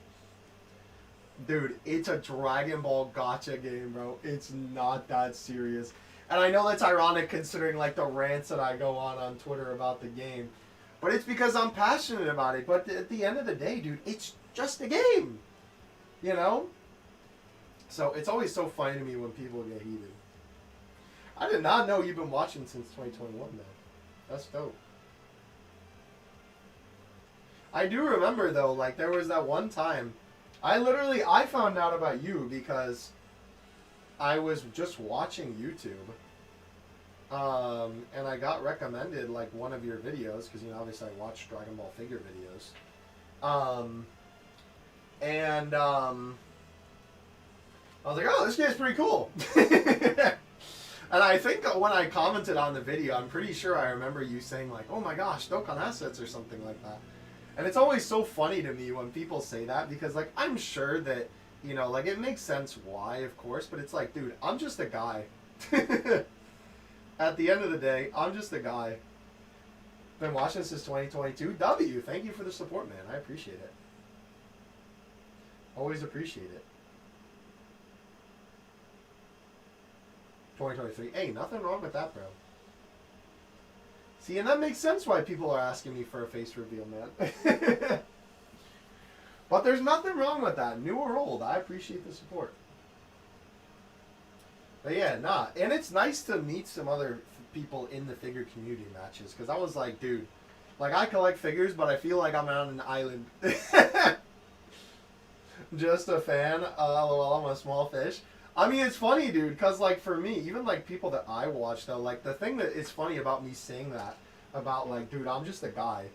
dude, it's a Dragon Ball gacha game, bro. It's not that serious. And I know that's ironic considering, like, the rants that I go on Twitter about the game. But it's because I'm passionate about it. But at the end of the day, dude, it's just a game. You know? So it's always so funny to me when people get heated. I did not know you've been watching since 2021, man. That's dope. I do remember, though, like, there was that one time. I found out about you because I was just watching YouTube, and I got recommended, like, one of your videos, because, you know, obviously I watch Dragon Ball figure videos, I was like, oh, this guy's pretty cool. And I think when I commented on the video, I'm pretty sure I remember you saying like, "Oh my gosh, Dokkan assets" or something like that. And it's always so funny to me when people say that because like I'm sure that like it makes sense why, of course, but it's like, dude, I'm just a guy. At the end of the day, I'm just a guy. Been watching since 2022. W, thank you for the support, man. I appreciate it. Always appreciate it. 2023. Hey, nothing wrong with that, bro. See, and that makes sense why people are asking me for a face reveal, man. But there's nothing wrong with that. New or old, I appreciate the support. But yeah, nah. And it's nice to meet some other people in the figure community matches. Because I was like, dude, like I collect figures, but I feel like I'm on an island. Just a fan. LOL, I'm a small fish. I mean, it's funny, dude, because, like, for me, even, like, people that I watch, though, like, the thing that is funny about me saying that, about, like, dude, I'm just a guy,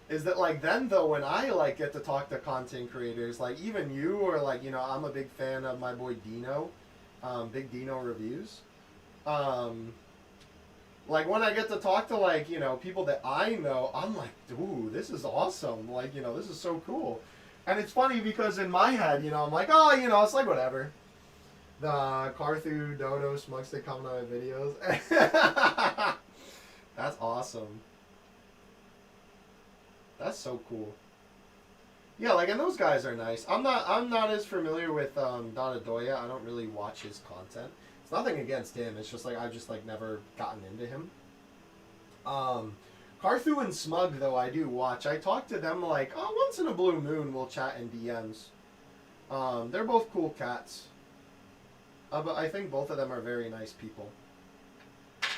is that, like, then, though, when I, like, get to talk to content creators, like, even you, or, like, I'm a big fan of my boy Dino, Big Dino Reviews, like, when I get to talk to, like, people that I know, I'm like, dude, this is awesome, like, this is so cool. And it's funny because in my head, I'm like, oh, it's like whatever. The Carthu Dodo Smugstick coming on my videos. That's awesome. That's so cool. Yeah, like, and those guys are nice. I'm not as familiar with Donadoya. I don't really watch his content. It's nothing against him. It's just like I've just like never gotten into him. Carthu and Smug though I do watch. I talk to them like once in a blue moon. We'll chat in DMs. They're both cool cats. But I think both of them are very nice people.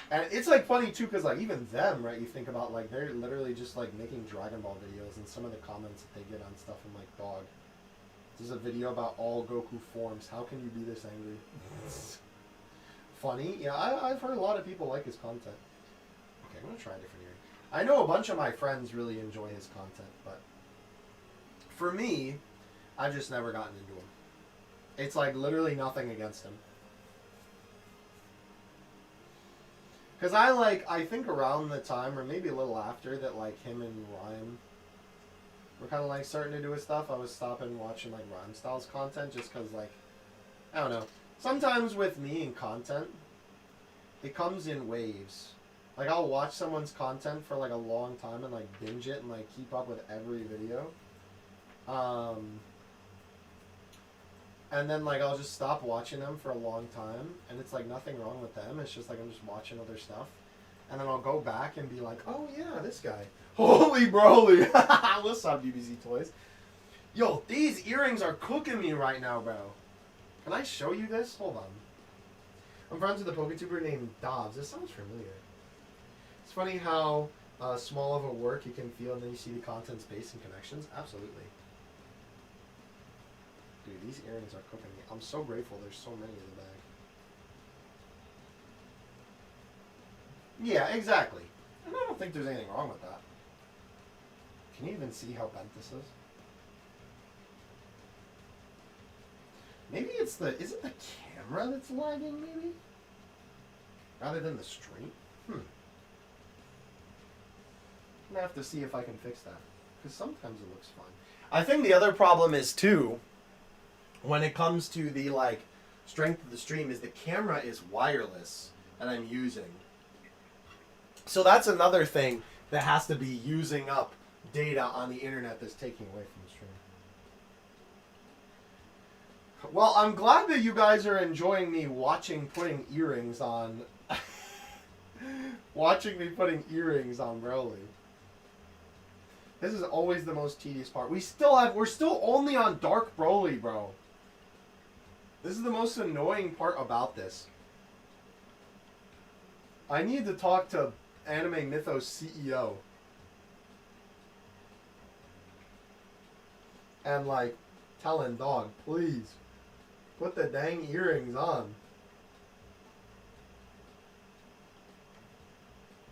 And it's like funny too, because like even them, right? You think about like they're literally just like making Dragon Ball videos, and some of the comments that they get on stuff. I'm like, dog, this is a video about all Goku forms. How can you be this angry? Funny, yeah. I've heard a lot of people like his content. Okay, I'm gonna try a different earring. I know a bunch of my friends really enjoy his content, but for me, I've just never gotten into him. It's like literally nothing against him. Because I think around the time, or maybe a little after, that like him and Ryan were kind of like starting to do his stuff, I was stopping watching like Ryan Styles content just because like, I don't know. Sometimes with me and content, it comes in waves. Like I'll watch someone's content for like a long time and like binge it and like keep up with every video. And then, like, I'll just stop watching them for a long time, and it's, like, nothing wrong with them. It's just, like, I'm just watching other stuff. And then I'll go back and be like, oh, yeah, this guy. Holy Broly. What's up, DBZ Toys? Yo, these earrings are cooking me right now, bro. Can I show you this? Hold on. I'm friends with a PokeTuber named Dobbs. This sounds familiar. It's funny how small of a work you can feel, and then you see the content, space, and connections. Absolutely. Dude, these earrings are cooking me. I'm so grateful there's so many in the bag. Yeah, exactly. And I don't think there's anything wrong with that. Can you even see how bent this is? Maybe it's the... Is it the camera that's lagging, maybe? Rather than the stream? I'm gonna have to see if I can fix that. Because sometimes it looks fine. I think the other problem is, too... when it comes to the like strength of the stream, is the camera is wireless that I'm using. So that's another thing that has to be using up data on the internet that's taking away from the stream. Well, I'm glad that you guys are enjoying me putting earrings on. Watching me putting earrings on Broly. This is always the most tedious part. We're still only on Dark Broly, bro. This is the most annoying part about this. I need to talk to Anime Mythos CEO. And like, tell him, dog, please, put the dang earrings on.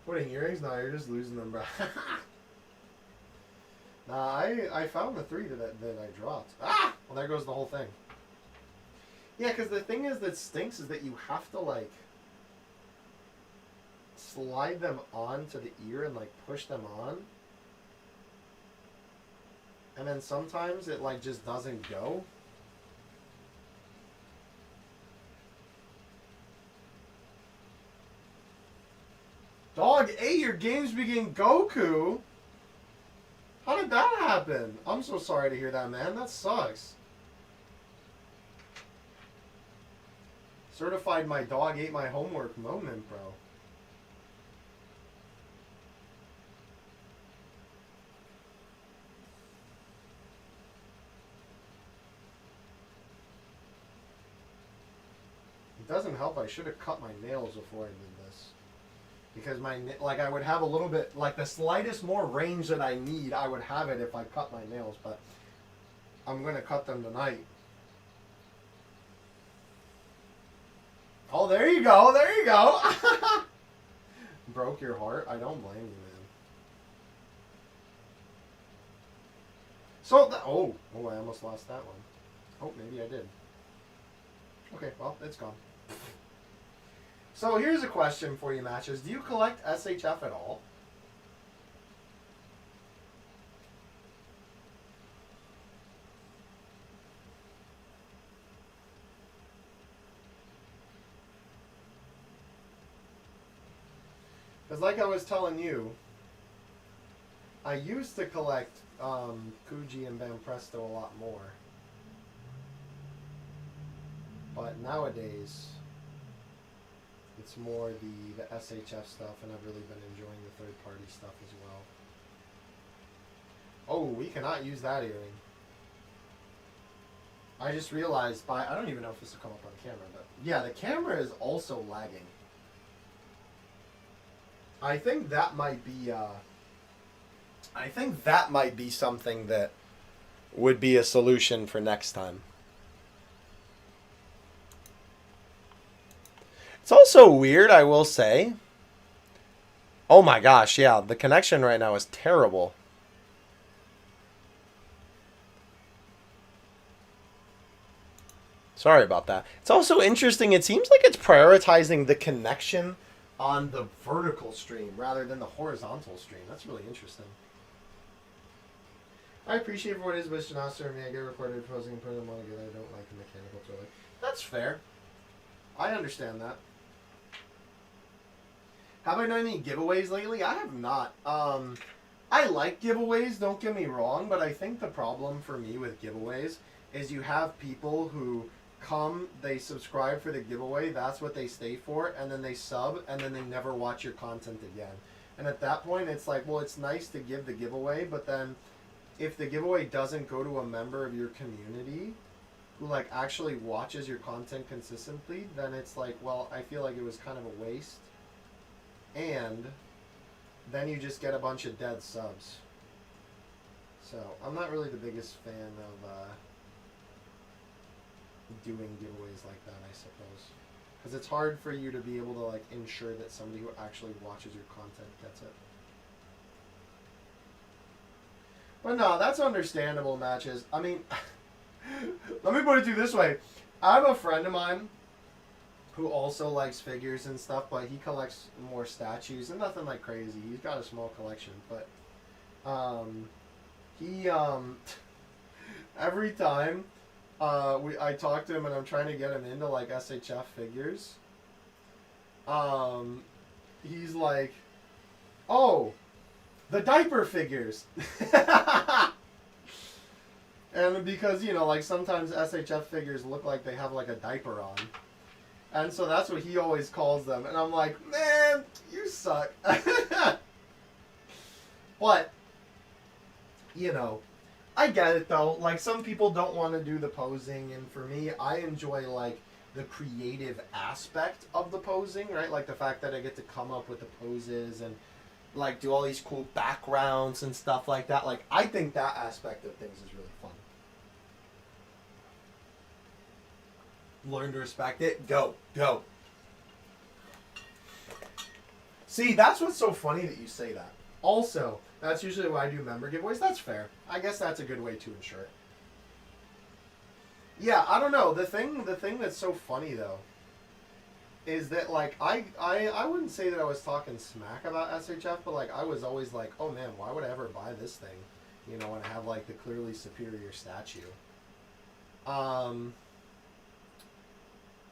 Putting earrings? No, you're just losing them, bro. Nah, I found the 3 that I dropped. Ah! Well, there goes the whole thing. Yeah, because the thing is that stinks is that you have to, like... slide them onto the ear and like push them on. And then sometimes it like just doesn't go. Dog 8, your games begin Goku? How did that happen? I'm so sorry to hear that, man. That sucks. Certified my dog ate my homework moment, bro. It doesn't help. I should have cut my nails before I did this. Because I would have a little bit, like the slightest more range that I need, I would have it if I cut my nails, but I'm going to cut them tonight. Oh, there you go, there you go. Broke your heart? I don't blame you, man. So, oh, I almost lost that one. Oh, maybe I did. Okay, well, it's gone. So here's a question for you, Matches. Do you collect SHF at all? Because like I was telling you, I used to collect Kuji and Banpresto a lot more. But nowadays, it's more the SHF stuff, and I've really been enjoying the third-party stuff as well. Oh, we cannot use that earring. I just realized I don't even know if this will come up on camera, but yeah, the camera is also lagging. I think that might be something that would be a solution for next time. It's also weird, I will say. Oh my gosh, yeah, the connection right now is terrible. Sorry about that. It's also interesting, it seems like it's prioritizing the connection on the vertical stream rather than the horizontal stream. That's really interesting. I appreciate for what it is, but it's not serving me. I get recorded posing and putting them all together. I don't like the mechanical toilet. That's fair. I understand that. Have I done any giveaways lately? I have not. I like giveaways, don't get me wrong, but I think the problem for me with giveaways is you have people who come, they subscribe for the giveaway, that's what they stay for, and then they sub, and then they never watch your content again. And at that point, it's like, well, it's nice to give the giveaway, but then if the giveaway doesn't go to a member of your community who like actually watches your content consistently, then it's like, well, I feel like it was kind of a waste. And then you just get a bunch of dead subs. So I'm not really the biggest fan of doing giveaways like that, I suppose, because it's hard for you to be able to like ensure that somebody who actually watches your content gets it. But no, that's understandable, Matches. I mean, let me put it to you this way. I have a friend of mine who also likes figures and stuff, but he collects more statues and nothing like crazy. He's got a small collection, but he every time I talk to him and I'm trying to get him into like SHF figures, he's like, oh, the diaper figures. And because, you know, like sometimes SHF figures look like they have like a diaper on. And so that's what he always calls them. And I'm like, man, you suck. But, you know, I get it though. Like some people don't want to do the posing. And for me, I enjoy like the creative aspect of the posing, right? Like the fact that I get to come up with the poses and like do all these cool backgrounds and stuff like that. Like I think that aspect of things is really fun. Learn to respect it. Go. See, that's what's so funny that you say that. Also, that's usually why I do member giveaways. That's fair. I guess that's a good way to ensure it. Yeah, I don't know. The thing that's so funny though is that like I wouldn't say that I was talking smack about SHF, but like I was always like, oh man, why would I ever buy this thing? You know, when I have like the clearly superior statue.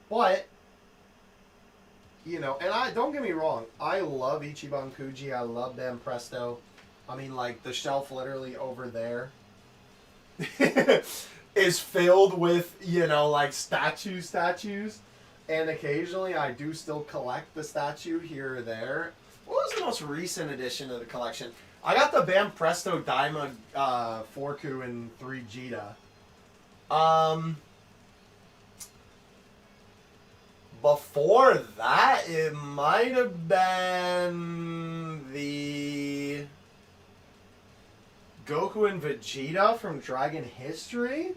But you know, and I don't get me wrong, I love Ichiban Kuji, I love Bam Presto. I mean, like the shelf literally over there is filled with, you know, like statues. And occasionally I do still collect the statue here or there. What was the most recent edition of the collection? I got the Bam Presto Daima Forku and 3 Jita. Before that, it might have been the Goku and Vegeta from Dragon History.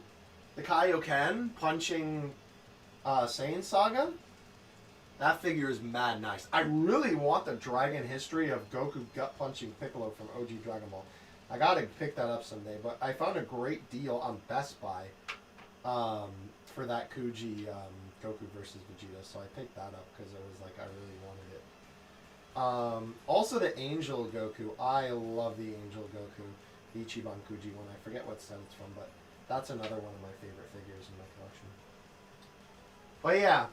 The Kaioken punching Saiyan Saga. That figure is mad nice. I really want the Dragon History of Goku gut punching Piccolo from OG Dragon Ball. I gotta pick that up someday, but I found a great deal on Best Buy for that Kuji Goku versus Vegeta, so I picked that up because it was like I really wanted it. Also the Angel Goku. I love the Angel Goku, the Ichiban Kuji one. I forget what set it's from, but that's another one of my favorite figures in my collection. But yeah,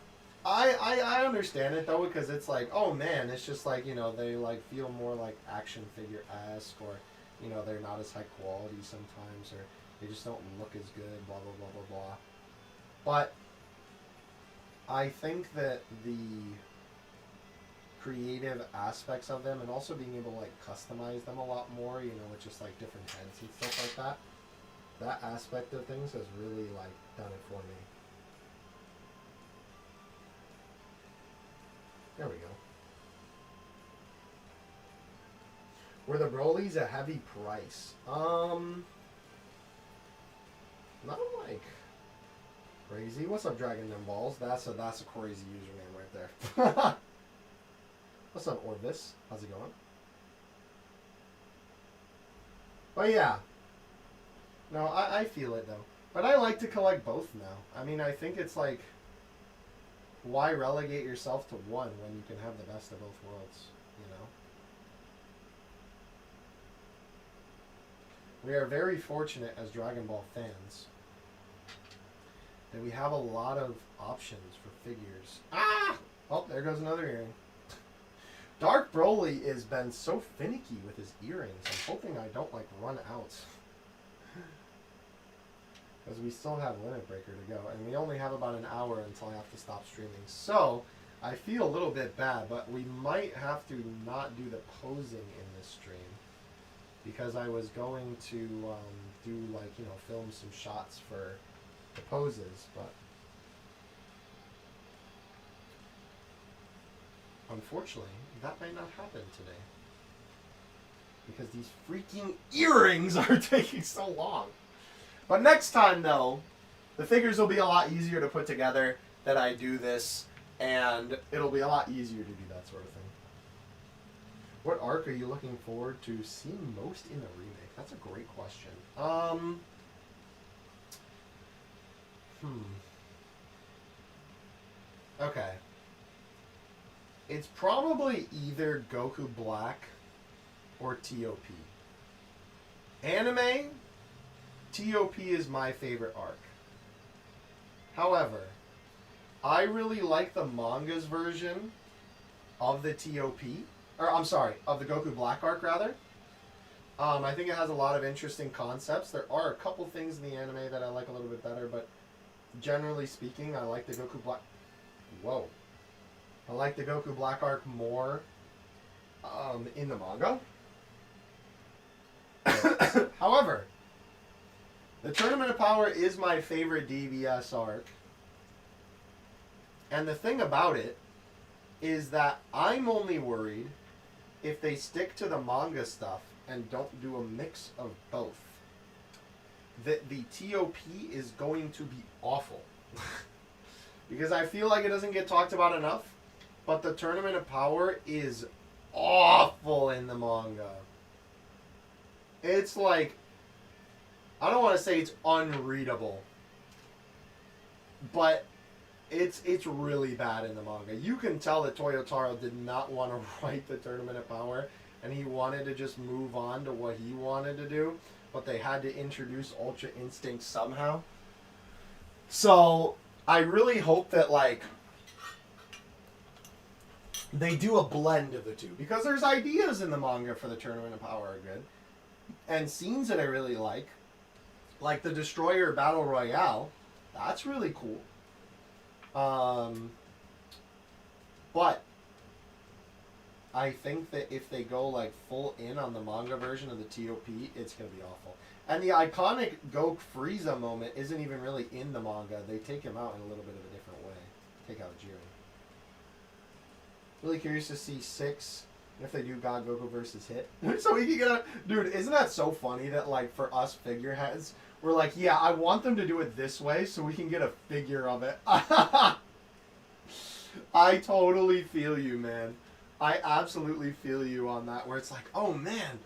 I understand it though, because it's like, oh man, it's just like, you know, they like feel more like action figure-esque, or you know, they're not as high quality sometimes, or they just don't look as good, blah blah blah blah blah. But I think that the creative aspects of them, and also being able to like customize them a lot more, you know, with just like different heads and stuff like that, that aspect of things has really like done it for me. There we go. Were the Brolys a heavy price? Not like crazy. What's up, Dragon and Balls? That's a crazy username right there. What's up, Orvis? How's it going? But yeah. No, I feel it though. But I like to collect both now. I mean, I think it's like, why relegate yourself to one when you can have the best of both worlds, you know? We are very fortunate as Dragon Ball fans that we have a lot of options for figures. Ah! Oh, there goes another earring. Dark Broly has been so finicky with his earrings. I'm hoping I don't, like, run out. Because we still have Limit Breaker to go. And we only have about an hour until I have to stop streaming. So, I feel a little bit bad, but we might have to not do the posing in this stream. Because I was going to do, like, you know, film some shots for the poses, but unfortunately, that might not happen today. Because these freaking earrings are taking so long. But next time, though, the figures will be a lot easier to put together that I do this, and it'll be a lot easier to do that sort of thing. What arc are you looking forward to seeing most in the remake? That's a great question. Okay. It's probably either Goku Black or TOP. Anime, TOP is my favorite arc. However, I really like the manga's version of the TOP. Or, I'm sorry, of the Goku Black arc, rather. I think it has a lot of interesting concepts. There are a couple things in the anime that I like a little bit better, but generally speaking, I like the Goku Black... Whoa. I like the Goku Black arc more in the manga. However, the Tournament of Power is my favorite DBS arc. And the thing about it is that I'm only worried if they stick to the manga stuff and don't do a mix of both. That the TOP is going to be awful. Because I feel like it doesn't get talked about enough. But the Tournament of Power is awful in the manga. It's like, I don't want to say it's unreadable. But It's really bad in the manga. You can tell that Toyotaro did not want to write the Tournament of Power, and he wanted to just move on to what he wanted to do, but they had to introduce Ultra Instinct somehow. So I really hope that like they do a blend of the two, because there's ideas in the manga for the Tournament of Power are good, and scenes that I really like the Destroyer Battle Royale. That's really cool. But I think that if they go like full in on the manga version of the TOP, it's gonna be awful. And the iconic Goku Frieza moment isn't even really in the manga. They take him out in a little bit of a different way. Take out Jiren. Really curious to see 6 if they do God Goku versus Hit. So we can get a... Dude, isn't that so funny that like for us figureheads, we're like, yeah, I want them to do it this way so we can get a figure of it. I totally feel you, man. I absolutely feel you on that, where it's like, oh man,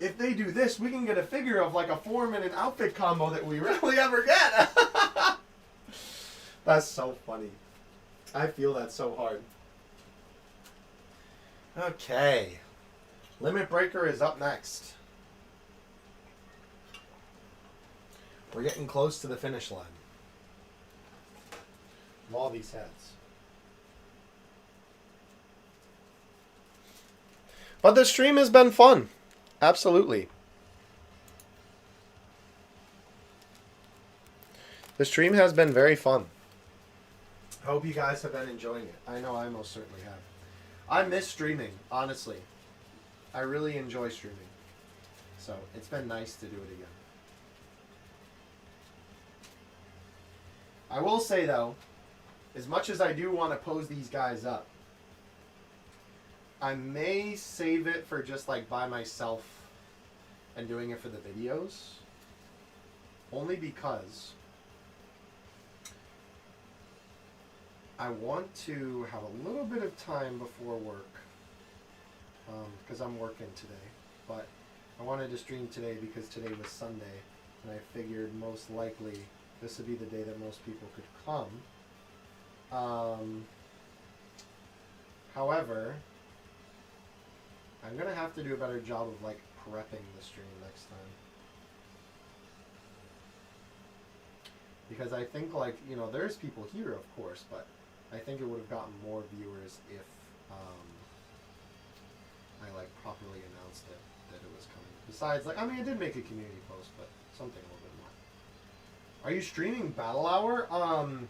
if they do this, we can get a figure of like a form and an outfit combo that we rarely ever get. That's so funny. I feel that so hard. Okay. Limit Breaker is up next. We're getting close to the finish line of all these heads. But the stream has been fun. Absolutely. The stream has been very fun. I hope you guys have been enjoying it. I know I most certainly have. I miss streaming, honestly. I really enjoy streaming. So it's been nice to do it again. I will say though, as much as I do want to pose these guys up, I may save it for just like by myself and doing it for the videos. Only because I want to have a little bit of time before work. Because I'm working today. But I wanted to stream today because today was Sunday. And I figured most likely this would be the day that most people could come. However, I'm going to have to do a better job of like prepping the stream next time. Because I think like, you know, there's people here of course, but I think it would have gotten more viewers if I like properly announced it that it was coming. Besides, like, I mean, I did make a community post, but something a little bit more. Are you streaming Battle Hour? I'm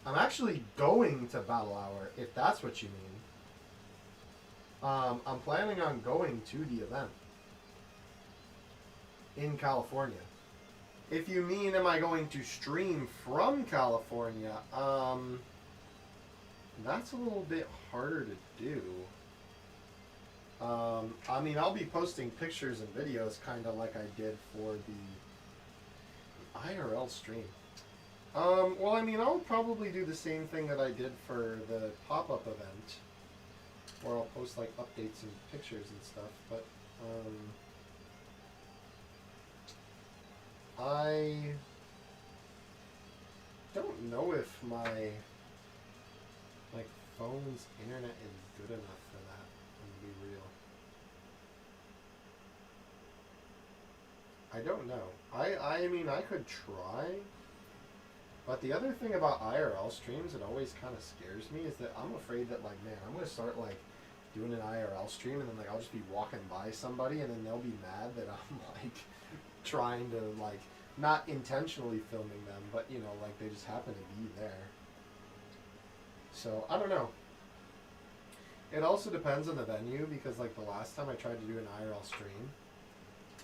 actually going to Battle Hour, if that's what you mean. I'm planning on going to the event in California. If you mean, am I going to stream from California? That's a little bit harder to do. I mean, I'll be posting pictures and videos kind of like I did for the IRL stream. Well, I mean, I'll probably do the same thing that I did for the pop-up event, where I'll post like updates and pictures and stuff, but I don't know if my phone's internet is good enough for that, to be real. I don't know. I mean, I could try, but the other thing about IRL streams that always kind of scares me is that I'm afraid that, like, man, I'm going to start, like, doing an IRL stream, and then, like, I'll just be walking by somebody, and then they'll be mad that I'm, like, trying to, like, not intentionally filming them, but, you know, like, they just happen to be there. So, I don't know. It also depends on the venue, because, like, the last time I tried to do an IRL stream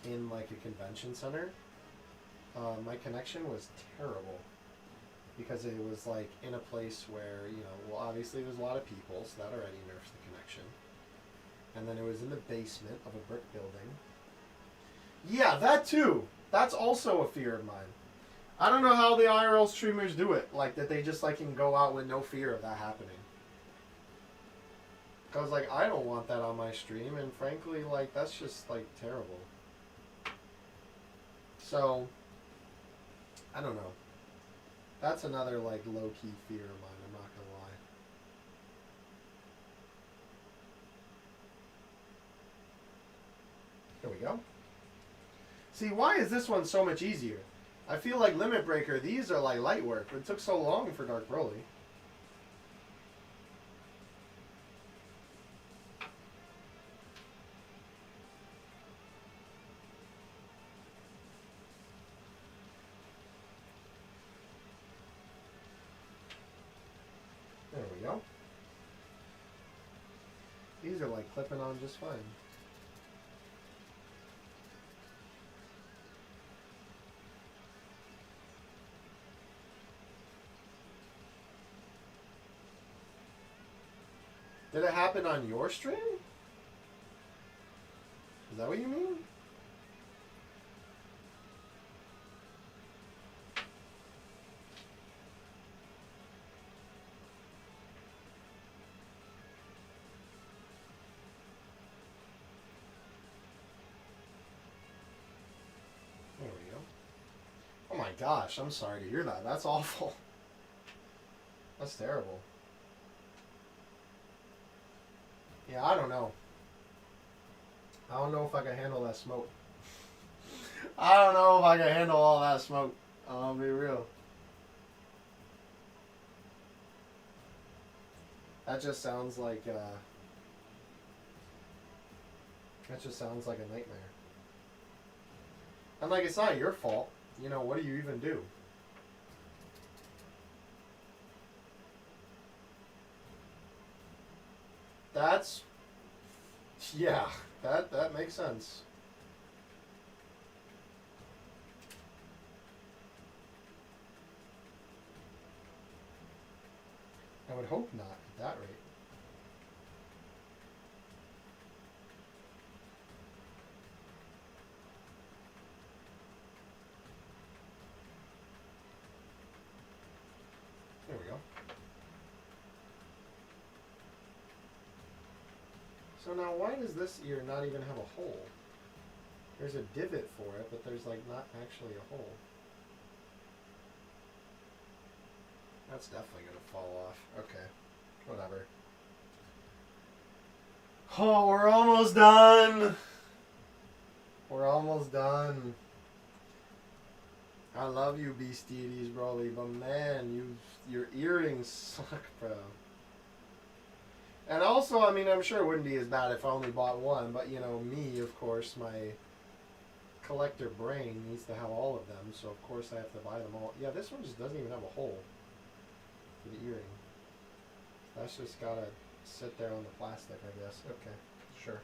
in, like, a convention center, my connection was terrible. Because it was, like, in a place where, you know, well, obviously there's a lot of people, so that already nerfs the connection. And then it was in the basement of a brick building. Yeah, that too! That's also a fear of mine. I don't know how the IRL streamers do it. Like, that they just, like, can go out with no fear of that happening. Because, like, I don't want that on my stream, and frankly, like, that's just, like, terrible. So, I don't know. That's another, like, low-key fear of mine, I'm not gonna lie. There we go. See, why is this one so much easier? I feel like Limit Breaker, these are like light work, but it took so long for Dark Broly. There we go. These are like clipping on just fine. Did it happen on your stream? Is that what you mean? There we go. Oh my gosh, I'm sorry to hear that. That's awful. That's terrible. Yeah, I don't know. I don't know if I can handle that smoke. I don't know if I can handle all that smoke. I'll be real. That just sounds like that just sounds like a nightmare. And like, it's not your fault. You know, what do you even do? That's, yeah, that makes sense. I would hope not at that rate. There we go. So now, why does this ear not even have a hole? There's a divot for it, but there's like not actually a hole. That's definitely gonna fall off. Okay, whatever. Oh, we're almost done. We're almost done. I love you, Beastieties, Broly, but man, your earrings suck, bro. And also, I mean, I'm sure it wouldn't be as bad if I only bought one, but, you know, me, of course, my collector brain needs to have all of them, so of course I have to buy them all. Yeah, this one just doesn't even have a hole for the earring. That's just gotta sit there on the plastic, I guess. Okay, sure.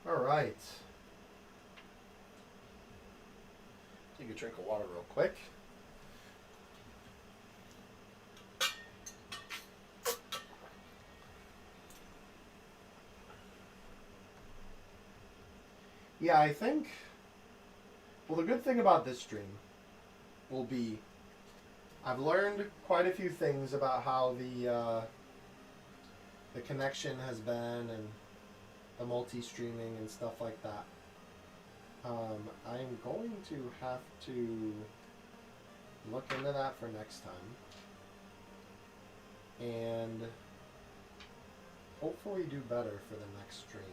Alright. Take a drink of water real quick. Yeah, I think, well, the good thing about this stream will be I've learned quite a few things about how the connection has been and the multi-streaming and stuff like that. I'm going to have to look into that for next time. And hopefully do better for the next stream.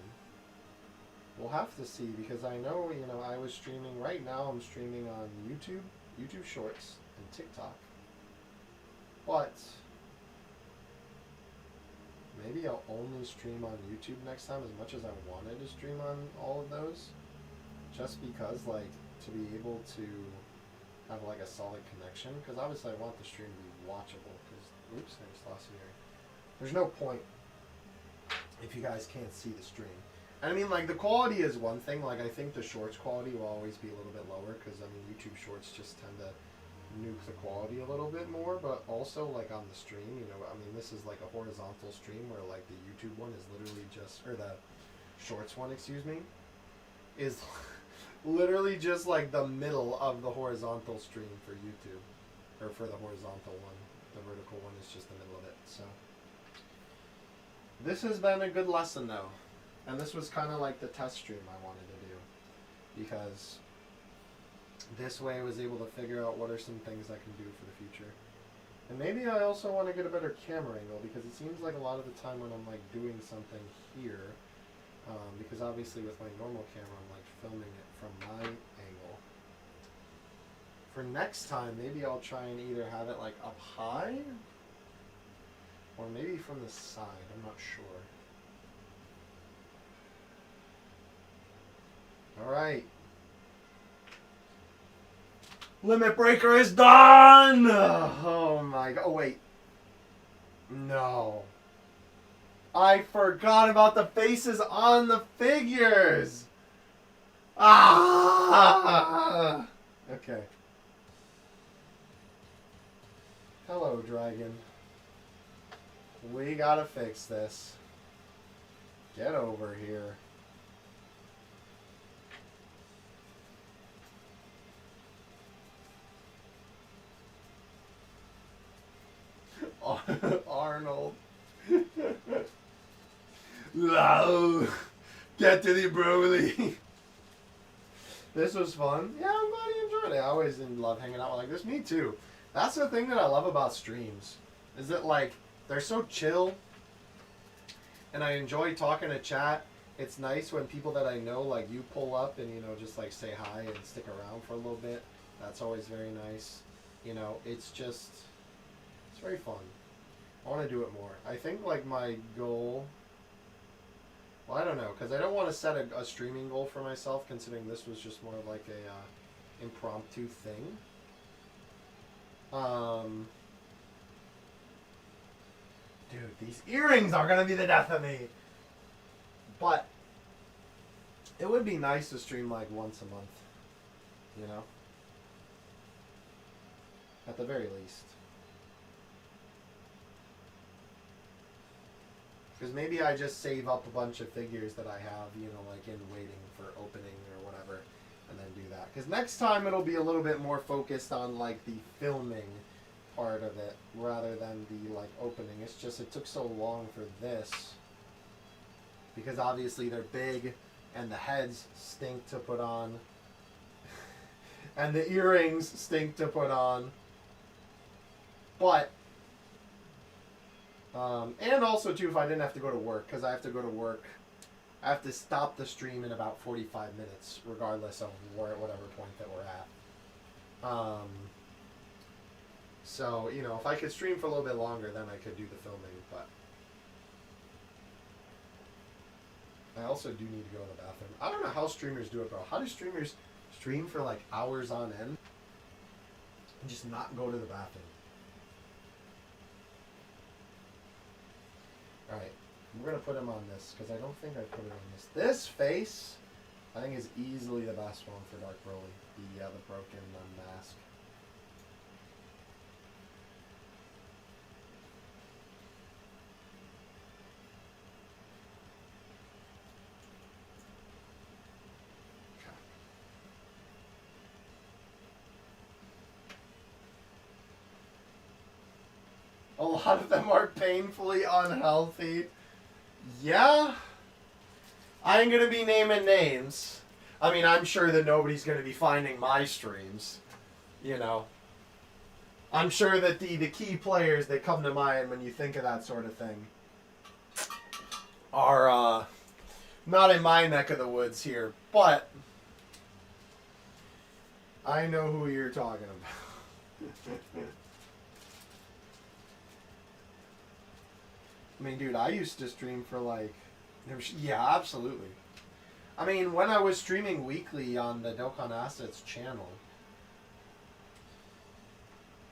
We'll have to see, because I know, you know, I was streaming, right now I'm streaming on YouTube Shorts, and TikTok. But maybe I'll only stream on YouTube next time, as much as I wanted to stream on all of those. Just because, like, to be able to have, like, a solid connection. Because obviously I want the stream to be watchable. Because, oops, I just lost it here. There's no point if you guys can't see the stream. And I mean, like, the quality is one thing. Like, I think the shorts quality will always be a little bit lower. Because, I mean, YouTube shorts just tend to nuke the quality a little bit more. But also, like, on the stream, you know, I mean, this is like a horizontal stream where, like, the YouTube one is literally just, or the shorts one, excuse me, is literally just like the middle of the horizontal stream for YouTube, or for the horizontal one. The vertical one is just the middle of it. So this has been a good lesson though, and this was kind of like the test stream I wanted to do, because This way I was able to figure out what are some things I can do for the future. And maybe I also want to get a better camera angle, because it seems like a lot of the time when I'm like doing something here, because obviously with my normal camera I'm like filming it from my angle. For next time, maybe I'll try and either have it like up high, or maybe from the side, I'm not sure. Alright. Limit breaker is done! Oh my god. Oh, wait. No. I forgot about the faces on the figures! Ah! Okay. Hello, dragon. We gotta fix this. Get over here. Arnold. No. Get to the Brolys. This was fun. Yeah, I'm glad you enjoyed it. I always love hanging out like this. Me too. That's the thing that I love about streams. Is that like, they're so chill. And I enjoy talking to chat. It's nice when people that I know, like you, pull up and, you know, just like say hi and stick around for a little bit. That's always very nice. You know, it's just, it's very fun. I want to do it more. I think like my goal, well, I don't know, because I don't want to set a streaming goal for myself, considering this was just more of like a impromptu thing. Dude, these earrings are going to be the death of me. But it would be nice to stream like once a month, you know? At the very least. Because maybe I just save up a bunch of figures that I have, you know, like in waiting for opening or whatever, and then do that. Because next time it'll be a little bit more focused on like the filming part of it rather than the like opening. It's just it took so long for this. Because obviously they're big and the heads stink to put on. And the earrings stink to put on. But and also too, if I didn't have to go to work, because I have to go to work, I have to stop the stream in about 45 minutes, regardless of whatever point that we're at. So, you know, if I could stream for a little bit longer, then I could do the filming, but I also do need to go to the bathroom. I don't know how streamers do it, bro. How do streamers stream for like hours on end and just not go to the bathroom? Alright, we're going to put him on this, because I don't think I put it on this. This face, I think, is easily the best one for Dark Broly. The broken mask. A lot of them are painfully unhealthy. Yeah. I ain't gonna be naming names. I mean, I'm sure that nobody's gonna be finding my streams. You know. I'm sure that the key players that come to mind when you think of that sort of thing are not in my neck of the woods here. But I know who you're talking about. I mean, dude, I used to stream for like... Yeah, absolutely. I mean, when I was streaming weekly on the Dokkan Assets channel,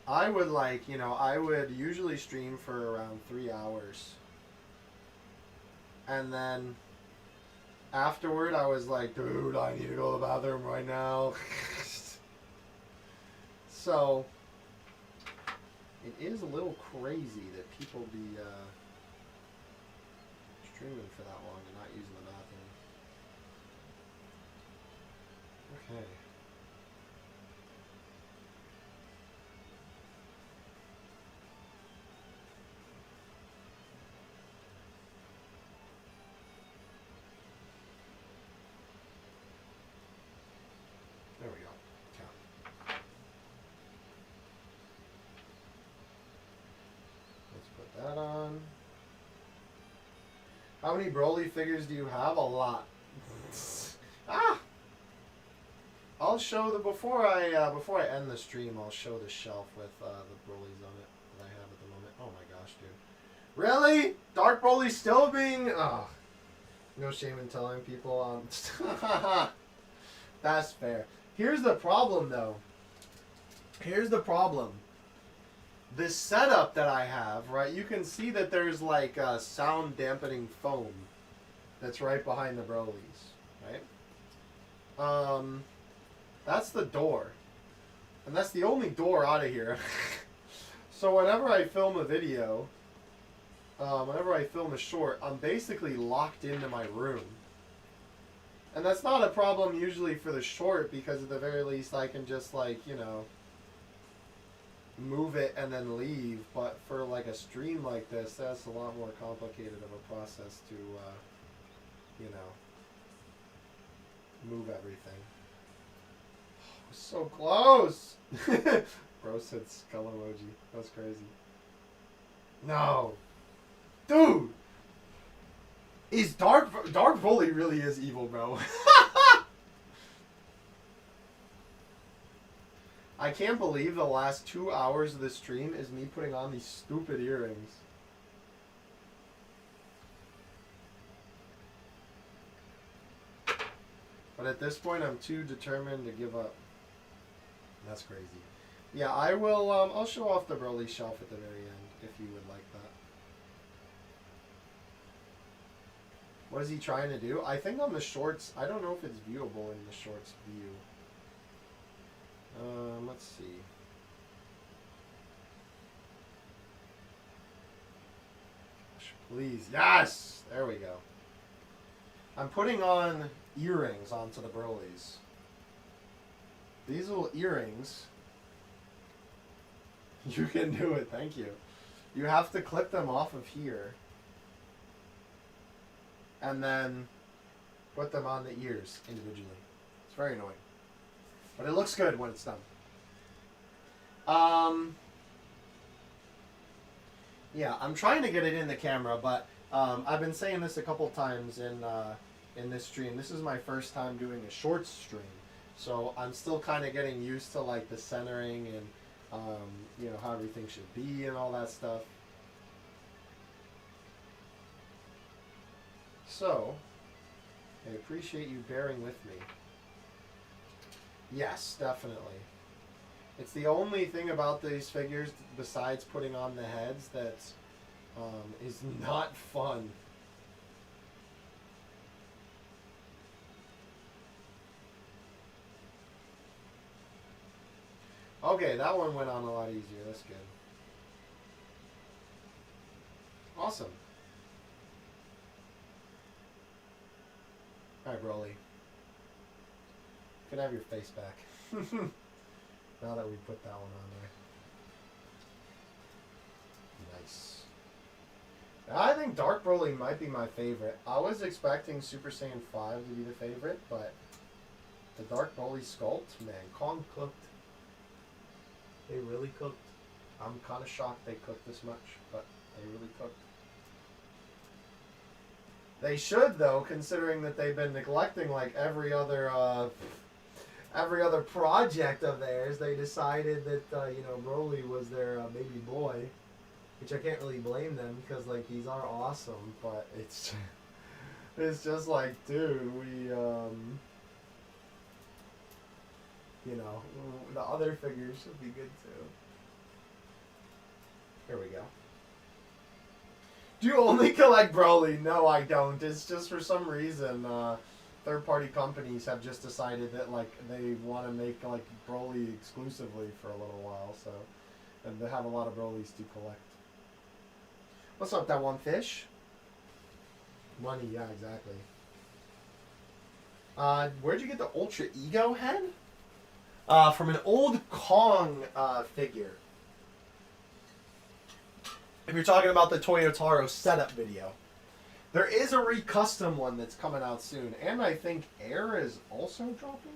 I would like, you know, I would usually stream for around 3 hours. And then afterward, I was like, dude, I need to go to the bathroom right now. So, it is a little crazy that people be... streaming for that long and not using the bathroom. Okay. There we go. Okay. How many Broly figures do you have? A lot. Ah! I'll show the before I end the stream. I'll show the shelf with the Brolys on it that I have at the moment. Oh my gosh, dude! Really? Dark Broly still being? Oh, no shame in telling people. That's fair. Here's the problem, though. Here's the problem. This setup that I have, right? You can see that there's like a sound dampening foam that's right behind the Brolys, right? That's the door. And that's the only door out of here. So whenever I film a video, whenever I film a short, I'm basically locked into my room. And that's not a problem usually for the short, because at the very least I can just, like, you know, move it and then leave. But for like a stream like this, that's a lot more complicated of a process to, you know, move everything. So close! Bro said skull emoji. That's crazy. No! Dude! Is Dark Broly really is evil, bro? I can't believe the last 2 hours of the stream is me putting on these stupid earrings. But at this point, I'm too determined to give up. That's crazy. Yeah, I will, I'll show off the Broly shelf at the very end, if you would like that. What is he trying to do? I think on the shorts, I don't know if it's viewable in the shorts view. Let's see. Please, yes! There we go. I'm putting on earrings onto the Brolys. These little earrings, you can do it, thank you. You have to clip them off of here and then put them on the ears individually. It's very annoying, but it looks good when it's done. Yeah, I'm trying to get it in the camera, but I've been saying this a couple times in this stream. This is my first time doing a short stream. So I'm still kind of getting used to like the centering and you know, how everything should be and all that stuff. So I appreciate you bearing with me. Yes, definitely. It's the only thing about these figures besides putting on the heads that is not fun. Okay, that one went on a lot easier. That's good. Awesome. Alright, Broly. You can have your face back. Now that we put that one on there. Nice. I think Dark Broly might be my favorite. I was expecting Super Saiyan 5 to be the favorite, but the Dark Broly sculpt, man, Kong cooked. They really cooked. I'm kind of shocked they cooked this much, but they really cooked. They should, though, considering that they've been neglecting like every other project of theirs. They decided that you know, Broly was their baby boy, which I can't really blame them because like these are awesome, but it's just like, dude, we you know, the other figures should be good too. Here we go. Do you only collect Broly? No, I don't. It's just for some reason, third-party companies have just decided that like they want to make like Broly exclusively for a little while, so and they have a lot of Brolys to collect. What's up, that one fish? Money, yeah, exactly. Where'd you get the Ultra Ego head? From an old Kong figure. If you're talking about the Toyotaro setup video. There is a recustom one that's coming out soon. And I think Air is also dropping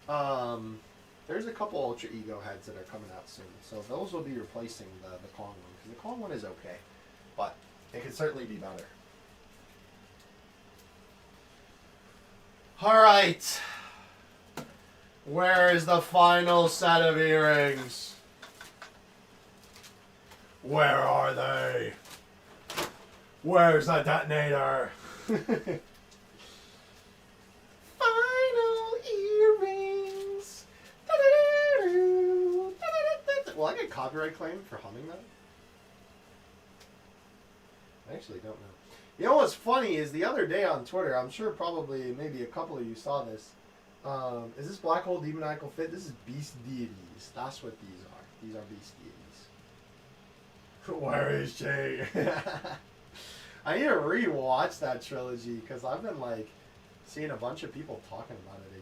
one. There's a couple Ultra Ego heads that are coming out soon. So those will be replacing the Kong one. Because the Kong one is okay. But it could certainly be better. Alright. Where is the final set of earrings? Where are they? Where's the detonator? Final earrings. Will I get copyright claimed for humming that? I actually don't know. You know what's funny is the other day on Twitter, I'm sure probably maybe a couple of you saw this. Is this Black Hole Demoniacal Fit? This is Beast Deities. That's what these are. These are Beast Deities. Where is she? I need to re-watch that trilogy because I've been like seeing a bunch of people talking about it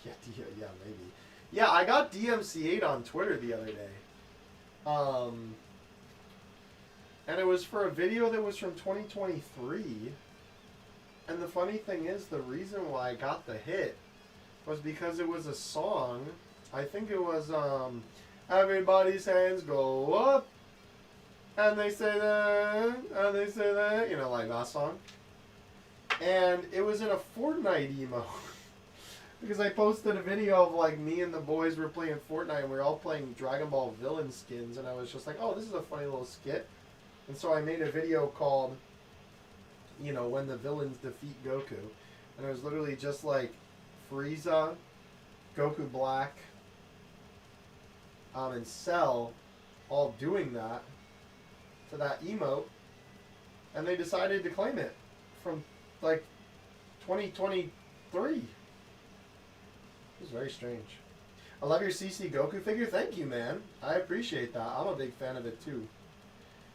again. Yeah, maybe. Yeah, I got DMCA'd on Twitter the other day. And it was for a video that was from 2023. And the funny thing is, the reason why I got the hit was because it was a song. I think it was, everybody's hands go up. And they say that, and they say that. You know, like that song. And it was in a Fortnite emo. Because I posted a video of like me and the boys were playing Fortnite and we were all playing Dragon Ball villain skins. And I was just like, oh, this is a funny little skit. And so I made a video called, you know, when the villains defeat Goku. And it was literally just like Frieza, Goku Black, and Cell all doing that to that emote. And they decided to claim it from like 2023. It was very strange. I love your CC Goku figure. Thank you, man. I appreciate that. I'm a big fan of it too.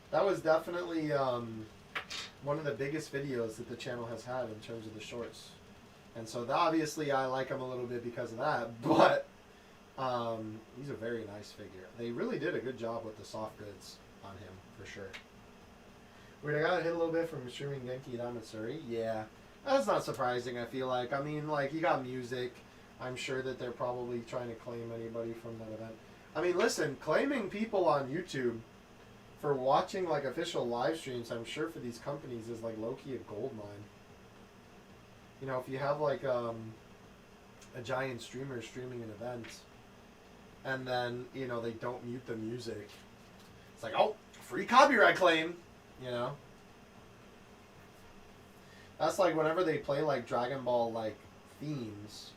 That was definitely one of the biggest videos that the channel has had in terms of the shorts. And so obviously I like him a little bit because of that, but he's a very nice figure. They really did a good job with the soft goods on him, for sure. Weird, I got hit a little bit from streaming Genki Damatsuri. Yeah, that's not surprising, I feel like. I mean, like, you got music. I'm sure that they're probably trying to claim anybody from that event. I mean, listen, claiming people on YouTube for watching like official live streams, I'm sure for these companies is like low-key a gold mine. You know, if you have like a giant streamer streaming an event and then, you know, they don't mute the music, it's like, oh, free copyright claim, you know? That's like whenever they play like Dragon Ball like themes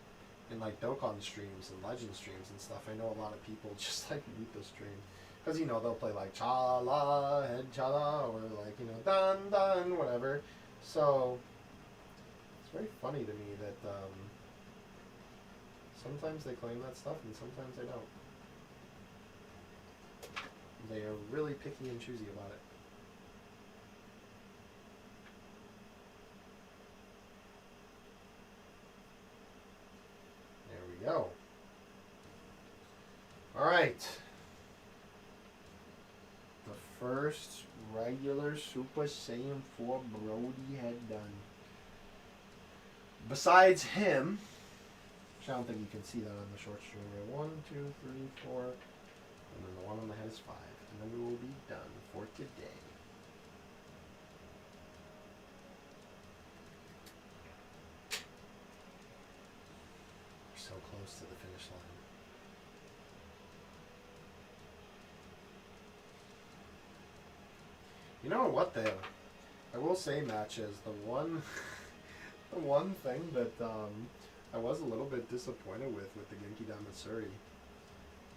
in like Dokkan streams and Legend streams and stuff, I know a lot of people just like mute the stream. Because, you know, they'll play like cha-la, head cha-la, or like, you know, dun, dun, whatever. So, it's very funny to me that sometimes they claim that stuff and sometimes they don't. They are really picky and choosy about it. There we go. Alright. First regular Super Saiyan 4 Brody had done. Besides him, which I don't think you can see that on the short stream. 1, 2, 3, 4, and then the one on the head is 5. And then we will be done for today. We're so close to the finish line. You know what, though? I will say, matches, the one thing that I was a little bit disappointed with the Genki Damatsuri,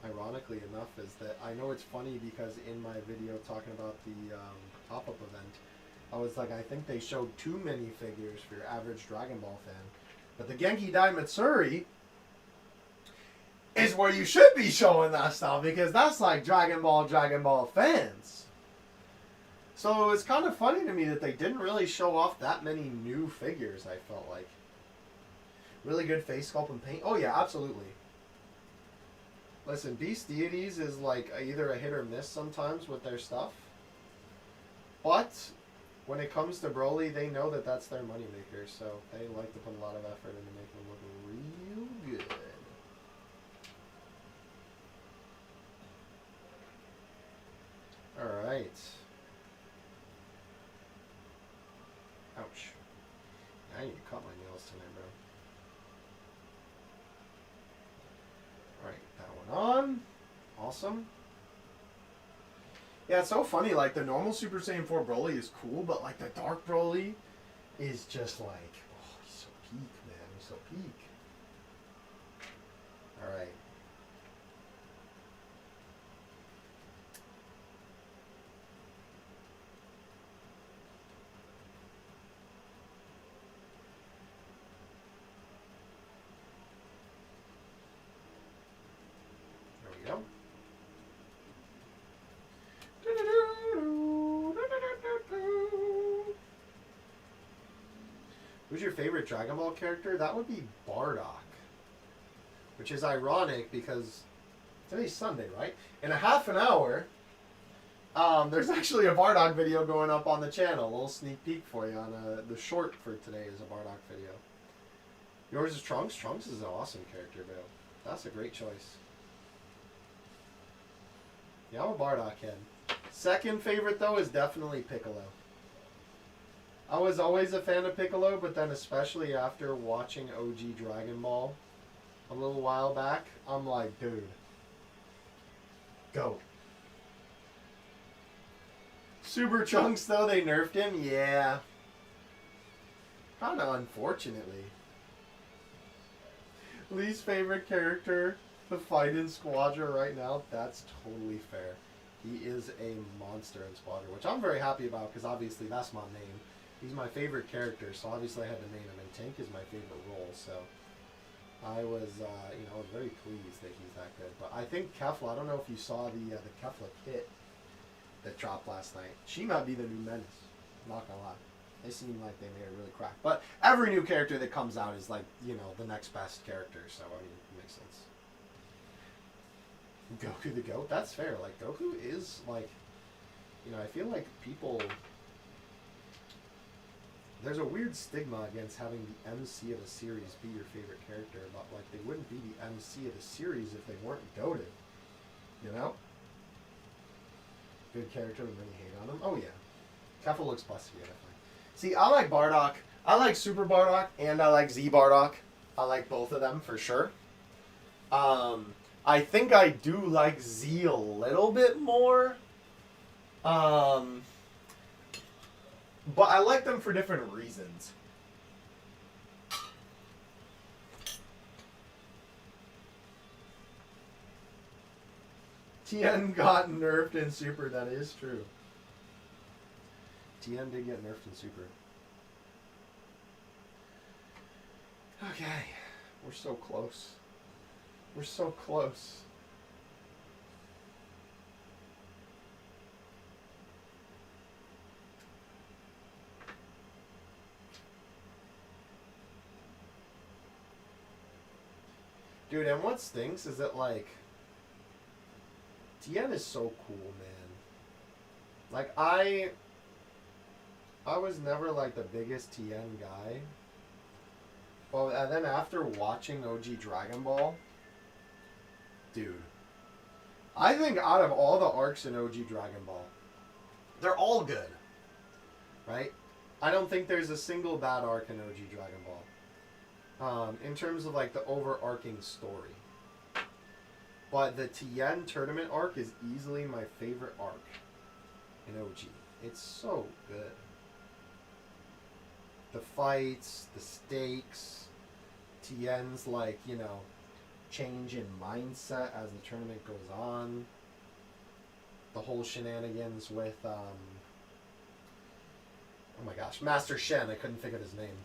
ironically enough, is that I know it's funny because in my video talking about the pop-up event, I was like, I think they showed too many figures for your average Dragon Ball fan. But the Genki Damatsuri is where you should be showing that stuff because that's like Dragon Ball fans. So it's kind of funny to me that they didn't really show off that many new figures, I felt like. Really good face sculpt and paint. Oh yeah, absolutely. Listen, Beast Deities is like either a hit or miss sometimes with their stuff. But when it comes to Broly, they know that that's their moneymaker, so they like to put a lot of effort into making them look real good. Alright. Ouch. I need to cut my one? Awesome. Yeah, it's so funny. Like, the normal Super Saiyan 4 Broly is cool, but, like, the Dark Broly is just, like, oh, he's so peak, man. He's so peak. Alright. There we go. Who's your favorite Dragon Ball character? That would be Bardock. Which is ironic because today's Sunday, right? In a half an hour, there's actually a Bardock video going up on the channel. A little sneak peek for you on the short for today is a Bardock video. Yours is Trunks. Trunks is an awesome character, Bill. That's a great choice. Yeah, I'm a Bardock head. Second favorite, though, is definitely Piccolo. I was always a fan of Piccolo, but then especially after watching OG Dragon Ball a little while back, I'm like, dude, go. Super Trunks, though, they nerfed him? Yeah. Kind of unfortunately. Least favorite character to fight in Squadra right now? That's totally fair. He is a monster in Squadra, which I'm very happy about because obviously that's my name. He's my favorite character, so obviously I had to name him. And Tank is my favorite role, so I was, I was very pleased that he's that good. But I think Kefla, I don't know if you saw the Kefla kit that dropped last night. She might be the new Menace. I'm not gonna lie. They seem like they made it really crack. But every new character that comes out is like, the next best character, so I mean, it makes sense. Goku the GOAT? That's fair. Like, Goku is, like, I feel like people... There's a weird stigma against having the MC of a series be your favorite character, but, like, they wouldn't be the MC of the series if they weren't goated. You know? Good character with many hate on him. Oh, yeah. Kefla looks busty, yeah, definitely. See, I like Bardock. I like Super Bardock, and I like Z Bardock. I like both of them, for sure. I think I do like Z a little bit more. But I like them for different reasons. Tien got nerfed in Super. That is true. Tien did get nerfed in Super. Okay. We're so close. We're so close. Dude, and what stinks is that, like, Tien is so cool, man. Like, I was never, like, the biggest Tien guy. Well, and then after watching OG Dragon Ball, dude, I think out of all the arcs in OG Dragon Ball, they're all good, right? I don't think there's a single bad arc in OG Dragon Ball. In terms of, like, the overarching story. But the Tien tournament arc is easily my favorite arc in OG. It's so good. The fights, the stakes, Tien's, like, change in mindset as the tournament goes on. The whole shenanigans with, oh my gosh, Master Shen. I couldn't think of his name.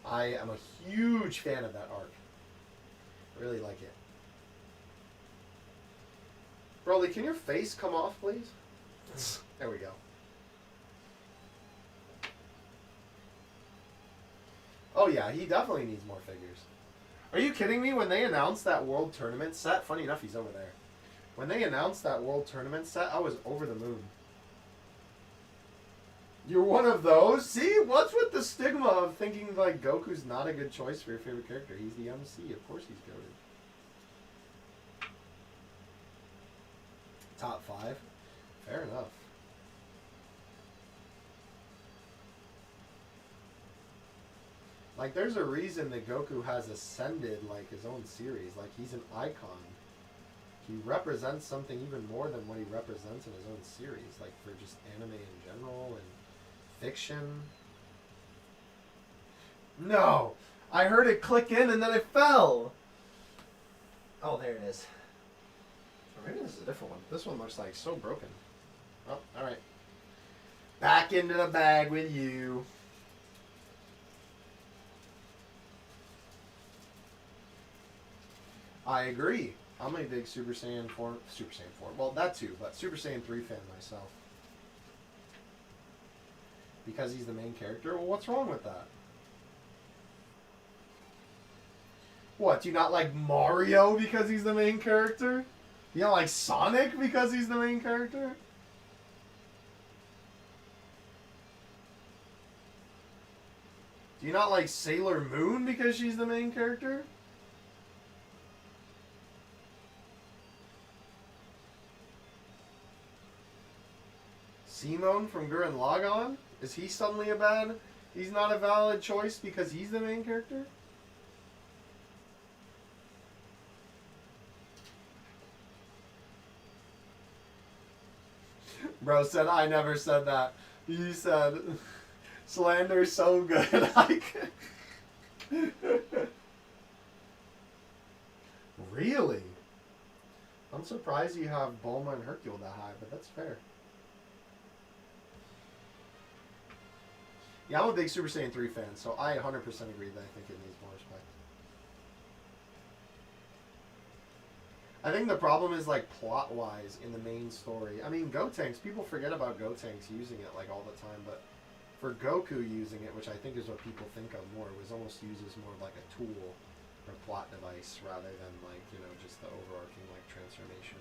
I am a huge fan of that arc. Really like it. Broly, can your face come off, please? There we go. Oh yeah, he definitely needs more figures. Are you kidding me? When they announced that World Tournament set, funny enough, he's over there. When they announced that World Tournament set, I was over the moon. You're one of those? See? What's with the stigma of thinking, like, Goku's not a good choice for your favorite character? He's the MC. Of course he's goated. Top 5? Fair enough. Like, there's a reason that Goku has ascended, like, his own series. Like, he's an icon He represents something even more than what he represents in his own series, like for just anime in general and fiction. No! I heard it click in and then it fell! Oh, there it is. Or maybe this is a different one. This one looks like so broken. Oh, alright. Back into the bag with you. I agree. I'm a big Super Saiyan 4. Well, that too, but Super Saiyan 3 fan myself. Because he's the main character? Well, what's wrong with that? What, do you not like Mario because he's the main character? You don't like Sonic because he's the main character? Do you not like Sailor Moon because she's the main character? Simone from Gurren Lagann? Is he suddenly a bad? He's not a valid choice because he's the main character? Bro said, I never said that. You said, slander's so good. Really? I'm surprised you have Bulma and Hercule that high, but that's fair. Yeah, I'm a big Super Saiyan 3 fan, so I 100% agree that I think it needs more respect. I think the problem is, like, plot-wise in the main story. I mean, Gotenks, people forget about Gotenks using it, like, all the time, but for Goku using it, which I think is what people think of more, was almost used as more like a tool or plot device rather than, like, you know, just the overarching, like, transformation.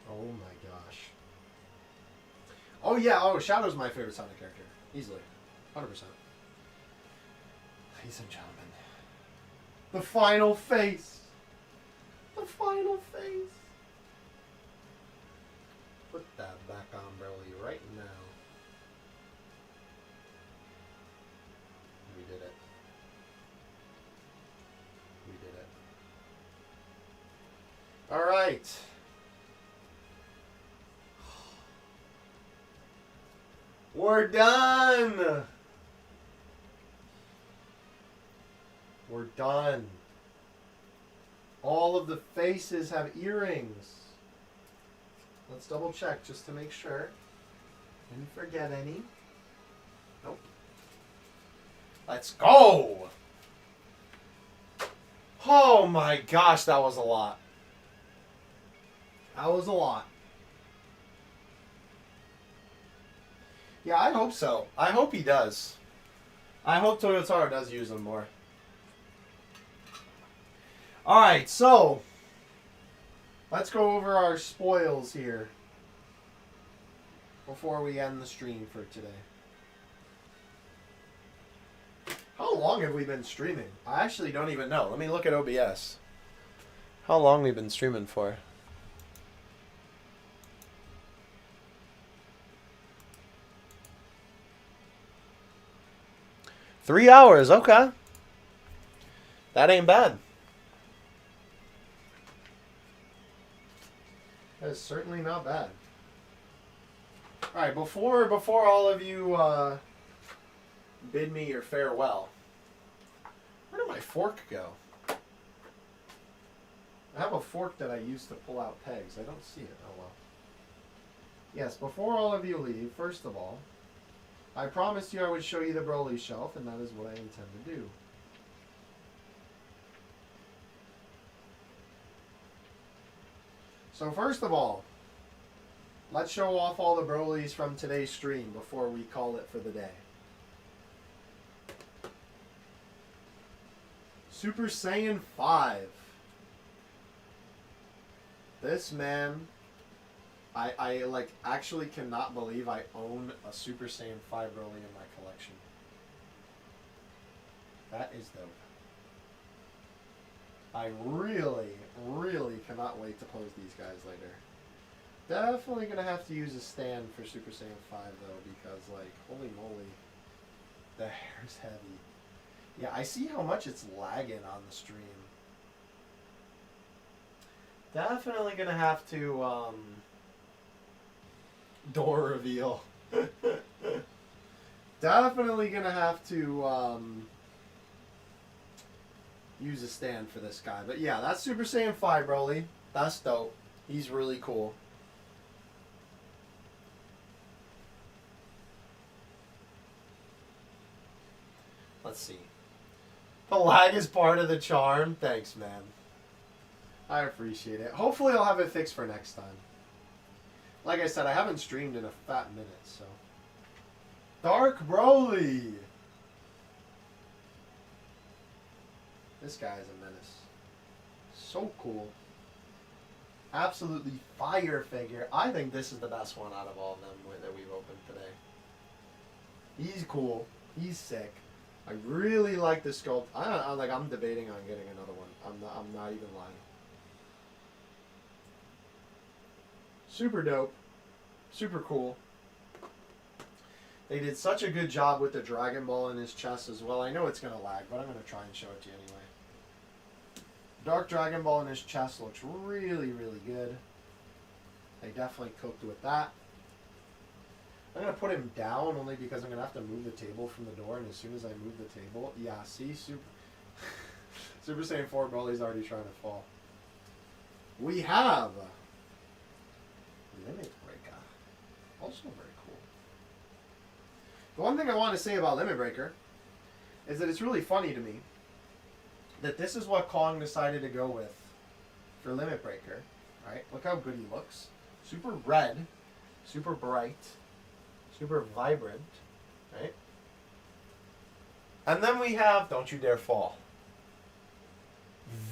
Oh my gosh. Oh yeah, oh, Shadow's my favorite Sonic character. Easily. 100%. Ladies and gentlemen. The final face! The final face! Put that back on Broly right now. We did it. We did it. Alright. We're done! We're done. All of the faces have earrings. Let's double check just to make sure. Didn't forget any. Nope. Let's go! Oh my gosh, that was a lot. That was a lot. Yeah, I hope so. I hope he does. I hope Toyotaro does use them more. Alright, so let's go over our spoils here before we end the stream for today. How long have we been streaming? I actually don't even know. Let me look at OBS. How long we've been streaming for? $3 hours, okay. That ain't bad. That is certainly not bad. Alright, before all of you bid me your farewell, where did my fork go? I have a fork that I use to pull out pegs. I don't see it. Oh well. Yes, before all of you leave, first of all, I promised you I would show you the Brolys shelf, and that is what I intend to do. So first of all, let's show off all the Brolys from today's stream before we call it for the day. Super Saiyan 5. This man, I like actually cannot believe I own a Super Saiyan 5 Broly in my collection. That is dope. I really, really cannot wait to pose these guys later. Definitely gonna have to use a stand for Super Saiyan 5 though, because like, holy moly, the hair's heavy. Yeah, I see how much it's lagging on the stream. Definitely gonna have to, door reveal. Definitely gonna have to, use a stand for this guy. But yeah, that's Super Saiyan 5 Broly. That's dope. He's really cool. Let's see. The lag is part of the charm. Thanks, man. I appreciate it. Hopefully I'll have it fixed for next time. Like I said, I haven't streamed in a fat minute, so. Dark Broly! This guy is a menace. So cool. Absolutely fire figure. I think this is the best one out of all of them that we've opened today. He's cool. He's sick. I really like the sculpt. I'm debating on getting another one. I'm not even lying. Super dope. Super cool. They did such a good job with the Dragon Ball in his chest as well. I know it's going to lag, but I'm going to try and show it to you anyway. Dark Dragon Ball in his chest looks really, really good. They definitely cooked with that. I'm going to put him down only because I'm going to have to move the table from the door, and as soon as I move the table, yeah, see, Super Saiyan 4 Broly's already trying to fall. We have Limit Breaker. Also very cool. The one thing I want to say about Limit Breaker is that it's really funny to me that this is what Kong decided to go with for Limit Breaker. Right? Look how good he looks. Super red, super bright, super vibrant, right? And then we have Don't You Dare Fall.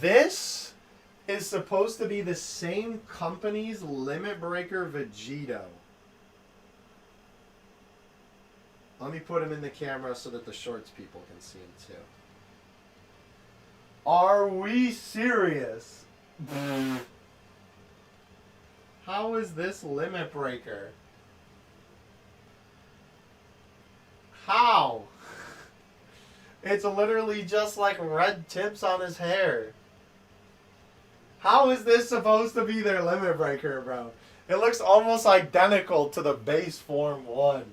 This is supposed to be the same company's Limit Breaker Vegito. Let me put him in the camera so that the shorts people can see him too. Are we serious? How is this Limit Breaker? How? It's literally just like red tips on his hair. How is this supposed to be their Limit Breaker, bro? It looks almost identical to the base Form 1.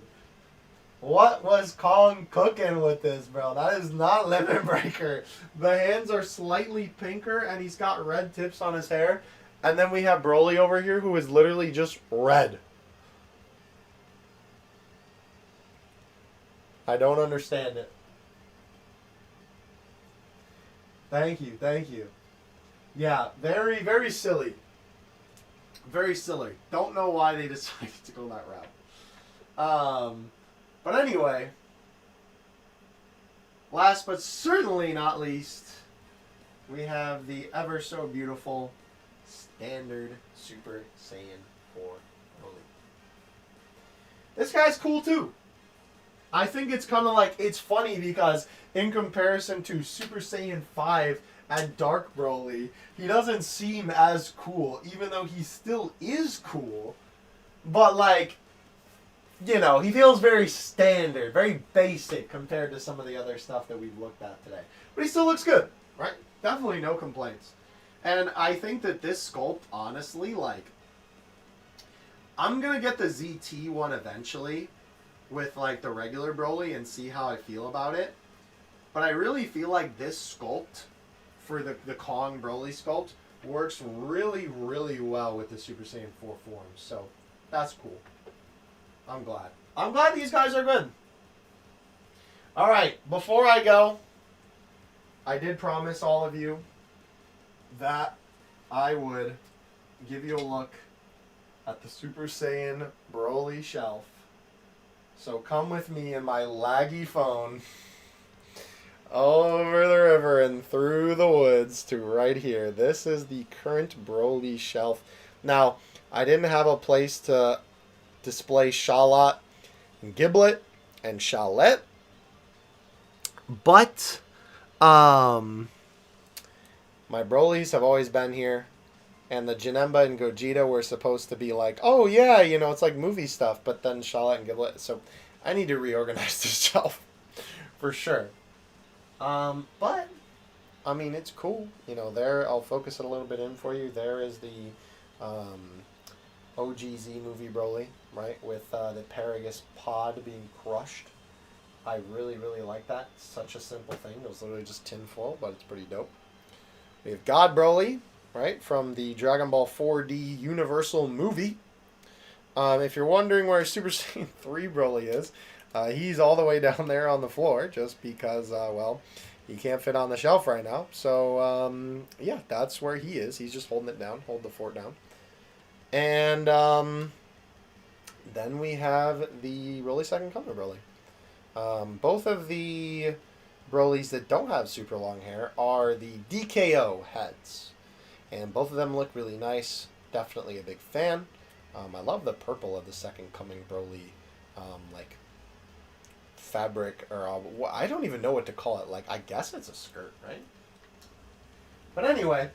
What was Kong cooking with this, bro? That is not Limit Breaker. The hands are slightly pinker, and he's got red tips on his hair. And then we have Broly over here, who is literally just red. I don't understand it. Thank you, thank you. Yeah, very, very silly. Very silly. Don't know why they decided to go that route. But anyway, last but certainly not least, we have the ever so beautiful standard Super Saiyan 4 Broly. This guy's cool too. I think it's kind of like, it's funny because in comparison to Super Saiyan 5 and Dark Broly, he doesn't seem as cool, even though he still is cool. But like, you know, he feels very standard, very basic compared to some of the other stuff that we've looked at today. But he still looks good, right? Definitely no complaints. And I think that this sculpt, honestly, like, I'm going to get the ZT one eventually with, like, the regular Broly and see how I feel about it. But I really feel like this sculpt for the Kong Broly sculpt works really, really well with the Super Saiyan 4 forms. So, that's cool. I'm glad. I'm glad these guys are good. Alright, before I go, I did promise all of you that I would give you a look at the Super Saiyan Broly shelf. So come with me in my laggy phone over the river and through the woods to right here. This is the current Broly shelf. Now, I didn't have a place to display Charlotte and Giblet and Charlotte, but my Brolys have always been here, and the Janemba and Gogeta were supposed to be like, oh yeah, you know, it's like movie stuff, but then Charlotte and Giblet, so I need to reorganize this shelf for sure. But I mean, it's cool. You know, there, I'll focus it a little bit in for you. There is the um, OGZ movie Broly, right? With the Paragus pod being crushed. I really, really like that. Such a simple thing. It was literally just tinfoil, but it's pretty dope. We have God Broly, right? From the Dragon Ball 4D Universal movie. If you're wondering where Super Saiyan 3 Broly is, he's all the way down there on the floor just because, well, he can't fit on the shelf right now. So, yeah, that's where he is. He's just holding it down, hold the fort down. And then we have the Broly Second Coming Broly. Both of the Brolys that don't have super long hair are the DKO heads. And both of them look really nice. Definitely a big fan. I love the purple of the Second Coming Broly, like fabric, or I don't even know what to call it. Like, I guess it's a skirt, right? But anyway,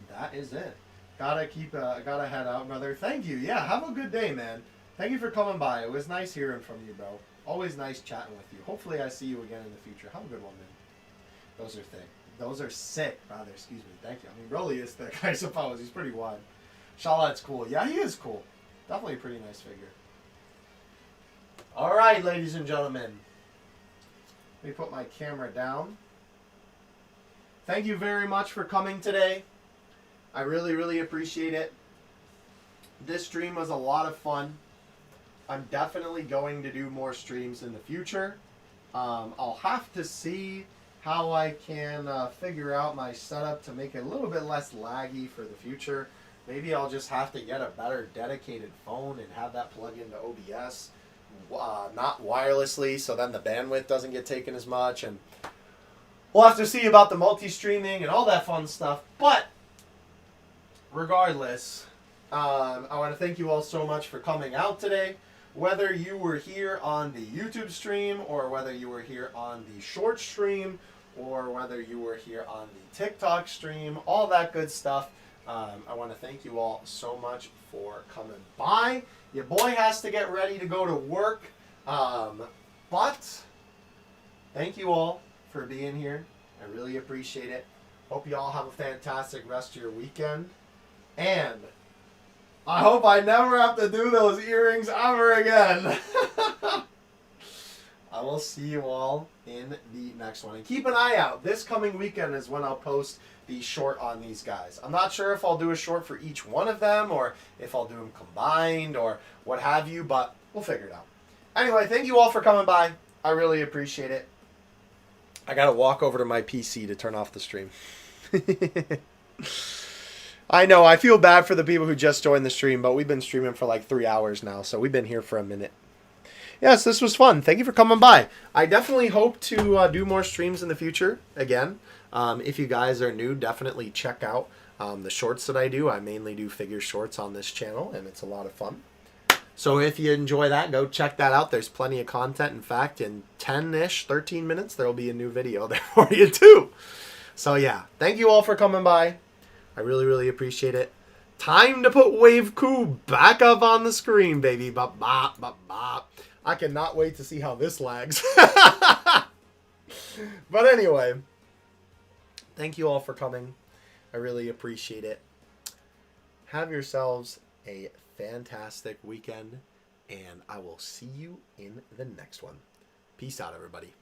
that is it. Gotta head out, brother. Thank you. Yeah, have a good day, man. Thank you for coming by. It was nice hearing from you, bro. Always nice chatting with you. Hopefully I see you again in the future. Have a good one, man. Those are thick. Those are sick, rather. Excuse me. Thank you. I mean, Broly is thick, I suppose. He's pretty wide. Charlotte's cool. Yeah, he is cool. Definitely a pretty nice figure. All right, ladies and gentlemen. Let me put my camera down. Thank you very much for coming today. I really, really appreciate it. This stream was a lot of fun. I'm definitely going to do more streams in the future. I'll have to see how I can figure out my setup to make it a little bit less laggy for the future. Maybe I'll just have to get a better dedicated phone and have that plug into OBS, not wirelessly, so then the bandwidth doesn't get taken as much. And we'll have to see about the multi-streaming and all that fun stuff. But regardless, I want to thank you all so much for coming out today. Whether you were here on the YouTube stream, or whether you were here on the short stream, or whether you were here on the TikTok stream, all that good stuff. I want to thank you all so much for coming by. Your boy has to get ready to go to work. But thank you all for being here. I really appreciate it. Hope you all have a fantastic rest of your weekend. And I hope I never have to do those earrings ever again. I will see you all in the next one. And keep an eye out. This coming weekend is when I'll post the short on these guys. I'm not sure if I'll do a short for each one of them, or if I'll do them combined, or what have you, but we'll figure it out. Anyway, thank you all for coming by. I really appreciate it. I gotta walk over to my PC to turn off the stream. I know, I feel bad for the people who just joined the stream, but we've been streaming for like 3 hours now, so we've been here for a minute. Yes, this was fun. Thank you for coming by. I definitely hope to do more streams in the future, again. If you guys are new, definitely check out the shorts that I do. I mainly do figure shorts on this channel, and it's a lot of fun. So if you enjoy that, go check that out. There's plenty of content. In fact, in 10-ish, 13 minutes, there will be a new video there for you too. So yeah, thank you all for coming by. I really, really appreciate it. Time to put Wave Coup back up on the screen, baby. Bop, bop, bop, bop. I cannot wait to see how this lags. But anyway, thank you all for coming. I really appreciate it. Have yourselves a fantastic weekend, and I will see you in the next one. Peace out, everybody.